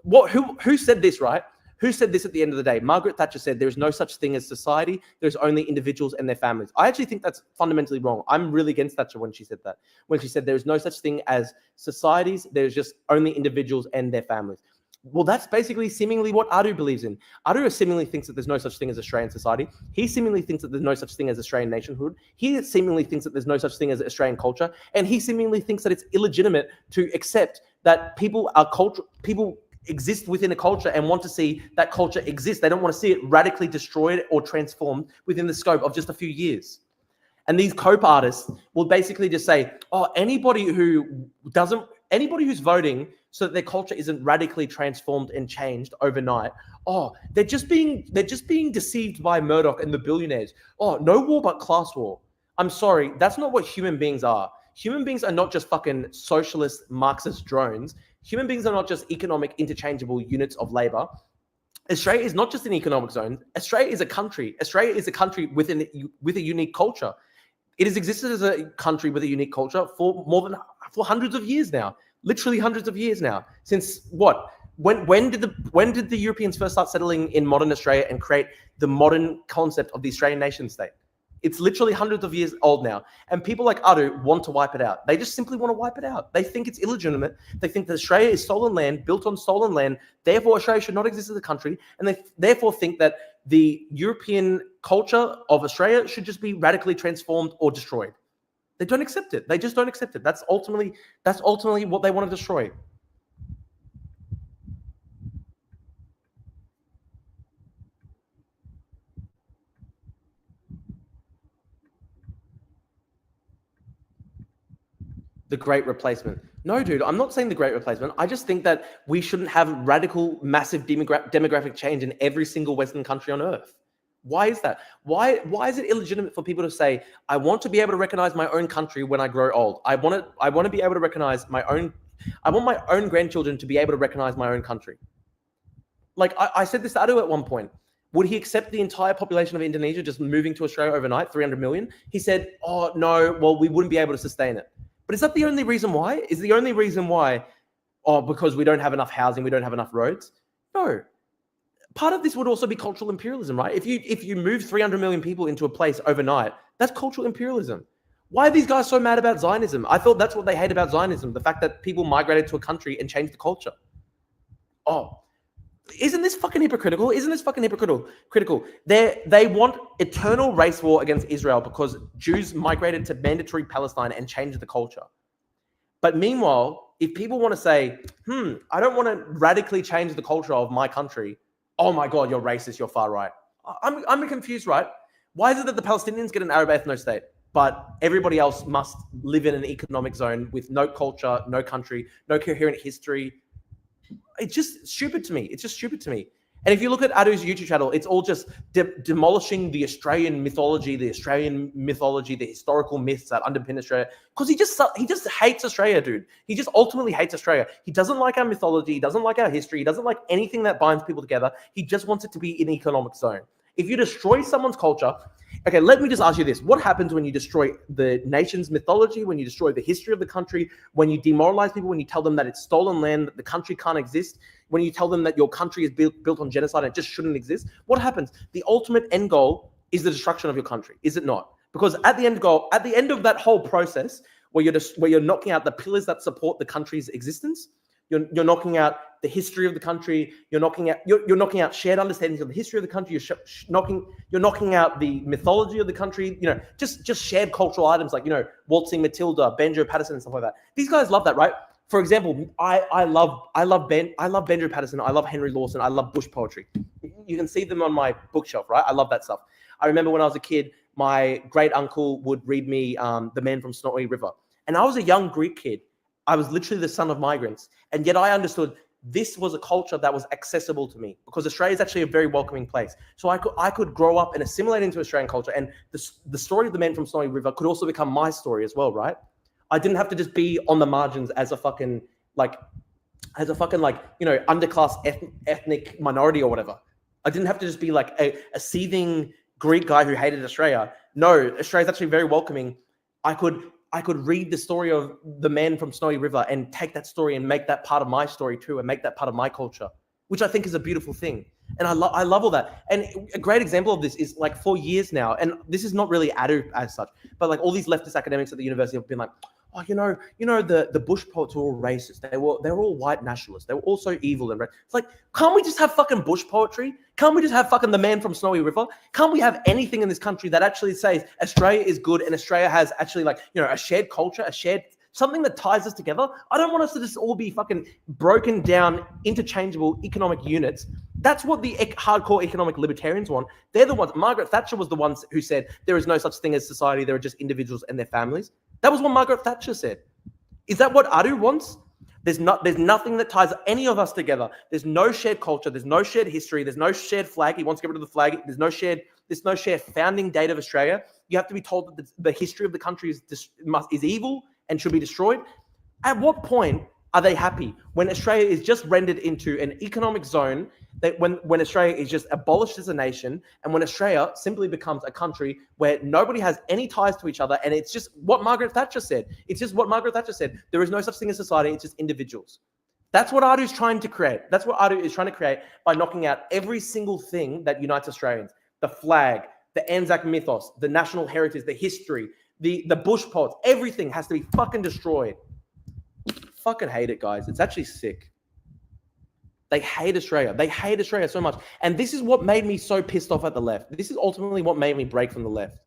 Who said this, right? Who said this at the end of the day? Margaret Thatcher said there is no such thing as society. There's only individuals and their families. I actually think that's fundamentally wrong. I'm really against Thatcher when she said that. When she said there is no such thing as societies. There's just only individuals and their families. Well, that's basically seemingly what Adu believes in. Adu seemingly thinks that there's no such thing as Australian society. He seemingly thinks that there's no such thing as Australian nationhood. He seemingly thinks that there's no such thing as Australian culture. And he seemingly thinks that it's illegitimate to accept that people exist within a culture and want to see that culture exist. They don't want to see it radically destroyed or transformed within the scope of just a few years. And these cope artists will basically just say, oh, anybody who's voting so that their culture isn't radically transformed and changed overnight, oh, they're just being deceived by Murdoch and the billionaires. Oh, no war but class war. I'm sorry, that's not what human beings are. Human beings are not just fucking socialist Marxist drones. Human beings are not just economic interchangeable units of labor. Australia is not just an economic zone. Australia is a country. Australia is a country with a unique culture. It has existed as a country with a unique culture for hundreds of years now. Literally hundreds of years now. Since what? When did the Europeans first start settling in modern Australia and create the modern concept of the Australian nation state? It's literally hundreds of years old now. And people like Adu want to wipe it out. They just simply want to wipe it out. They think it's illegitimate. They think that Australia is stolen land, built on stolen land. Therefore, Australia should not exist as a country. And they therefore think that the European culture of Australia should just be radically transformed or destroyed. They don't accept it. They just don't accept it. That's ultimately what they want to destroy. The Great Replacement. No, dude, I'm not saying the Great Replacement. I just think that we shouldn't have radical, massive demographic change in every single Western country on earth. Why is that? Why is it illegitimate for people to say, I want to be able to recognize my own country when I grow old? I want to be able to recognize I want my own grandchildren to be able to recognize my own country. Like I said this to Adu at one point. Would he accept the entire population of Indonesia just moving to Australia overnight, 300 million? He said, oh, no, well, we wouldn't be able to sustain it. But is that the only reason why? Is the only reason why, because we don't have enough housing, we don't have enough roads? No. Part of this would also be cultural imperialism, right? If you move 300 million people into a place overnight, that's cultural imperialism. Why are these guys so mad about Zionism? I thought that's what they hate about Zionism, the fact that people migrated to a country and changed the culture. Oh, isn't this fucking hypocritical? Isn't this fucking hypocritical? They want eternal race war against Israel because Jews migrated to mandatory Palestine and changed the culture. But meanwhile, if people want to say, I don't want to radically change the culture of my country, oh my God, you're racist, you're far right. I'm confused, right? Why is it that the Palestinians get an Arab ethno-state, but everybody else must live in an economic zone with no culture, no country, no coherent history? It's just stupid to me. It's just stupid to me. And if you look at Adu's YouTube channel, it's all just demolishing the Australian mythology, the historical myths that underpin Australia. Because he just hates Australia, dude. He just ultimately hates Australia. He doesn't like our mythology. He doesn't like our history. He doesn't like anything that binds people together. He just wants it to be an economic zone. If you destroy someone's culture, okay, let me just ask you this. What happens when you destroy the nation's mythology, when you destroy the history of the country, when you demoralize people, when you tell them that it's stolen land, that the country can't exist, when you tell them that your country is built on genocide and it just shouldn't exist? What happens? The ultimate end goal is the destruction of your country, is it not? Because at the end of that whole process, where you're knocking out the pillars that support the country's existence, you're knocking out the history of the country. You're knocking out shared understandings of the history of the country. You're knocking out the mythology of the country. You know, just shared cultural items like, you know, waltzing Matilda, banjo Patterson, and stuff like that. These guys love that, right? For example, I love banjo Patterson. I love Henry Lawson. I love bush poetry. You can see them on my bookshelf, right? I love that stuff. I remember when I was a kid, my great uncle would read me The Man from Snowy River, and I was a young Greek kid. I was literally the son of migrants. And yet I understood this was a culture that was accessible to me because Australia is actually a very welcoming place. So I could grow up and assimilate into Australian culture. And the story of the Man from Snowy River could also become my story as well, right? I didn't have to just be on the margins as a fucking, you know, underclass ethnic minority or whatever. I didn't have to just be like a seething Greek guy who hated Australia. No, Australia's actually very welcoming. I could read the story of the man from Snowy River and take that story and make that part of my story too, and make that part of my culture, which I think is a beautiful thing. And I love all that. And a great example of this is like for years now, and this is not really Adu as such, but like all these leftist academics at the university have been like, oh, you know, the Bush poets were all racist. They were all white nationalists. They were all so evil and it's like, can't we just have fucking Bush poetry? Can't we just have fucking the man from Snowy River? Can't we have anything in this country that actually says Australia is good and Australia has actually like, you know, a shared culture, something that ties us together? I don't want us to just all be fucking broken down, interchangeable economic units. That's what the hardcore economic libertarians want. They're the ones. Margaret Thatcher was the ones who said there is no such thing as society. There are just individuals and their families. That was what Margaret Thatcher said. Is that what Adu wants? There's nothing that ties any of us together. There's no shared culture. There's no shared history. There's no shared flag. He wants to get rid of the flag. There's no shared founding date of Australia. You have to be told that the history of the country is evil and should be destroyed. At what point are they happy when Australia is just rendered into an economic zone, that when Australia is just abolished as a nation, and when Australia simply becomes a country where nobody has any ties to each other, and it's just what Margaret Thatcher said. It's just what Margaret Thatcher said. There is no such thing as society. It's just individuals. That's what Adu is trying to create. That's what Adu is trying to create by knocking out every single thing that unites Australians. The flag, the Anzac mythos, the national heritage, the history, the Bush poets, everything has to be fucking destroyed. Fucking hate it, guys. It's actually sick. They hate Australia. They hate Australia so much. And this is what made me so pissed off at the left. This is ultimately what made me break from the left.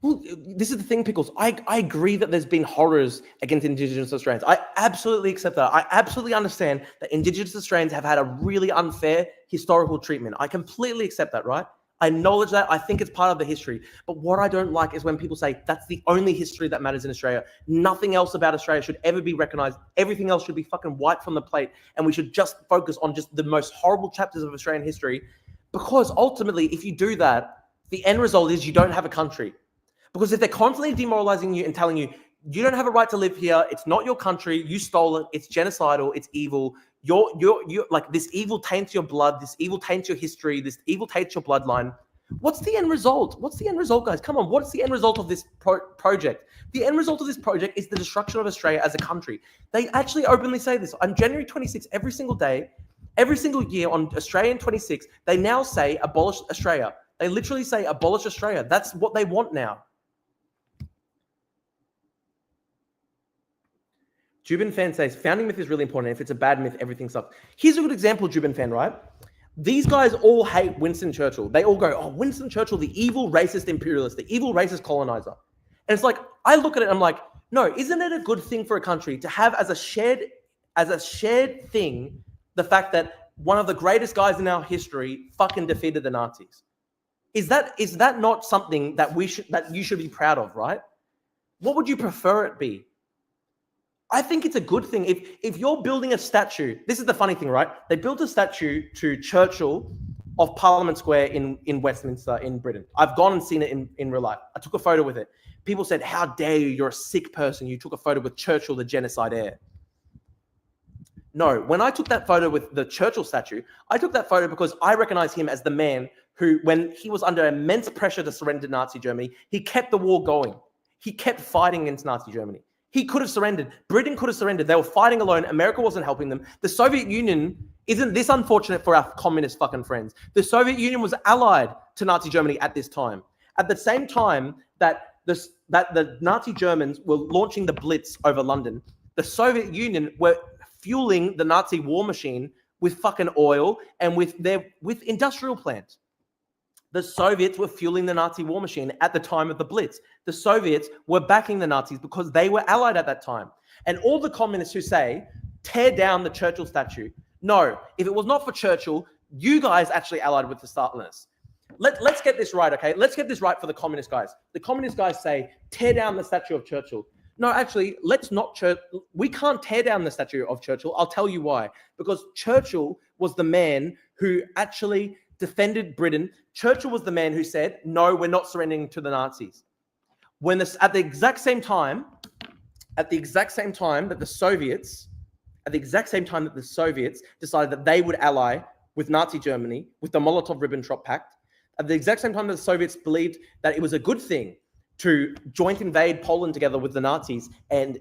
Well, this is the thing, Pickles. I agree that there's been horrors against Indigenous Australians. I absolutely accept that. I absolutely understand that Indigenous Australians have had a really unfair historical treatment. I completely accept that, right? I acknowledge that. I think it's part of the history. But what I don't like is when people say that's the only history that matters in Australia. Nothing else about Australia should ever be recognized. Everything else should be fucking wiped from the plate. And we should just focus on just the most horrible chapters of Australian history. Because ultimately, if you do that, the end result is you don't have a country. Because if they're constantly demoralizing you and telling you, you don't have a right to live here, it's not your country, you stole it, it's genocidal, it's evil, you're like, this evil taints your blood, this evil taints your history, this evil taints your bloodline. What's the end result? What's the end result, guys? Come on, what's the end result of this project? The end result of this project is the destruction of Australia as a country. They actually openly say this. On January 26th, every single day, every single year on Australian 26, they now say abolish Australia. They literally say abolish Australia. That's what they want now. Jubin Fan says, founding myth is really important. If it's a bad myth, everything sucks. Here's a good example, Jubin Fan, right? These guys all hate Winston Churchill. They all go, oh, Winston Churchill, the evil racist imperialist, the evil racist colonizer. And it's like, I look at it and I'm like, no, isn't it a good thing for a country to have as a shared thing, the fact that one of the greatest guys in our history fucking defeated the Nazis? Is that not something that you should be proud of, right? What would you prefer it be? I think it's a good thing. If you're building a statue, this is the funny thing, right? They built a statue to Churchill of Parliament Square in Westminster in Britain. I've gone and seen it in real life. I took a photo with it. People said, how dare you? You're a sick person. You took a photo with Churchill, the genocide heir. No, when I took that photo with the Churchill statue, I took that photo because I recognize him as the man who, when he was under immense pressure to surrender to Nazi Germany, he kept the war going. He kept fighting against Nazi Germany. He could have surrendered. Britain could have surrendered. They were fighting alone. America wasn't helping them. The Soviet Union, isn't this unfortunate for our communist fucking friends? The Soviet Union was allied to Nazi Germany at this time. At the same time that the Nazi Germans were launching the Blitz over London, the Soviet Union were fueling the Nazi war machine with fucking oil and with industrial plants. The Soviets were fueling the Nazi war machine at the time of the Blitz. The Soviets were backing the Nazis because they were allied at that time. And all the communists who say, tear down the Churchill statue. No, if it was not for Churchill, you guys actually allied with the Stalinists. Let's get this right, okay? Let's get this right for the communist guys. The communist guys say, tear down the statue of Churchill. No, actually, we can't tear down the statue of Churchill. I'll tell you why. Because Churchill was the man who actually defended Britain. Churchill was the man who said, no, we're not surrendering to the Nazis. At the exact same time that the Soviets at the exact same time that the Soviets decided that they would ally with Nazi Germany, with the Molotov-Ribbentrop Pact, at the exact same time that the Soviets believed that it was a good thing to joint invade Poland together with the Nazis and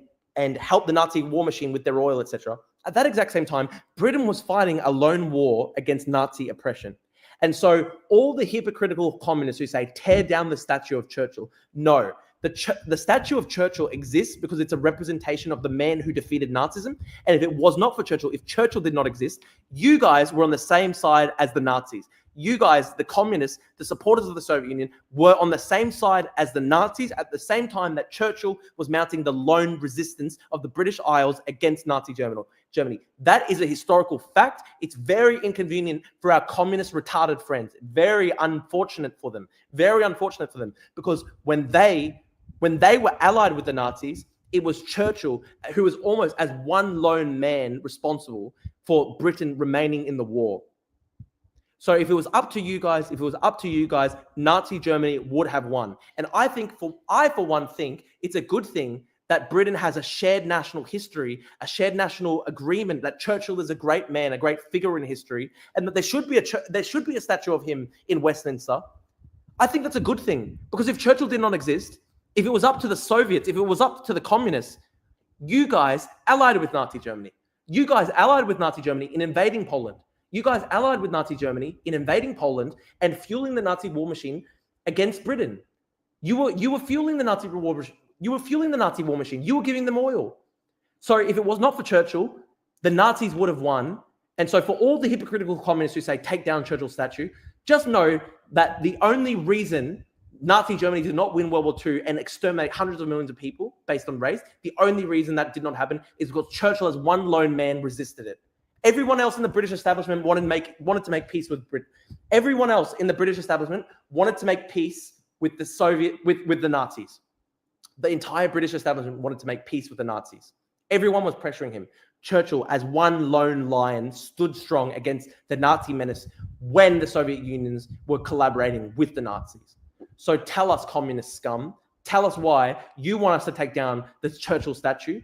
help the Nazi war machine with their oil, etc. At that exact same time, Britain was fighting a lone war against Nazi oppression. And so all the hypocritical communists who say, tear down the statue of Churchill, no. The statue of Churchill exists because it's a representation of the man who defeated Nazism. And if it was not for Churchill, if Churchill did not exist, you guys were on the same side as the Nazis. You guys, the communists, the supporters of the Soviet Union, were on the same side as the Nazis at the same time that Churchill was mounting the lone resistance of the British Isles against Nazi Germany. That is a historical fact. It's very inconvenient for our communist retarded friends. Very unfortunate for them. Very unfortunate for them. Because when they were allied with the Nazis, it was Churchill who was almost as one lone man responsible for Britain remaining in the war. So if it was up to you guys, Nazi Germany would have won. And I for one think it's a good thing that Britain has a shared national history, a shared national agreement that Churchill is a great man, a great figure in history, and that there should be a statue of him in Westminster. I think that's a good thing, because if Churchill did not exist, if it was up to the Soviets, if it was up to the communists, you guys allied with Nazi Germany. You guys allied with Nazi Germany in invading Poland. You guys allied with Nazi Germany in invading Poland and fueling the Nazi war machine against Britain. You were fueling the Nazi war machine. You were fueling the Nazi war machine. You were giving them oil. So if it was not for Churchill, the Nazis would have won. And so for all the hypocritical communists who say, take down Churchill's statue, just know that the only reason Nazi Germany did not win World War II and exterminate hundreds of millions of people based on race, the only reason that did not happen is because Churchill as one lone man resisted it. Everyone else in the British establishment wanted to make peace with Britain. Everyone else in the British establishment wanted to make peace with the Nazis. The entire British establishment wanted to make peace with the Nazis. Everyone was pressuring him. Churchill, as one lone lion, stood strong against the Nazi menace when the Soviet Unions were collaborating with the Nazis. So tell us, communist scum, tell us why you want us to take down the Churchill statue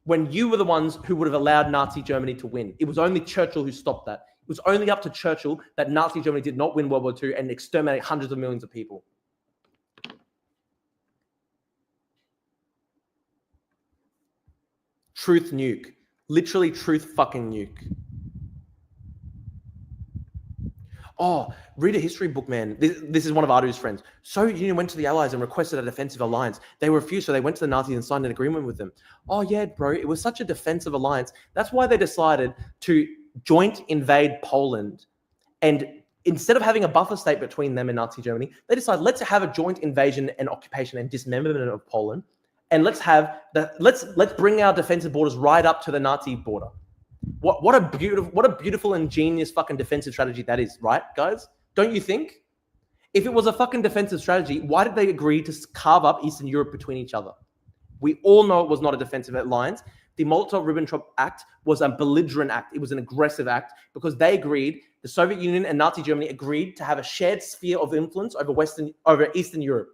when you were the ones who would have allowed Nazi Germany to win. It was only Churchill who stopped that. It was only up to Churchill that Nazi Germany did not win World War II and exterminate hundreds of millions of people. Truth nuke. Literally truth fucking nuke. Oh, read a history book, man. This is one of Ardu's friends. Soviet Union went to the Allies and requested a defensive alliance. They refused, so they went to the Nazis and signed an agreement with them. Oh yeah, bro, it was such a defensive alliance. That's why they decided to joint invade Poland. And instead of having a buffer state between them and Nazi Germany, they decided, let's have a joint invasion and occupation and dismemberment of Poland. And let's bring our defensive borders right up to the Nazi border. What a beautiful and genius fucking defensive strategy that is, right, guys? Don't you think? If it was a fucking defensive strategy, why did they agree to carve up Eastern Europe between each other? We all know it was not a defensive alliance. The Molotov-Ribbentrop Act was a belligerent act. It was an aggressive act because they agreed, the Soviet Union and Nazi Germany agreed to have a shared sphere of influence over Eastern Europe.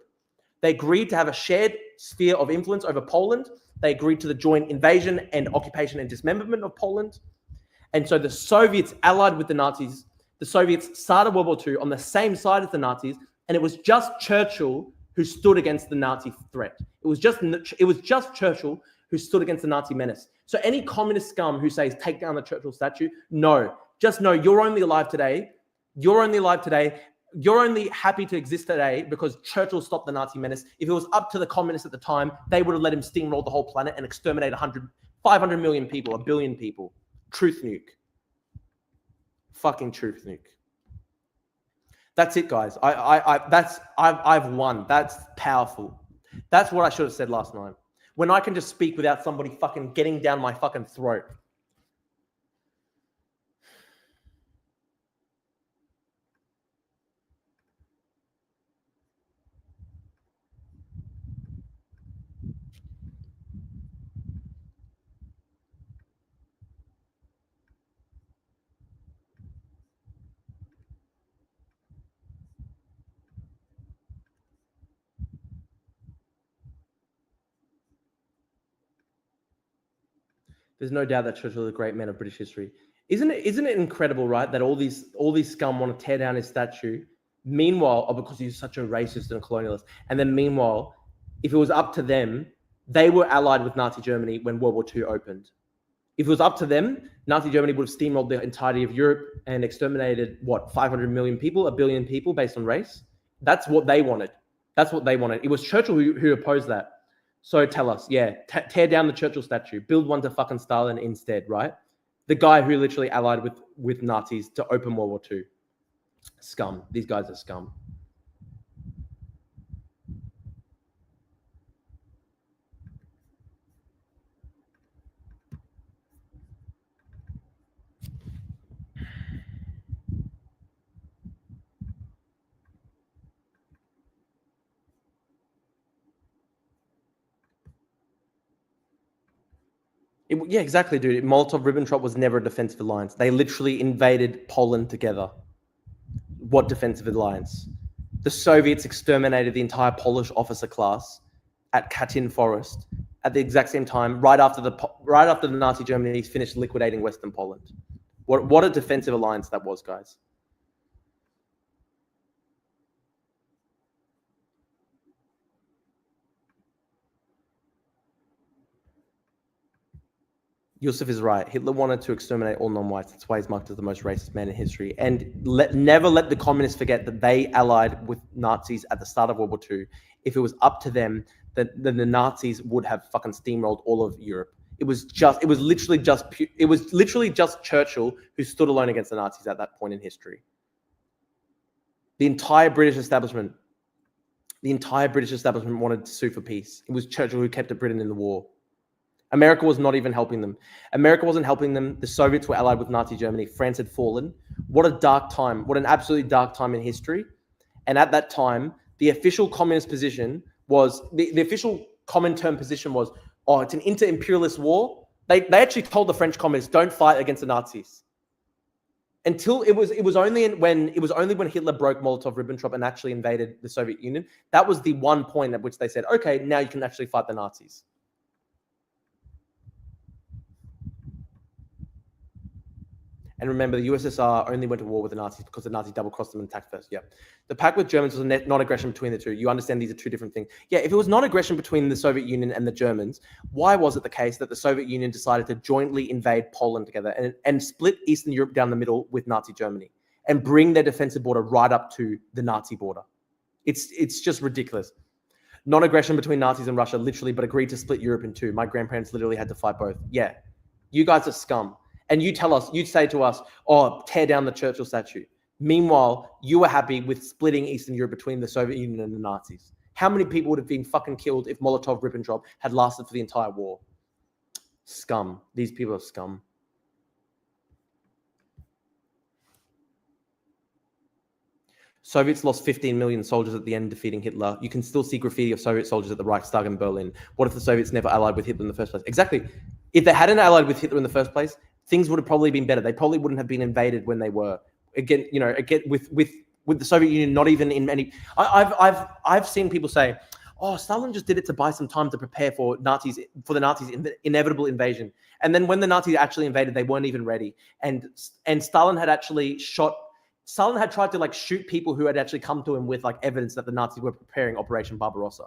They agreed to have a shared sphere of influence over Poland. They agreed to the joint invasion and occupation and dismemberment of Poland. And so the Soviets allied with the Nazis. The Soviets started World War II on the same side as the Nazis, and it was just Churchill who stood against the Nazi threat. It was just Churchill who stood against the Nazi menace. So any communist scum who says, take down the Churchill statue, no. Just know you're only alive today. You're only alive today. You're only happy to exist today because Churchill stopped the Nazi menace. If it was up to the communists at the time, they would have let him steamroll the whole planet and exterminate 500 million people, 1 billion people. Truth nuke. Fucking truth nuke. That's it, guys. I've won. That's powerful. That's what I should have said last night. When I can just speak without somebody fucking getting down my fucking throat. There's no doubt that Churchill is a great man of British history. Isn't it incredible, right, that all these scum want to tear down his statue? Meanwhile, because he's such a racist and colonialist, and then meanwhile, if it was up to them, they were allied with Nazi Germany when World War II opened. If it was up to them, Nazi Germany would have steamrolled the entirety of Europe and exterminated, 500 million people, 1 billion people based on race? That's what they wanted. That's what they wanted. It was Churchill who opposed that. So tell us, tear down the Churchill statue, build one to fucking Stalin instead, right? The guy who literally allied with Nazis to open World War II. Scum. These guys are scum. Yeah, exactly, dude. Molotov-Ribbentrop was never a defensive alliance. They literally invaded Poland together. What defensive alliance? The Soviets exterminated the entire Polish officer class at Katyn Forest at the exact same time, right after the Nazi Germany finished liquidating Western Poland. What a defensive alliance that was, guys. Yusuf is right. Hitler wanted to exterminate all non-whites. That's why he's marked as the most racist man in history. And never let the communists forget that they allied with Nazis at the start of World War II. If it was up to them, then the Nazis would have fucking steamrolled all of Europe. It was literally just Churchill who stood alone against the Nazis at that point in history. The entire British establishment wanted to sue for peace. It was Churchill who kept Britain in the war. America was not even helping them. America wasn't helping them. The Soviets were allied with Nazi Germany. France had fallen. What a dark time. What an absolutely dark time in history. And at that time, the official communist position was, the official Comintern position was, it's an inter-imperialist war. They actually told the French communists, don't fight against the Nazis. Until it was only when Hitler broke Molotov-Ribbentrop and actually invaded the Soviet Union. That was the one point at which they said, okay, now you can actually fight the Nazis. And remember, the USSR only went to war with the Nazis because the Nazis double-crossed them and attacked first. Yeah. The pact with Germans was a non-aggression between the two. You understand these are two different things. Yeah, if it was non-aggression between the Soviet Union and the Germans, why was it the case that the Soviet Union decided to jointly invade Poland together and split Eastern Europe down the middle with Nazi Germany and bring their defensive border right up to the Nazi border? It's just ridiculous. Non-aggression between Nazis and Russia, literally, but agreed to split Europe in two. My grandparents literally had to fight both. Yeah. You guys are scum. And you say to us, tear down the Churchill statue. Meanwhile, you were happy with splitting Eastern Europe between the Soviet Union and the Nazis. How many people would have been fucking killed if Molotov-Ribbentrop had lasted for the entire war? Scum. These people are scum. Soviets lost 15 million soldiers at the end defeating Hitler. You can still see graffiti of Soviet soldiers at the Reichstag in Berlin. What if the Soviets never allied with Hitler in the first place? Exactly. If they hadn't allied with Hitler in the first place, things would have probably been better. They probably wouldn't have been invaded when they were. Again, with the Soviet Union, not even in any. I've seen people say, Stalin just did it to buy some time to prepare for the Nazis' inevitable invasion. And then when the Nazis actually invaded, they weren't even ready. And Stalin had actually tried to shoot people who had actually come to him with evidence that the Nazis were preparing Operation Barbarossa.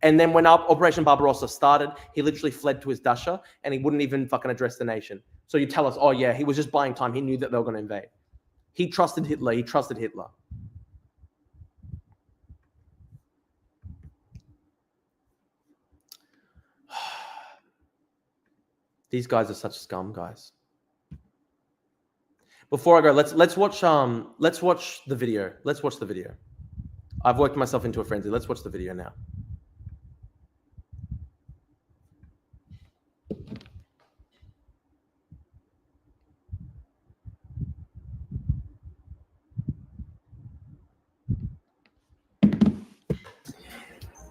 And then when Operation Barbarossa started, he literally fled to his dacha and he wouldn't even fucking address the nation. So you tell us, he was just buying time. He knew that they were going to invade. He trusted Hitler. These guys are such scum, guys. Before I go, let's watch the video. Let's watch the video. I've worked myself into a frenzy. Let's watch the video now.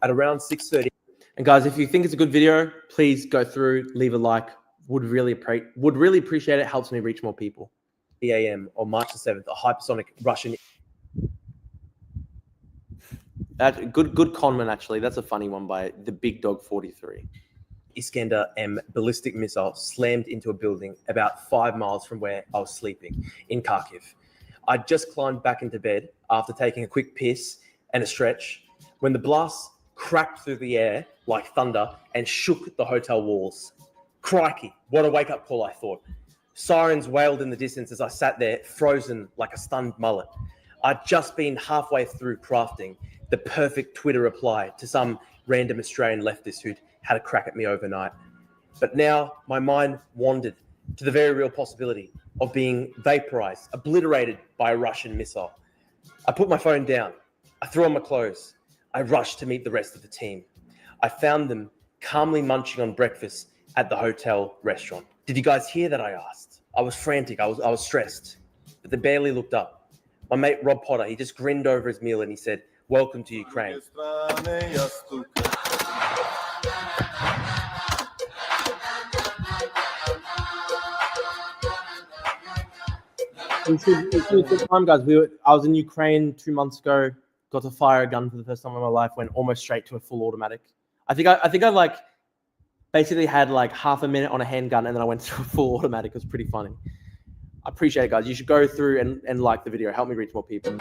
At around 6:30. And guys, if you think it's a good video, please go through, leave a like. Would really appreciate it. Helps me reach more people. The AM on March the 7th, a hypersonic Russian. Good conman, actually. That's a funny one by the Big Dog 43. Iskander-M ballistic missile slammed into a building about 5 miles from where I was sleeping in Kharkiv. I just climbed back into bed after taking a quick piss and a stretch when the blast cracked through the air like thunder and shook the hotel walls. Crikey, what a wake-up call, I thought. Sirens wailed in the distance as I sat there, frozen like a stunned mullet. I'd just been halfway through crafting the perfect Twitter reply to some random Australian leftist who'd had a crack at me overnight. But now my mind wandered to the very real possibility of being vaporized, obliterated by a Russian missile. I put my phone down. I threw on my clothes. I rushed to meet the rest of the team. I found them calmly munching on breakfast at the hotel restaurant. Did you guys hear that? I asked. I was frantic. I was stressed, but they barely looked up. My mate Rob Potter, he just grinned over his meal and he said, "Welcome to Ukraine." It's a good time, guys. I was in Ukraine 2 months ago. Got to fire a gun for the first time in my life. Went almost straight to a full automatic. I think I like basically had like half a minute on a handgun, and then I went to a full automatic. It was pretty funny. I appreciate it, guys. You should go through and like the video. Help me reach more people.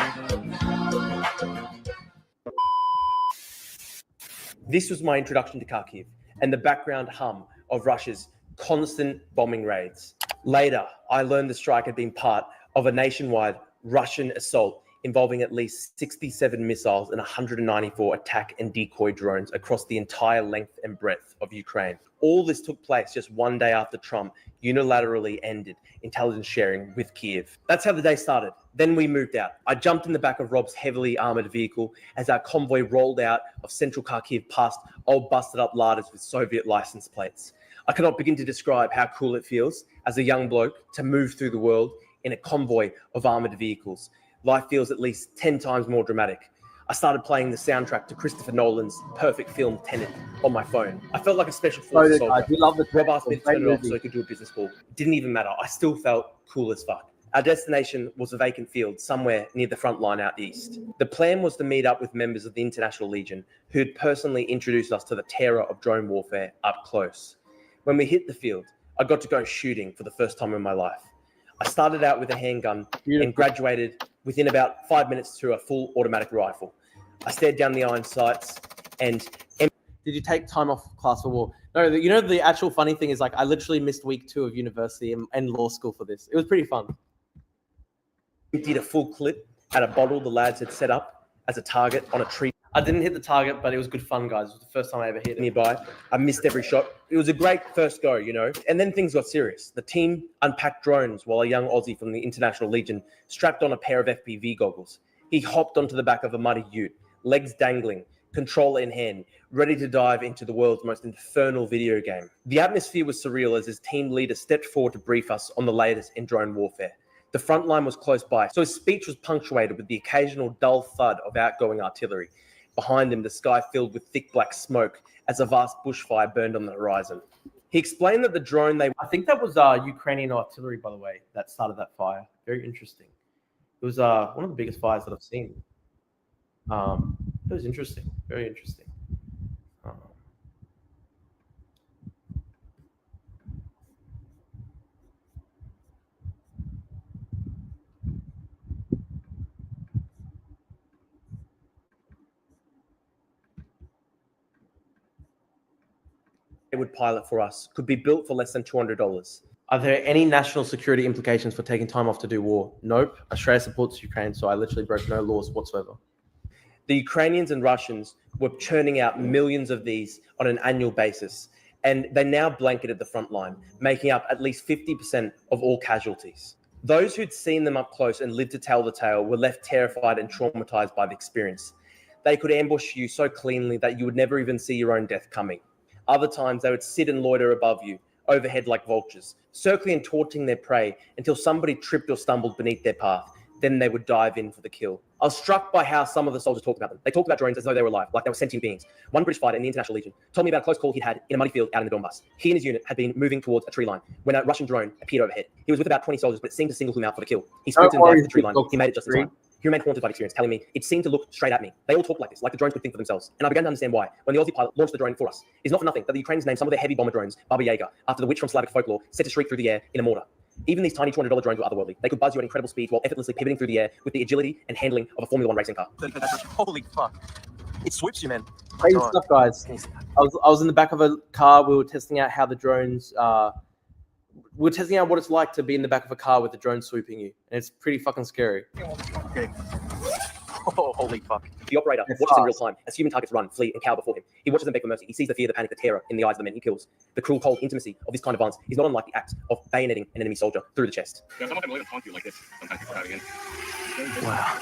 This was my introduction to Kharkiv and the background hum of Russia's constant bombing raids. Later, I learned the strike had been part of a nationwide Russian assault involving at least 67 missiles and 194 attack and decoy drones across the entire length and breadth of Ukraine. All this took place just one day after Trump unilaterally ended intelligence sharing with Kiev. That's how the day started. Then we moved out. I jumped in the back of Rob's heavily armored vehicle as our convoy rolled out of central Kharkiv past old busted up larders with Soviet license plates. I cannot begin to describe how cool it feels as a young bloke to move through the world in a convoy of armored vehicles. Life feels at least 10 times more dramatic. I started playing the soundtrack to Christopher Nolan's perfect film Tenet on my phone. I felt like a special forces soldier. We love the Rob asked me to turn it off so he could do a business call. It didn't even matter. I still felt cool as fuck. Our destination was a vacant field somewhere near the front line out east. The plan was to meet up with members of the International Legion who had personally introduced us to the terror of drone warfare up close. When we hit the field, I got to go shooting for the first time in my life. I started out with a handgun and graduated within about 5 minutes to a full automatic rifle. I stared down the iron sights and... Did you take time off class for war? No, you know, the actual funny thing is, like, I literally missed week 2 of university and law school for this. It was pretty fun. Emptied a full clip at a bottle the lads had set up as a target on a tree. I didn't hit the target, but it was good fun, guys. It was the first time I ever hit it nearby. I missed every shot. It was a great first go, you know. And then things got serious. The team unpacked drones while a young Aussie from the International Legion strapped on a pair of FPV goggles. He hopped onto the back of a muddy ute, legs dangling, controller in hand, ready to dive into the world's most infernal video game. The atmosphere was surreal as his team leader stepped forward to brief us on the latest in drone warfare. The front line was close by, so his speech was punctuated with the occasional dull thud of outgoing artillery. Behind him, the sky filled with thick black smoke as a vast bushfire burned on the horizon. He explained that the drone I think that was Ukrainian artillery, by the way, that started that fire. Very interesting. It was one of the biggest fires that I've seen. It was interesting. Very interesting. Would pilot for us could be built for less than $200. Are there any national security implications for taking time off to do war? Nope. Australia supports Ukraine, so I literally broke no laws whatsoever. The Ukrainians and Russians were churning out millions of these on an annual basis, and they now blanketed the front line, making up at least 50% of all casualties. Those who'd seen them up close and lived to tell the tale were left terrified and traumatized by the experience. They could ambush you so cleanly that you would never even see your own death coming. Other times, they would sit and loiter above you, overhead like vultures, circling and taunting their prey until somebody tripped or stumbled beneath their path. Then they would dive in for the kill. I was struck by how some of the soldiers talked about them. They talked about drones as though they were alive, like they were sentient beings. One British fighter in the International Legion told me about a close call he'd had in a muddy field out in the Donbass. He and his unit had been moving towards a tree line when a Russian drone appeared overhead. He was with about 20 soldiers, but it seemed to single him out for the kill. He sprinted and dived for the tree line. He made it just in time. He remained haunted by the experience, telling me it seemed to look straight at me. They all talk like this, like the drones could think for themselves. And I began to understand why. When the Aussie pilot launched the drone for us, it's not for nothing that the Ukrainians named some of their heavy bomber drones Baba Yaga, after the witch from Slavic folklore, set to shriek through the air in a mortar. Even these tiny $200 drones were otherworldly. They could buzz you at incredible speeds while effortlessly pivoting through the air with the agility and handling of a Formula 1 racing car. Holy fuck. It sweeps you, man. Crazy stuff, guys. I was in the back of a car. We were testing out how the drones. We were testing out what it's like to be in the back of a car with the drone sweeping you, and it's pretty fucking scary. Okay. Oh, holy fuck. The operator watches in real time as human targets run, flee, and cower before him. He watches them beg for mercy. He sees the fear, the panic, the terror in the eyes of the men he kills. The cruel, cold intimacy of this kind of violence is not unlike the act of bayoneting an enemy soldier through the chest. Yeah, someone can really taunt you like this. Sometimes people have again. Wow.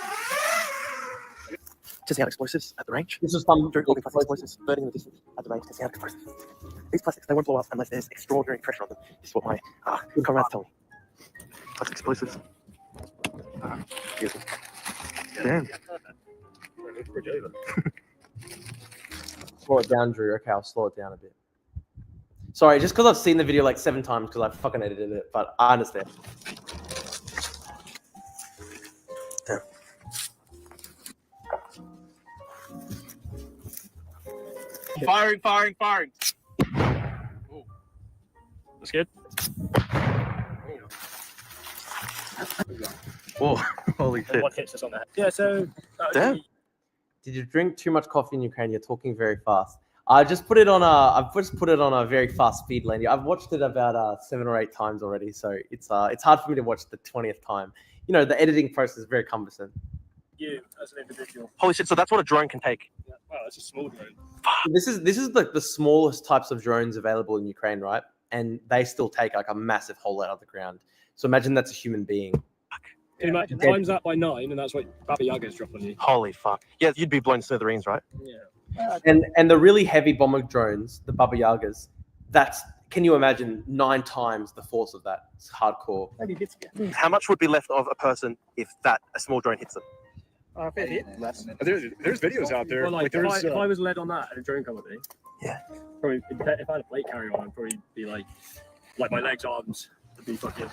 Testing out explosives at the range. This is fun. During plastic explosives, burning in the distance at the range, testing out explosives. These plastics, they won't blow up unless there's extraordinary pressure on them. This is what my comrades tell me. Plastic explosives. Beautiful. Damn. Slow it down, Drew. Okay, I'll slow it down a bit. Sorry, just because I've seen the video like 7 times because I fucking edited it, but I understand. Damn. Firing. Ooh. That's good. Whoa, holy shit. What hits us on the head? Yeah, so... Damn. Did you drink too much coffee in Ukraine? You're talking very fast. I've just put it on a very fast speed lane. I've watched it about 7 or 8 times already, so it's hard for me to watch the 20th time. You know, the editing process is very cumbersome. You as an individual. Holy shit, so that's what a drone can take. Yeah. Wow, it's a small drone. This is like the smallest types of drones available in Ukraine, right? And they still take like a massive hole out of the ground. So imagine that's a human being. Can you imagine times that by 9, and that's what Baba Yaga's dropping you? Holy fuck. Yeah, you'd be blown to smithereens, right? Yeah. And the really heavy bomber drones, the Baba Yagas, can you imagine 9 times the force of that? It's hardcore. How much would be left of a person if a small drone hits them? Less. There's videos out there. Well, like there's, if I was led on that and a drone come at me, yeah, probably if I had a plate carrier on, I'd probably be like my legs, arms would be fucking.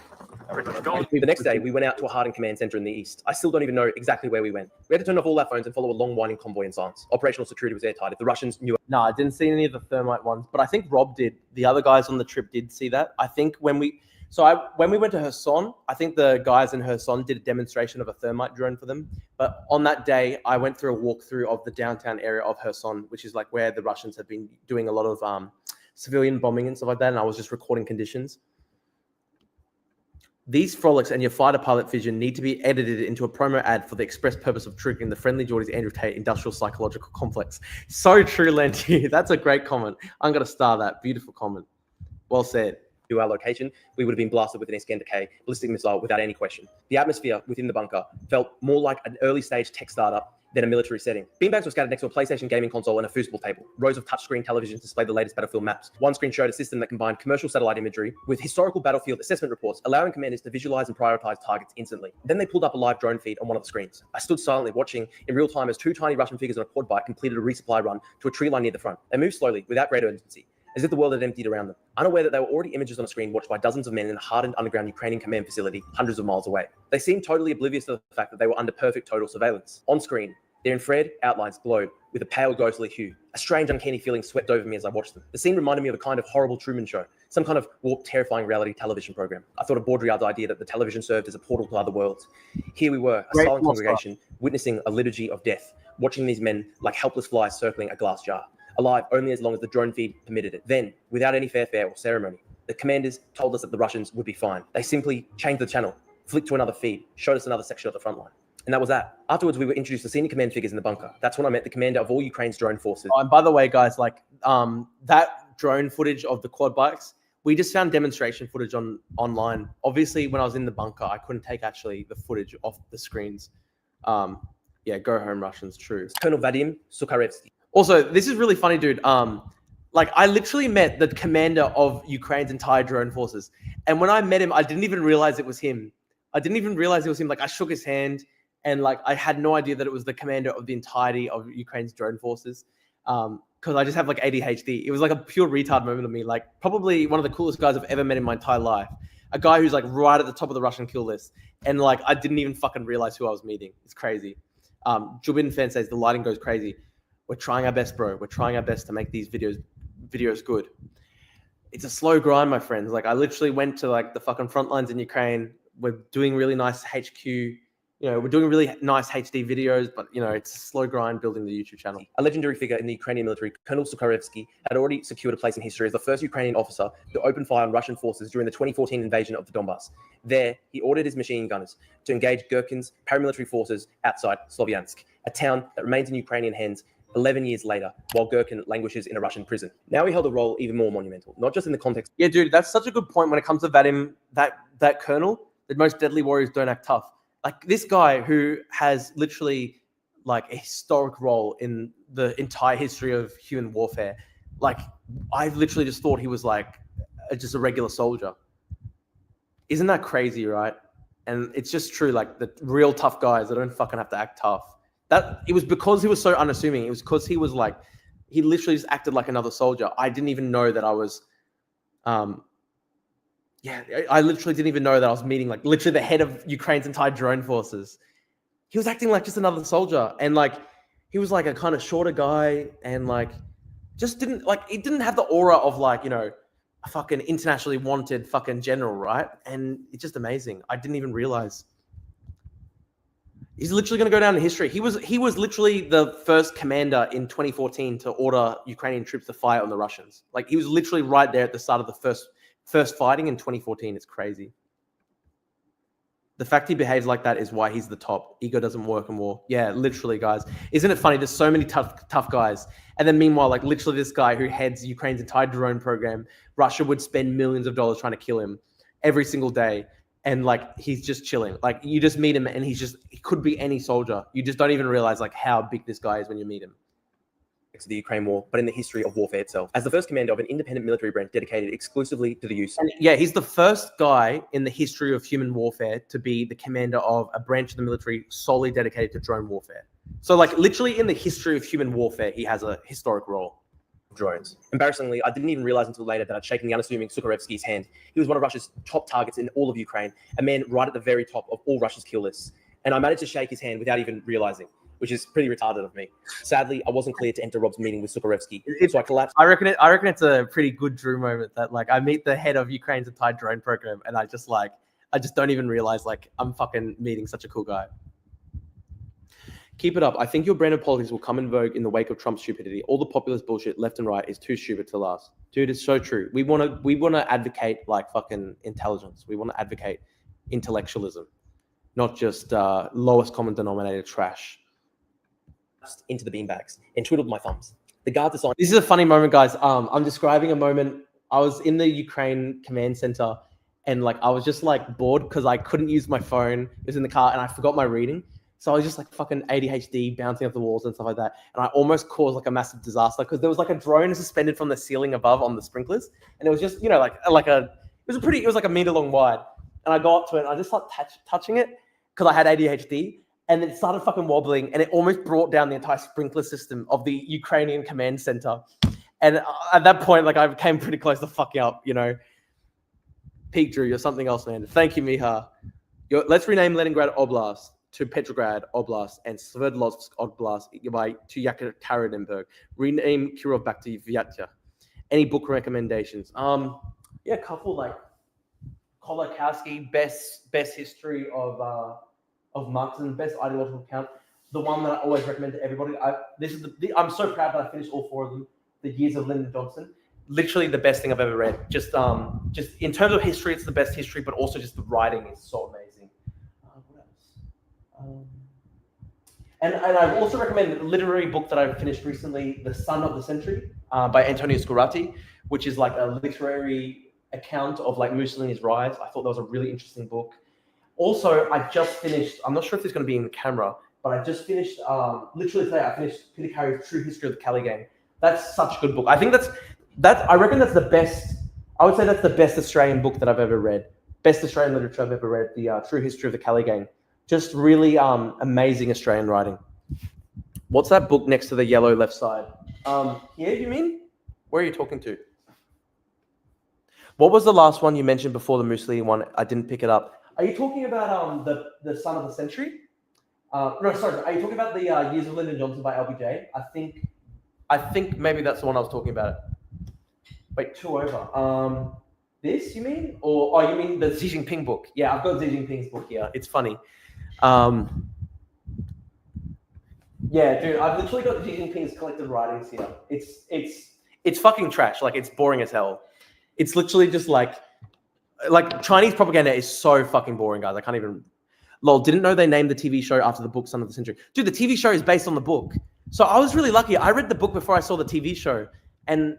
The next day, we went out to a hardened command center in the east. I still don't even know exactly where we went. We had to turn off all our phones and follow a long winding convoy in silence. Operational security was airtight. If the Russians knew... No, I didn't see any of the thermite ones, but I think Rob did. The other guys on the trip did see that. I think when we went to Kherson, I think the guys in Kherson did a demonstration of a thermite drone for them. But on that day, I went through a walkthrough of the downtown area of Kherson, which is like where the Russians have been doing a lot of civilian bombing and stuff like that. And I was just recording conditions. These frolics and your fighter pilot vision need to be edited into a promo ad for the express purpose of triggering the Friendly Geordies Andrew Tate industrial psychological complex. So true, Lenty. That's a great comment. I'm going to star that. Beautiful comment. Well said. To our location, we would have been blasted with an Iskander-K ballistic missile without any question. The atmosphere within the bunker felt more like an early stage tech startup than a military setting. Beanbags were scattered next to a PlayStation gaming console and a foosball table. Rows of touchscreen televisions displayed the latest Battlefield maps. One screen showed a system that combined commercial satellite imagery with historical battlefield assessment reports, allowing commanders to visualize and prioritize targets instantly. Then they pulled up a live drone feed on one of the screens. I stood silently watching in real time as 2 tiny Russian figures on a quad bike completed a resupply run to a tree line near the front. They moved slowly, without great urgency, as if the world had emptied around them, unaware that they were already images on a screen watched by dozens of men in a hardened underground Ukrainian command facility hundreds of miles away. They seemed totally oblivious to the fact that they were under perfect total surveillance. On screen, their infrared outlines glowed with a pale ghostly hue. A strange uncanny feeling swept over me as I watched them. The scene reminded me of a kind of horrible Truman Show, some kind of warped, terrifying reality television program. I thought of Baudrillard's idea that the television served as a portal to other worlds. Here we were, a silent congregation, witnessing a liturgy of death, watching these men like helpless flies circling a glass jar. Alive only as long as the drone feed permitted it. Then, without any fanfare or ceremony, the commanders told us that the Russians would be fine. They simply changed the channel, flicked to another feed, showed us another section of the front line. And that was that. Afterwards, we were introduced to senior command figures in the bunker. That's when I met the commander of all Ukraine's drone forces. Oh, and by the way, guys, like that drone footage of the quad bikes, we just found demonstration footage online. Obviously, when I was in the bunker, I couldn't take actually the footage off the screens. Yeah, go home Russians, true. Colonel Vadim Sukharevsky. Also, this is really funny, dude. Like I literally met the commander of Ukraine's entire drone forces. And when I met him, I didn't even realize it was him. Like I shook his hand and like I had no idea that it was the commander of the entirety of Ukraine's drone forces. Because I just have like ADHD. It was like a pure retard moment of me. Like probably one of the coolest guys I've ever met in my entire life. a guy who's like right at the top of the Russian kill list, and like I didn't even fucking realize who I was meeting. It's crazy. Jubin fan says the lighting goes crazy. We're trying our best, bro. We're trying our best to make these videos good. It's a slow grind, my friends. Like I literally went to like the fucking front lines in Ukraine. We're doing really nice HQ. We're doing really nice HD videos, but it's a slow grind building the YouTube channel. A legendary figure in the Ukrainian military, Colonel Sukharevsky, had already secured a place in history as the first Ukrainian officer to open fire on Russian forces during the 2014 invasion of the Donbass. There, he ordered his machine gunners to engage Gherkin's paramilitary forces outside Slovyansk, a town that remains in Ukrainian hands 11 years later, while Gherkin languishes in a Russian prison. Now he held a role even more monumental, not just in the context. Yeah, dude, that's such a good point when it comes to that colonel. The most deadly warriors don't act tough. Like this guy who has literally like a historic role in the entire history of human warfare. Like I literally just thought he was like just a regular soldier. Isn't that crazy, right? And it's just true. Like the real tough guys, they don't fucking have to act tough. It was because he was so unassuming. It was because he was like, he literally just acted like another soldier. I didn't even know that I was, I literally didn't even know that I was meeting like literally the head of Ukraine's entire drone forces. He was acting like just another soldier. And like, he was like a kind of shorter guy and like, just didn't like, he didn't have the aura of like, a fucking internationally wanted fucking general, right? And it's just amazing. I didn't even realize. He's literally going to go down in history. He was literally the first commander in 2014 to order Ukrainian troops to fire on the Russians. Like he was literally right there at the start of the first fighting in 2014. It's crazy. The fact he behaves like that is why he's the top. Ego doesn't work in war. Yeah, literally, guys. Isn't it funny? There's so many tough guys. And then meanwhile, like literally this guy who heads Ukraine's entire drone program, Russia would spend millions of dollars trying to kill him every single day. And like, he's just chilling. Like you just meet him and he could be any soldier. You just don't even realize like how big this guy is when you meet him. To the Ukraine war, but in the history of warfare itself. As the first commander of an independent military branch dedicated exclusively to the use. And yeah, he's the first guy in the history of human warfare to be the commander of a branch of the military solely dedicated to drone warfare. So like literally in the history of human warfare, he has a historic role. Drones. Embarrassingly, I didn't even realize until later that I'd shaken the unassuming Sukharevsky's hand. He was one of Russia's top targets in all of Ukraine, a man right at the very top of all Russia's kill lists. And I managed to shake his hand without even realizing, which is pretty retarded of me. Sadly, I wasn't clear to enter Rob's meeting with Sukharevsky, so I collapsed. I reckon it's a pretty good Drew moment that like I meet the head of Ukraine's entire drone program and I just don't even realize like I'm fucking meeting such a cool guy. Keep it up. I think your brand of politics will come in vogue in the wake of Trump's stupidity. All the populist bullshit left and right is too stupid to last. Dude, it's so true. We want to advocate like fucking intelligence. We want to advocate intellectualism, not just lowest common denominator trash. Into the beanbags and twiddled my thumbs. The guards assigned. This is a funny moment, guys. I'm describing a moment. I was in the Ukraine command center and like I was just like bored because I couldn't use my phone. It was in the car and I forgot my reading. So I was just like fucking ADHD bouncing off the walls and stuff like that. And I almost caused like a massive disaster because there was like a drone suspended from the ceiling above on the sprinklers. And it was just, it was like a meter long wide. And I go up to it and I just started touching it because I had ADHD. And it started fucking wobbling and it almost brought down the entire sprinkler system of the Ukrainian command center. And at that point, like I came pretty close to fucking up, Peak Drew, you're something else, man. Thank you, Miha. Let's rename Leningrad Oblast to Petrograd Oblast and Sverdlovsk Oblast to Yekaterinburg. Rename Kirov back to Vyatka. Any book recommendations? Yeah, a couple like Kolakowski, best history of Marxism, best ideological account. The one that I always recommend to everybody. I'm so proud that I finished all four of them. The Years of Lyndon Johnson. Literally the best thing I've ever read. Just in terms of history, it's the best history, but also just the writing is so amazing. What else? And I also recommend a literary book that I finished recently, The Son of the Century by Antonio Scarlatti, which is like a literary account of like Mussolini's rise. I thought that was a really interesting book. Also, I just finished, I'm not sure if it's going to be in the camera, but I just finished, literally today, I finished Peter Carey's True History of the Cali Gang. That's such a good book. I think I reckon that's the best, I would say that's the best Australian book that I've ever read. Best Australian literature I've ever read, the True History of the Cali Gang. Just really amazing Australian writing. What's that book next to the yellow left side? Here, you mean? Where are you talking to? What was the last one you mentioned before the Mussolini one? I didn't pick it up. Are you talking about the Son of the Century? No, sorry. Are you talking about the Years of Lyndon Johnson by LBJ? I think maybe that's the one I was talking about. Wait, 2 over. This you mean? Or you mean the Xi Jinping book? Yeah, I've got Xi Jinping's book here. It's funny. Yeah, dude, I've literally got Xi Jinping's collected writings here. It's fucking trash. Like, it's boring as hell. It's literally just like Chinese propaganda is so fucking boring, guys. I can't even. Lol, didn't know they named the TV show after the book Son of the Century. Dude, the TV show is based on the book. So I was really lucky. I read the book before I saw the TV show. And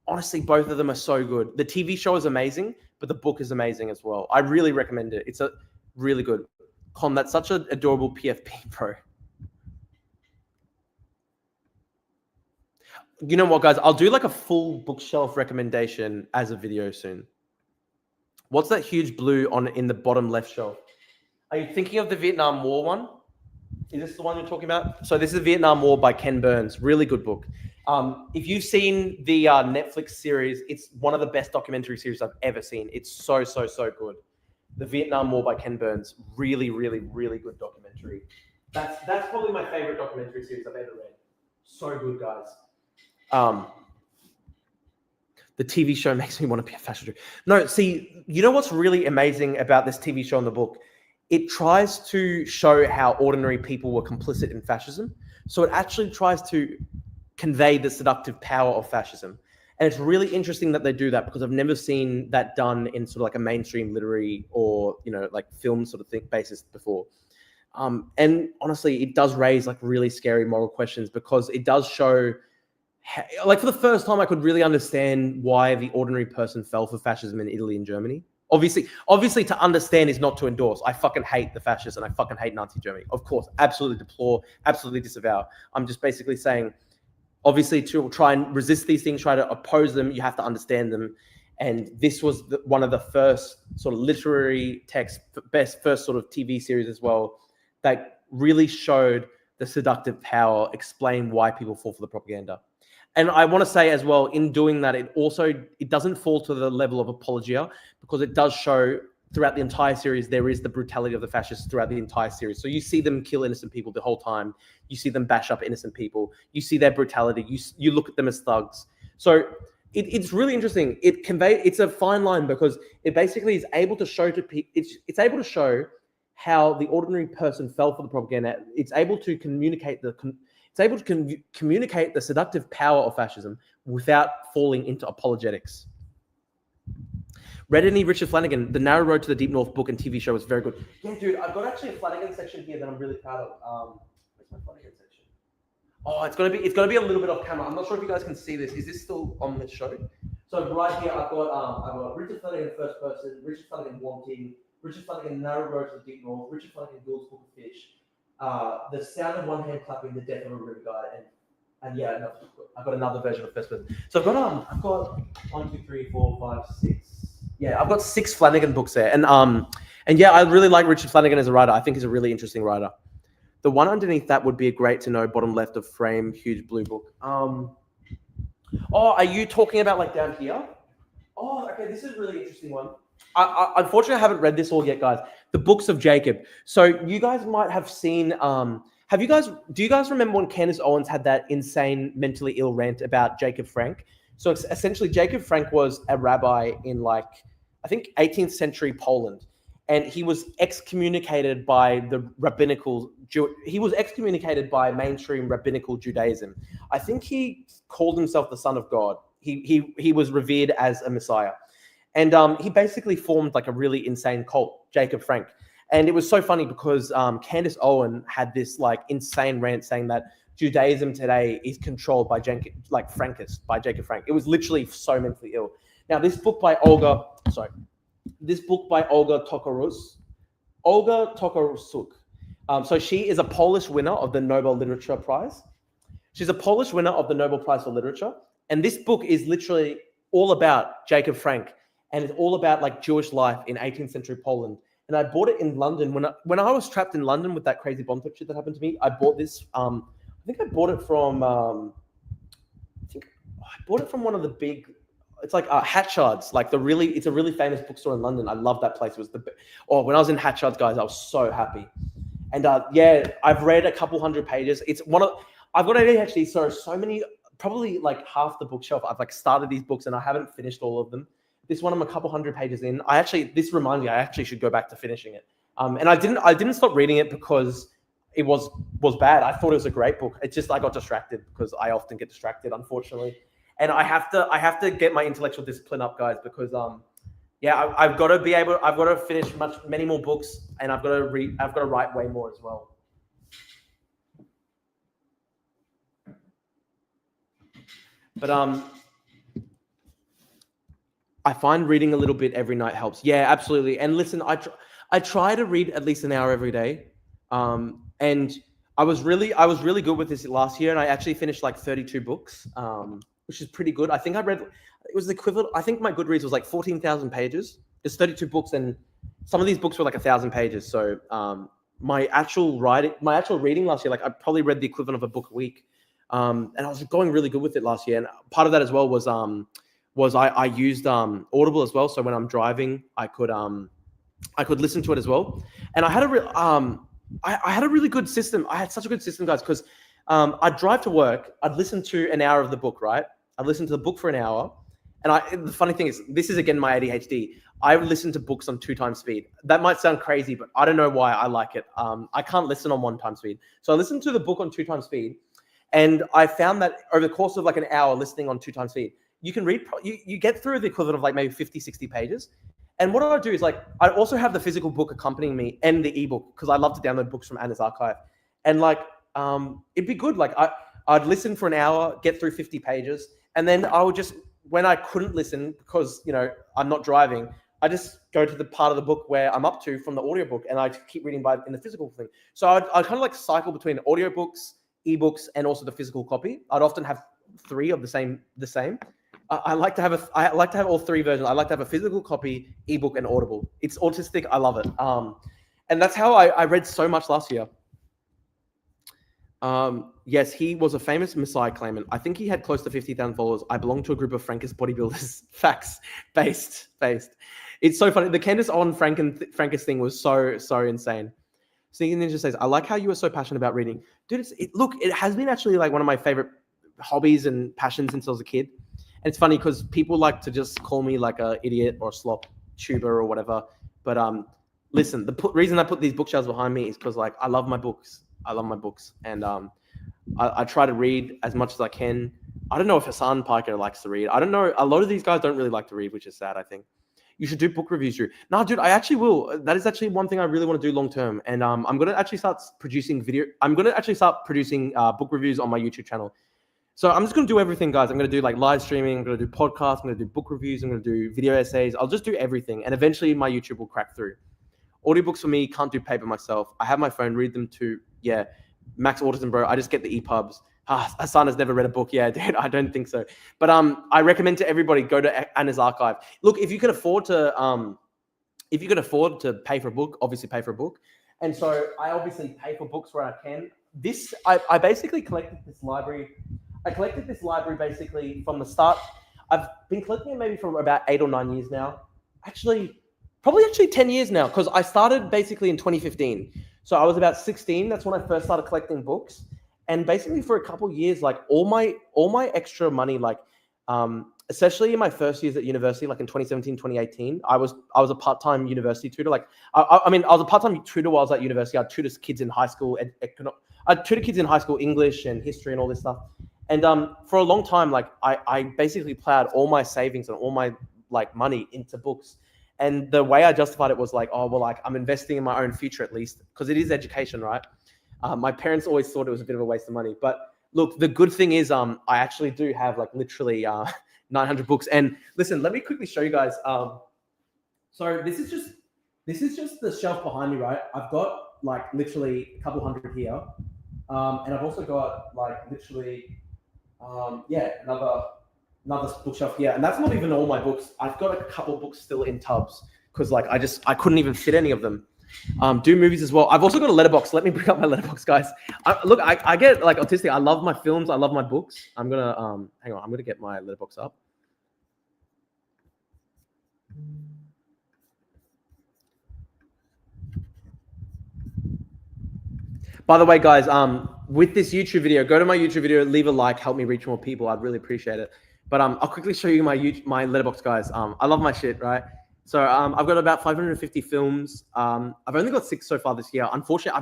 honestly, both of them are so good. The TV show is amazing, but the book is amazing as well. I really recommend it. It's a really good. Con, that's such an adorable PFP, bro. You know what, guys? I'll do like a full bookshelf recommendation as a video soon. What's that huge blue in the bottom left shelf? Are you thinking of the Vietnam War one? Is this the one you're talking about? So this is the Vietnam War by Ken Burns. Really good book. If you've seen the Netflix series, it's one of the best documentary series I've ever seen. It's so good. The Vietnam War by Ken Burns. Really, really, really good documentary. That's probably my favorite documentary series I've ever read. So good, guys. The TV show makes me want to be a fascist. No, see, you know what's really amazing about this TV show and the book? It tries to show how ordinary people were complicit in fascism. So it actually tries to convey the seductive power of fascism. And it's really interesting that they do that because I've never seen that done in sort of like a mainstream literary or, like film sort of basis before. And honestly, it does raise like really scary moral questions because it does show like for the first time, I could really understand why the ordinary person fell for fascism in Italy and Germany. Obviously, to understand is not to endorse. I fucking hate the fascists and I fucking hate Nazi Germany. Of course, absolutely deplore, absolutely disavow. I'm just basically saying, obviously, to try and resist these things, try to oppose them, you have to understand them. And this was one of the first sort of literary text, first sort of TV series as well, that really showed the seductive power, explain why people fall for the propaganda. And I want to say as well, in doing that, it doesn't fall to the level of apologia because it does show throughout the entire series, there is the brutality of the fascists throughout the entire series. So you see them kill innocent people the whole time. You see them bash up innocent people. You see their brutality. You look at them as thugs. So it's really interesting. It's a fine line because it basically is able to show to people, it's able to show how the ordinary person fell for the propaganda. It's able to communicate communicate the seductive power of fascism without falling into apologetics. Read any Richard Flanagan? The Narrow Road to the Deep North book and TV show was very good. Yeah, dude, I've got actually a Flanagan section here that I'm really proud of. Where's my Flanagan section? Oh, it's gonna be a little bit off camera. I'm not sure if you guys can see this. Is this still on the show? So right here, I've got Richard Flanagan First Person, Richard Flanagan Wanting, Richard Flanagan Narrow Road to the Deep North, Richard Flanagan Gould's Book of Fish. The Sound of One Hand Clapping, The Death of a River Guide, and yeah, no, I've got another version of First Person. So I've got 1, 2, 3, 4, 5, 6. Yeah, I've got 6 Flanagan books there, and yeah, I really like Richard Flanagan as a writer. I think he's a really interesting writer. The one underneath that would be a great to know, bottom left of frame, huge blue book. Oh, are you talking about like down here? Oh, okay, this is a really interesting one. I unfortunately haven't read this all yet, guys. The Books of Jacob. So you guys might have seen. Do you guys remember when Candace Owens had that insane mentally ill rant about Jacob Frank? So it's essentially, Jacob Frank was a rabbi in I think 18th century Poland, and he was excommunicated by the rabbinical. He was excommunicated by mainstream rabbinical Judaism. I think he called himself the Son of God. He was revered as a Messiah. And he basically formed like a really insane cult, Jacob Frank. And it was so funny because Candace Owen had this like insane rant saying that Judaism today is controlled by Jacob Frank. It was literally so mentally ill. Now, this book by Olga Tokarczuk. So she is a Polish winner of the Nobel Literature Prize. She's a Polish winner of the Nobel Prize for Literature. And this book is literally all about Jacob Frank. And it's all about like Jewish life in 18th century Poland. And I bought it in London when I was trapped in London with that crazy bomb shit that happened to me. I bought this. I think I bought it from. I bought it from one of the big. It's like Hatchard's, like it's a really famous bookstore in London. I love that place. It was when I was in Hatchard's, guys, I was so happy. And I've read a couple hundred pages. I've got ADHD, so many, probably like half the bookshelf. I've like started these books and I haven't finished all of them. This one I'm a couple hundred pages in. This reminds me, I actually should go back to finishing it. And I didn't stop reading it because it was bad. I thought it was a great book. It's just I got distracted because I often get distracted, unfortunately. And I have to get my intellectual discipline up, guys, because I've got to finish many more books, and I've got to write way more as well. But I find reading a little bit every night helps. Yeah, absolutely. And listen, I try to read at least an hour every day. And I was really good with this last year, and I actually finished like 32 books, which is pretty good. I think I read, it was the equivalent, I think my Goodreads was like 14,000 pages. It's 32 books, and some of these books were like 1,000 pages. So my actual reading last year, like I probably read the equivalent of a book a week. And I was going really good with it last year. And part of that as well was I used Audible as well. So when I'm driving, I could listen to it as well. And I had a really good system. I had such a good system, guys, because I'd drive to work. I'd listen to an hour of the book, right? I'd listen to the book for an hour. And the funny thing is, this is again my ADHD. I listen to books on 2 times speed. That might sound crazy, but I don't know why I like it. I can't listen on 1 time speed. So I listened to the book on 2 times speed. And I found that over the course of like an hour listening on 2 times speed, you can read, you get through the equivalent of like maybe 50, 60 pages. And what I do is like, I also have the physical book accompanying me and the ebook, because I love to download books from Anna's archive. And like, it'd be good. Like I'd listen for an hour, get through 50 pages. And then I would just, when I couldn't listen because, I'm not driving, I just go to the part of the book where I'm up to from the audiobook, and I keep reading in the physical thing. So I'd kind of like cycle between audiobooks, ebooks, and also the physical copy. I'd often have 3 of the same. I like to have all 3 versions. I like to have a physical copy, ebook, and Audible. It's autistic. I love it. And that's how I read so much last year. Yes, he was a famous Messiah claimant. I think he had close to 50,000 followers. I belong to a group of Frankist bodybuilders. Facts. Based. It's so funny. The Candace on Frankist thing was so insane. Sneaky Ninja says, I like how you were so passionate about reading. Dude, it has been actually like one of my favorite hobbies and passions since I was a kid. And it's funny because people like to just call me like a idiot or a slop tuber or whatever. But listen, the reason I put these bookshelves behind me is because like I love my books. And I try to read as much as I can. I don't know if Hassan Piker likes to read. I don't know. A lot of these guys don't really like to read, which is sad, I think. You should do book reviews, Drew. No, dude, I actually will. That is actually one thing I really want to do long term. And I'm going to actually start producing book reviews on my YouTube channel. So I'm just going to do everything, guys. I'm going to do like live streaming. I'm going to do podcasts. I'm going to do book reviews. I'm going to do video essays. I'll just do everything. And eventually my YouTube will crack through. Audiobooks for me, can't do paper myself. I have my phone, read them too. Yeah, Max Autism, bro. I just get the EPUBs. Hassan has never read a book. Yeah, dude, I don't think so. But I recommend to everybody, go to Anna's archive. Look, if you can afford to pay for a book, obviously pay for a book. And so I obviously pay for books where I can. I basically collected this library. I collected this library basically from the start. I've been collecting it maybe for about 8 or 9 years now. Probably 10 years now, because I started basically in 2015. So I was about 16. That's when I first started collecting books. And basically for a couple of years, like all my extra money, like especially in my first years at university, like in 2017, 2018, I was a part-time university tutor. Like I was a part-time tutor while I was at university. I tutored kids in high school. I tutored kids in high school English and history and all this stuff. And for a long time, like I basically plowed all my savings and all my like money into books. And the way I justified it was like, oh, well, like I'm investing in my own future at least, because it is education, right? My parents always thought it was a bit of a waste of money. But look, the good thing is I actually do have like literally 900 books. And listen, let me quickly show you guys. So this is just the shelf behind me, right? I've got like literally a couple hundred here. And I've also got like literally, another bookshelf here. And that's not even all my books. I've got a couple books still in tubs because like I couldn't even fit any of them. Do movies as well. I've also got a letterbox. Let me bring up my letterbox, guys. I get like autistic. I love my films. I love my books. I'm gonna hang on. I'm gonna get my letterbox up. By the way, guys, with this YouTube video, go to my YouTube video, leave a like, help me reach more people. I'd really appreciate it. But I'll quickly show you my Letterboxd, guys. I love my shit, right? So I've got about 550 films. I've only got 6 so far this year. Unfortunately,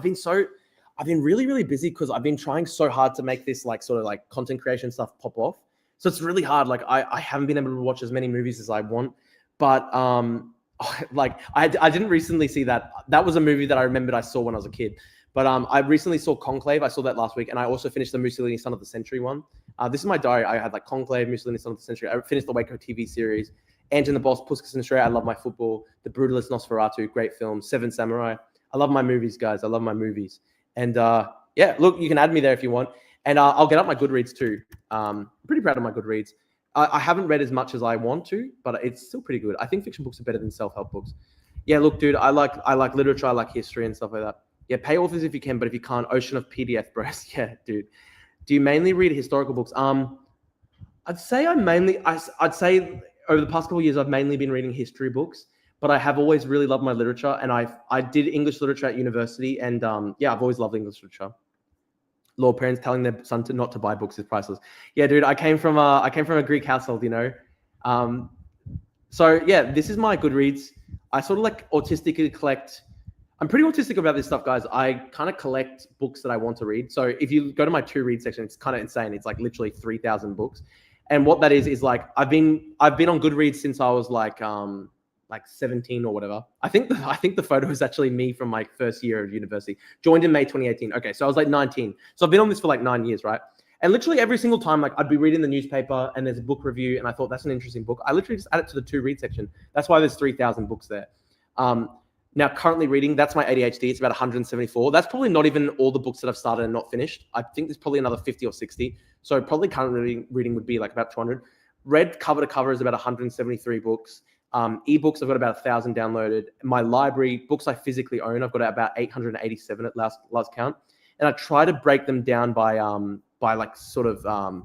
I've been really, really busy because I've been trying so hard to make this like sort of like content creation stuff pop off. So it's really hard. Like I haven't been able to watch as many movies as I want. But like I didn't recently see that. That was a movie that I remembered I saw when I was a kid. But I recently saw Conclave. I saw that last week, and I also finished the Mussolini Son of the Century one. This is my diary. I had like Conclave, Mussolini Son of the Century. I finished the Waco TV series, Ant and the Boss, Puskas and Australia. I love my football. The Brutalist, Nosferatu, great film. Seven Samurai. I love my movies, guys. I love my movies. And yeah, look, you can add me there if you want. And I'll get up my Goodreads too. Pretty proud of my Goodreads. I haven't read as much as I want to, but it's still pretty good. I think fiction books are better than self-help books. Yeah, look, dude, I like literature. I like history and stuff like that. Yeah, pay authors if you can, but if you can't, ocean of PDF, bros. Yeah, dude. Do you mainly read historical books? I'd say I'd say over the past couple of years, I've mainly been reading history books, but I have always really loved my literature, and I did English literature at university, and yeah, I've always loved English literature. Law parents telling their son not to buy books is priceless. Yeah, dude, I came from a Greek household, you know. So yeah, this is my Goodreads. I sort of like autistically collect. I'm pretty autistic about this stuff, guys. I kind of collect books that I want to read. So if you go to my to read section, it's kind of insane. It's like literally 3,000 books. And what that is like I've been on Goodreads since I was like 17 or whatever. I think the photo is actually me from my first year of university. Joined in May 2018. Okay, so I was like 19. So I've been on this for like 9 years, right? And literally every single time, like I'd be reading the newspaper and there's a book review, and I thought that's an interesting book. I literally just add it to the to read section. That's why there's 3,000 books there. Now, currently reading, that's my ADHD. It's about 174. That's probably not even all the books that I've started and not finished. I think there's probably another 50 or 60. So probably current reading would be like about 200. Read cover to cover is about 173 books. Ebooks, I've got about 1,000 downloaded. My library, books I physically own, I've got about 887 at last count. And I try to break them down by like sort of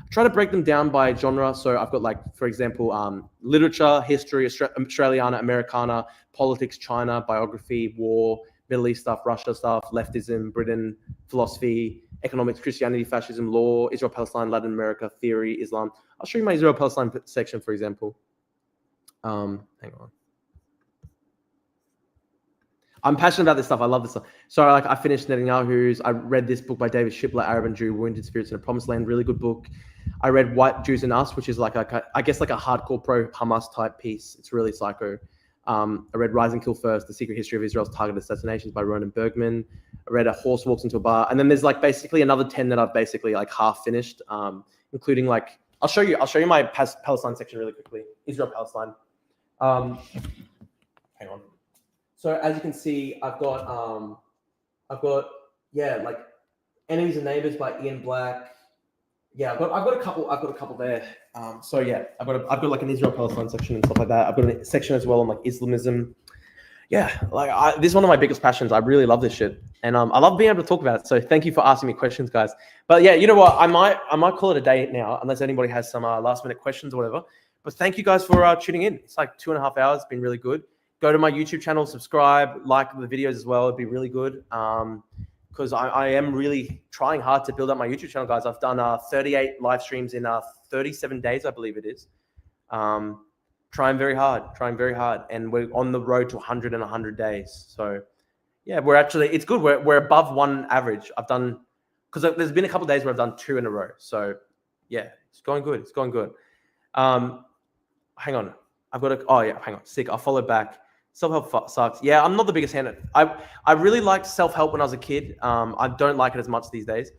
try to break them down by genre. So I've got like, for example, literature, history, Australiana, Americana, politics, China, biography, war, Middle East stuff, Russia stuff, leftism, Britain, philosophy, economics, Christianity, fascism, law, Israel, Palestine, Latin America, theory, Islam. I'll show you my Israel, Palestine section, for example. Hang on. I'm passionate about this stuff. I love this stuff. So like I finished Netanyahu's. I read this book by David Shipler, Arab and Jew, Wounded Spirits in a Promised Land. Really good book. I read White Jews and Us, which is like I guess like a hardcore pro-Hamas type piece. It's really psycho. I read Rise and Kill First, The Secret History of Israel's Targeted Assassinations by Ronan Bergman. I read A Horse Walks into a Bar. And then there's like basically another 10 that I've basically like half finished, including like, I'll show you my Palestine section really quickly. Israel, Palestine. Hang on. So as you can see, I've got yeah, like Enemies and Neighbors by Ian Black. Yeah, I've got a couple there. So yeah, I've got like an Israel Palestine section and stuff like that. I've got a section as well on like Islamism. Yeah, like this is one of my biggest passions. I really love this shit, and I love being able to talk about it. So thank you for asking me questions, guys. But yeah, you know what? I might call it a day now, unless anybody has some last minute questions or whatever. But thank you guys for tuning in. It's like 2.5 hours. It's been really good. Go to my YouTube channel, subscribe, like the videos as well. It'd be really good. Because I am really trying hard to build up my YouTube channel, guys. I've done 38 live streams in 37 days, I believe it is. Trying very hard. And we're on the road to 100 in 100 days. So yeah, it's good. We're above one average. I've done, because there's been a couple of days where I've done 2 in a row. So yeah, it's going good. Hang on. Hang on. Sick. I'll follow back. Self-help sucks. Yeah, I'm not the biggest fan. I really liked self-help when I was a kid. I don't like it as much these days.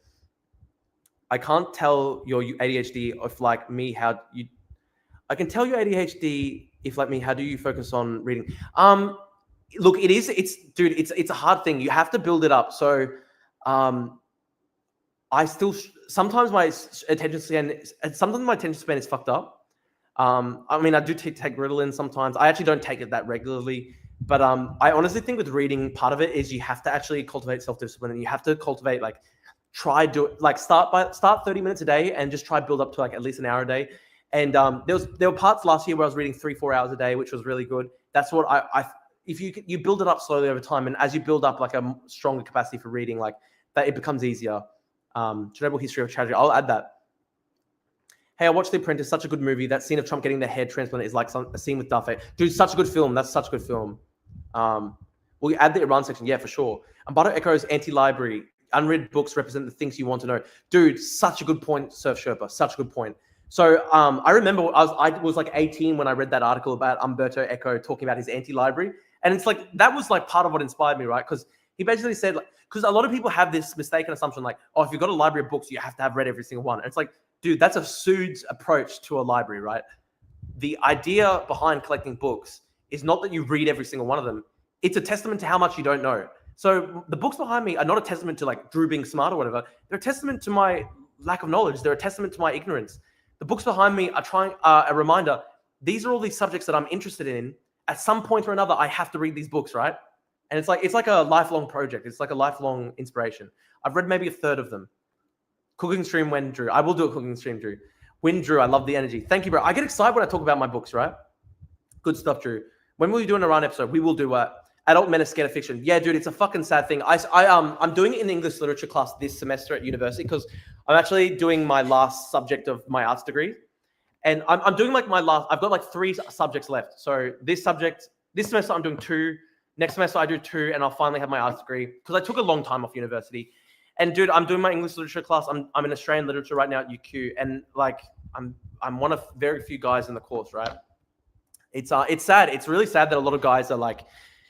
I can't tell your ADHD if like me how you. I can tell your ADHD if like me how do you focus on reading. Look, it's a hard thing. You have to build it up. So, I still sometimes my attention span is fucked up. I mean, I do take Ritalin sometimes. I actually don't take it that regularly, but I honestly think with reading, part of it is you have to actually cultivate self-discipline, and you have to cultivate start 30 minutes a day and just try build up to like at least an hour a day. And there were parts last year where I was reading 3-4 hours a day, which was really good. That's what if you build it up slowly over time, and as you build up like a stronger capacity for reading, like that, it becomes easier. Chernobyl History of Tragedy. I'll add that. Hey, I watched The Apprentice. Such a good movie. That scene of Trump getting the head transplanted is like a scene with Duffy. Dude, such a good film. That's such a good film. We'll add the Iran section. Yeah, for sure. Umberto Eco's anti-library. Unread books represent the things you want to know. Dude, such a good point, Surf Sherpa. Such a good point. So I remember I was like 18 when I read that article about Umberto Eco talking about his anti-library. And it's like, that was like part of what inspired me, right? Because he basically said, like, because a lot of people have this mistaken assumption, like, oh, if you've got a library of books, you have to have read every single one. And it's like, dude, that's a SUED's approach to a library, right? The idea behind collecting books is not that you read every single one of them. It's a testament to how much you don't know. So the books behind me are not a testament to like Drew being smart or whatever. They're a testament to my lack of knowledge. They're a testament to my ignorance. The books behind me are a reminder. These are all these subjects that I'm interested in. At some point or another, I have to read these books, right? And it's like a lifelong project. It's like a lifelong inspiration. I've read maybe a third of them. Cooking stream when Drew. I will do a cooking stream, Drew. Win Drew. I love the energy. Thank you, bro. I get excited when I talk about my books, right? Good stuff, Drew. When will you do an Iran episode? We will do adult men are scared of fiction. Yeah, dude, it's a fucking sad thing. I'm doing it in the English literature class this semester at university because I'm actually doing my last subject of my arts degree. And I'm doing like I've got like 3 subjects left. So this semester I'm doing 2. Next semester I do 2, and I'll finally have my arts degree because I took a long time off university. And dude, I'm doing my English literature class. I'm in Australian literature right now at UQ, and like I'm one of very few guys in the course, right? It's sad. It's really sad that a lot of guys are like,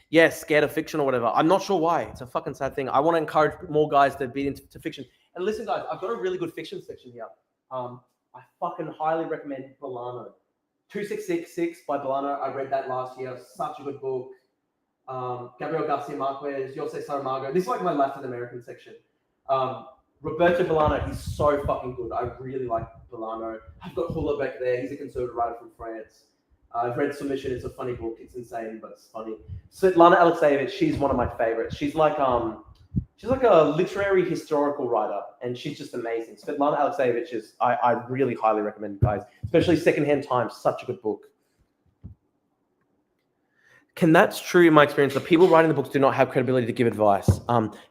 yeah, scared of fiction or whatever. I'm not sure why. It's a fucking sad thing. I want to encourage more guys to be into fiction. And listen, guys, I've got a really good fiction section here. I fucking highly recommend Bolano. 2666 by Bolano. I read that last year. Such a good book. Gabriel Garcia Marquez, Jose Saramago. This is like my Latin American section. Roberto Bolano, he's so fucking good. I really like Bolano. I've got Houellebecq there. He's a conservative writer from France. I've read Submission. It's a funny book. It's insane, but it's funny. Svetlana Alexievich, she's one of my favorites. She's like a literary historical writer, and she's just amazing. Svetlana Alexievich is, I really highly recommend, guys, especially Secondhand Times. Such a good book. That's true in my experience. The people writing the books do not have credibility to give advice.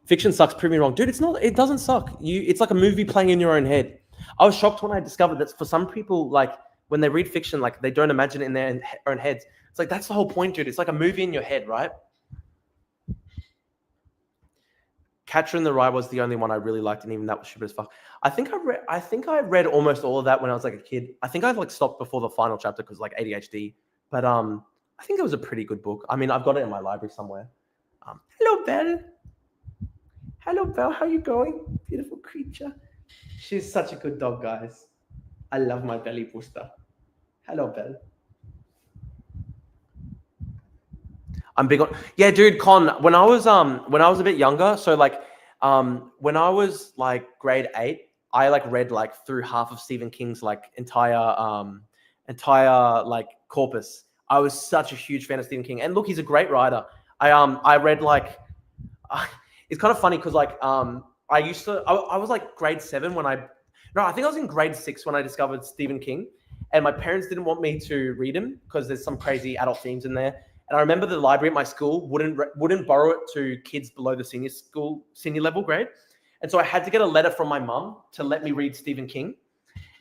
Fiction sucks. Prove me wrong, dude. It's not. It doesn't suck. It's like a movie playing in your own head. I was shocked when I discovered that for some people, like when they read fiction, like they don't imagine it in their own heads. It's like that's the whole point, dude. It's like a movie in your head, right? Catcher in the Rye was the only one I really liked, and even that was stupid as fuck. I think I read almost all of that when I was like a kid. I think I like stopped before the final chapter because like ADHD. But I think it was a pretty good book. I mean, I've got it in my library somewhere. Hello, Belle. Hello, Belle. How you going? Beautiful creature. She's such a good dog, guys. I love my belly booster. Hello, Belle. I'm big on, yeah, dude, Con, when I was a bit younger, so like when I was like grade 8, I like read like through half of Stephen King's like entire like corpus. I was such a huge fan of Stephen King, and look, he's a great writer. I read like it's kind of funny because like I was like grade 7 when I think I was in grade 6 when I discovered Stephen King, and my parents didn't want me to read him because there's some crazy adult themes in there. And I remember the library at my school wouldn't borrow it to kids below the senior level grade, and so I had to get a letter from my mum to let me read Stephen King,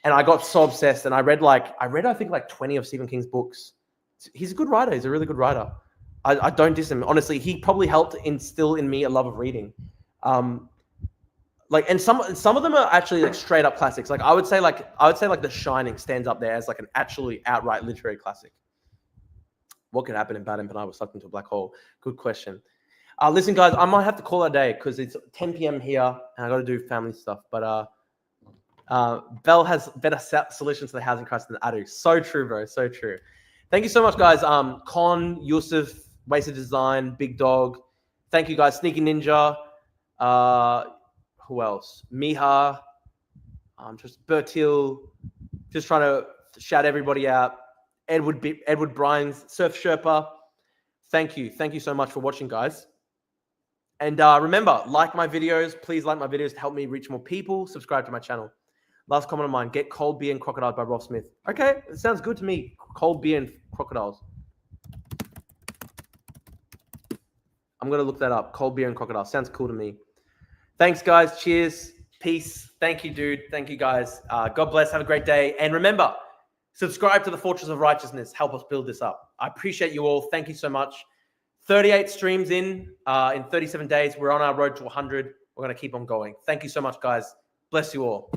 and I got so obsessed, and I read I think like 20 of Stephen King's books. He's a good writer. He's a really good writer. I don't diss him. Honestly, he probably helped instill in me a love of reading. Like, and some of them are actually like straight up classics. Like I would say like The Shining stands up there as like an actually outright literary classic. What could happen if Bad Empire was sucked into a black hole? Good question. Listen, guys, I might have to call it a day because it's 10 p.m. here and I got to do family stuff. But Bell has better solutions to the housing crisis than I do. So true, bro. So true. Thank you so much, guys. Con, Yusuf, Wasted Design, Big Dog. Thank you, guys. Sneaky Ninja. Who else? Miha. Just Bertil. Just trying to shout everybody out. Edward Brines, Surf Sherpa. Thank you. Thank you so much for watching, guys. And remember, like my videos. Please like my videos to help me reach more people. Subscribe to my channel. Last comment of mine, get cold beer and crocodiles by Rob Smith. Okay, it sounds good to me. Cold beer and crocodiles. I'm going to look that up. Cold beer and crocodiles. Sounds cool to me. Thanks, guys. Cheers. Peace. Thank you, dude. Thank you, guys. God bless. Have a great day. And remember, subscribe to the Fortress of Righteousness. Help us build this up. I appreciate you all. Thank you so much. 38 streams in 37 days. We're on our road to 100. We're going to keep on going. Thank you so much, guys. Bless you all.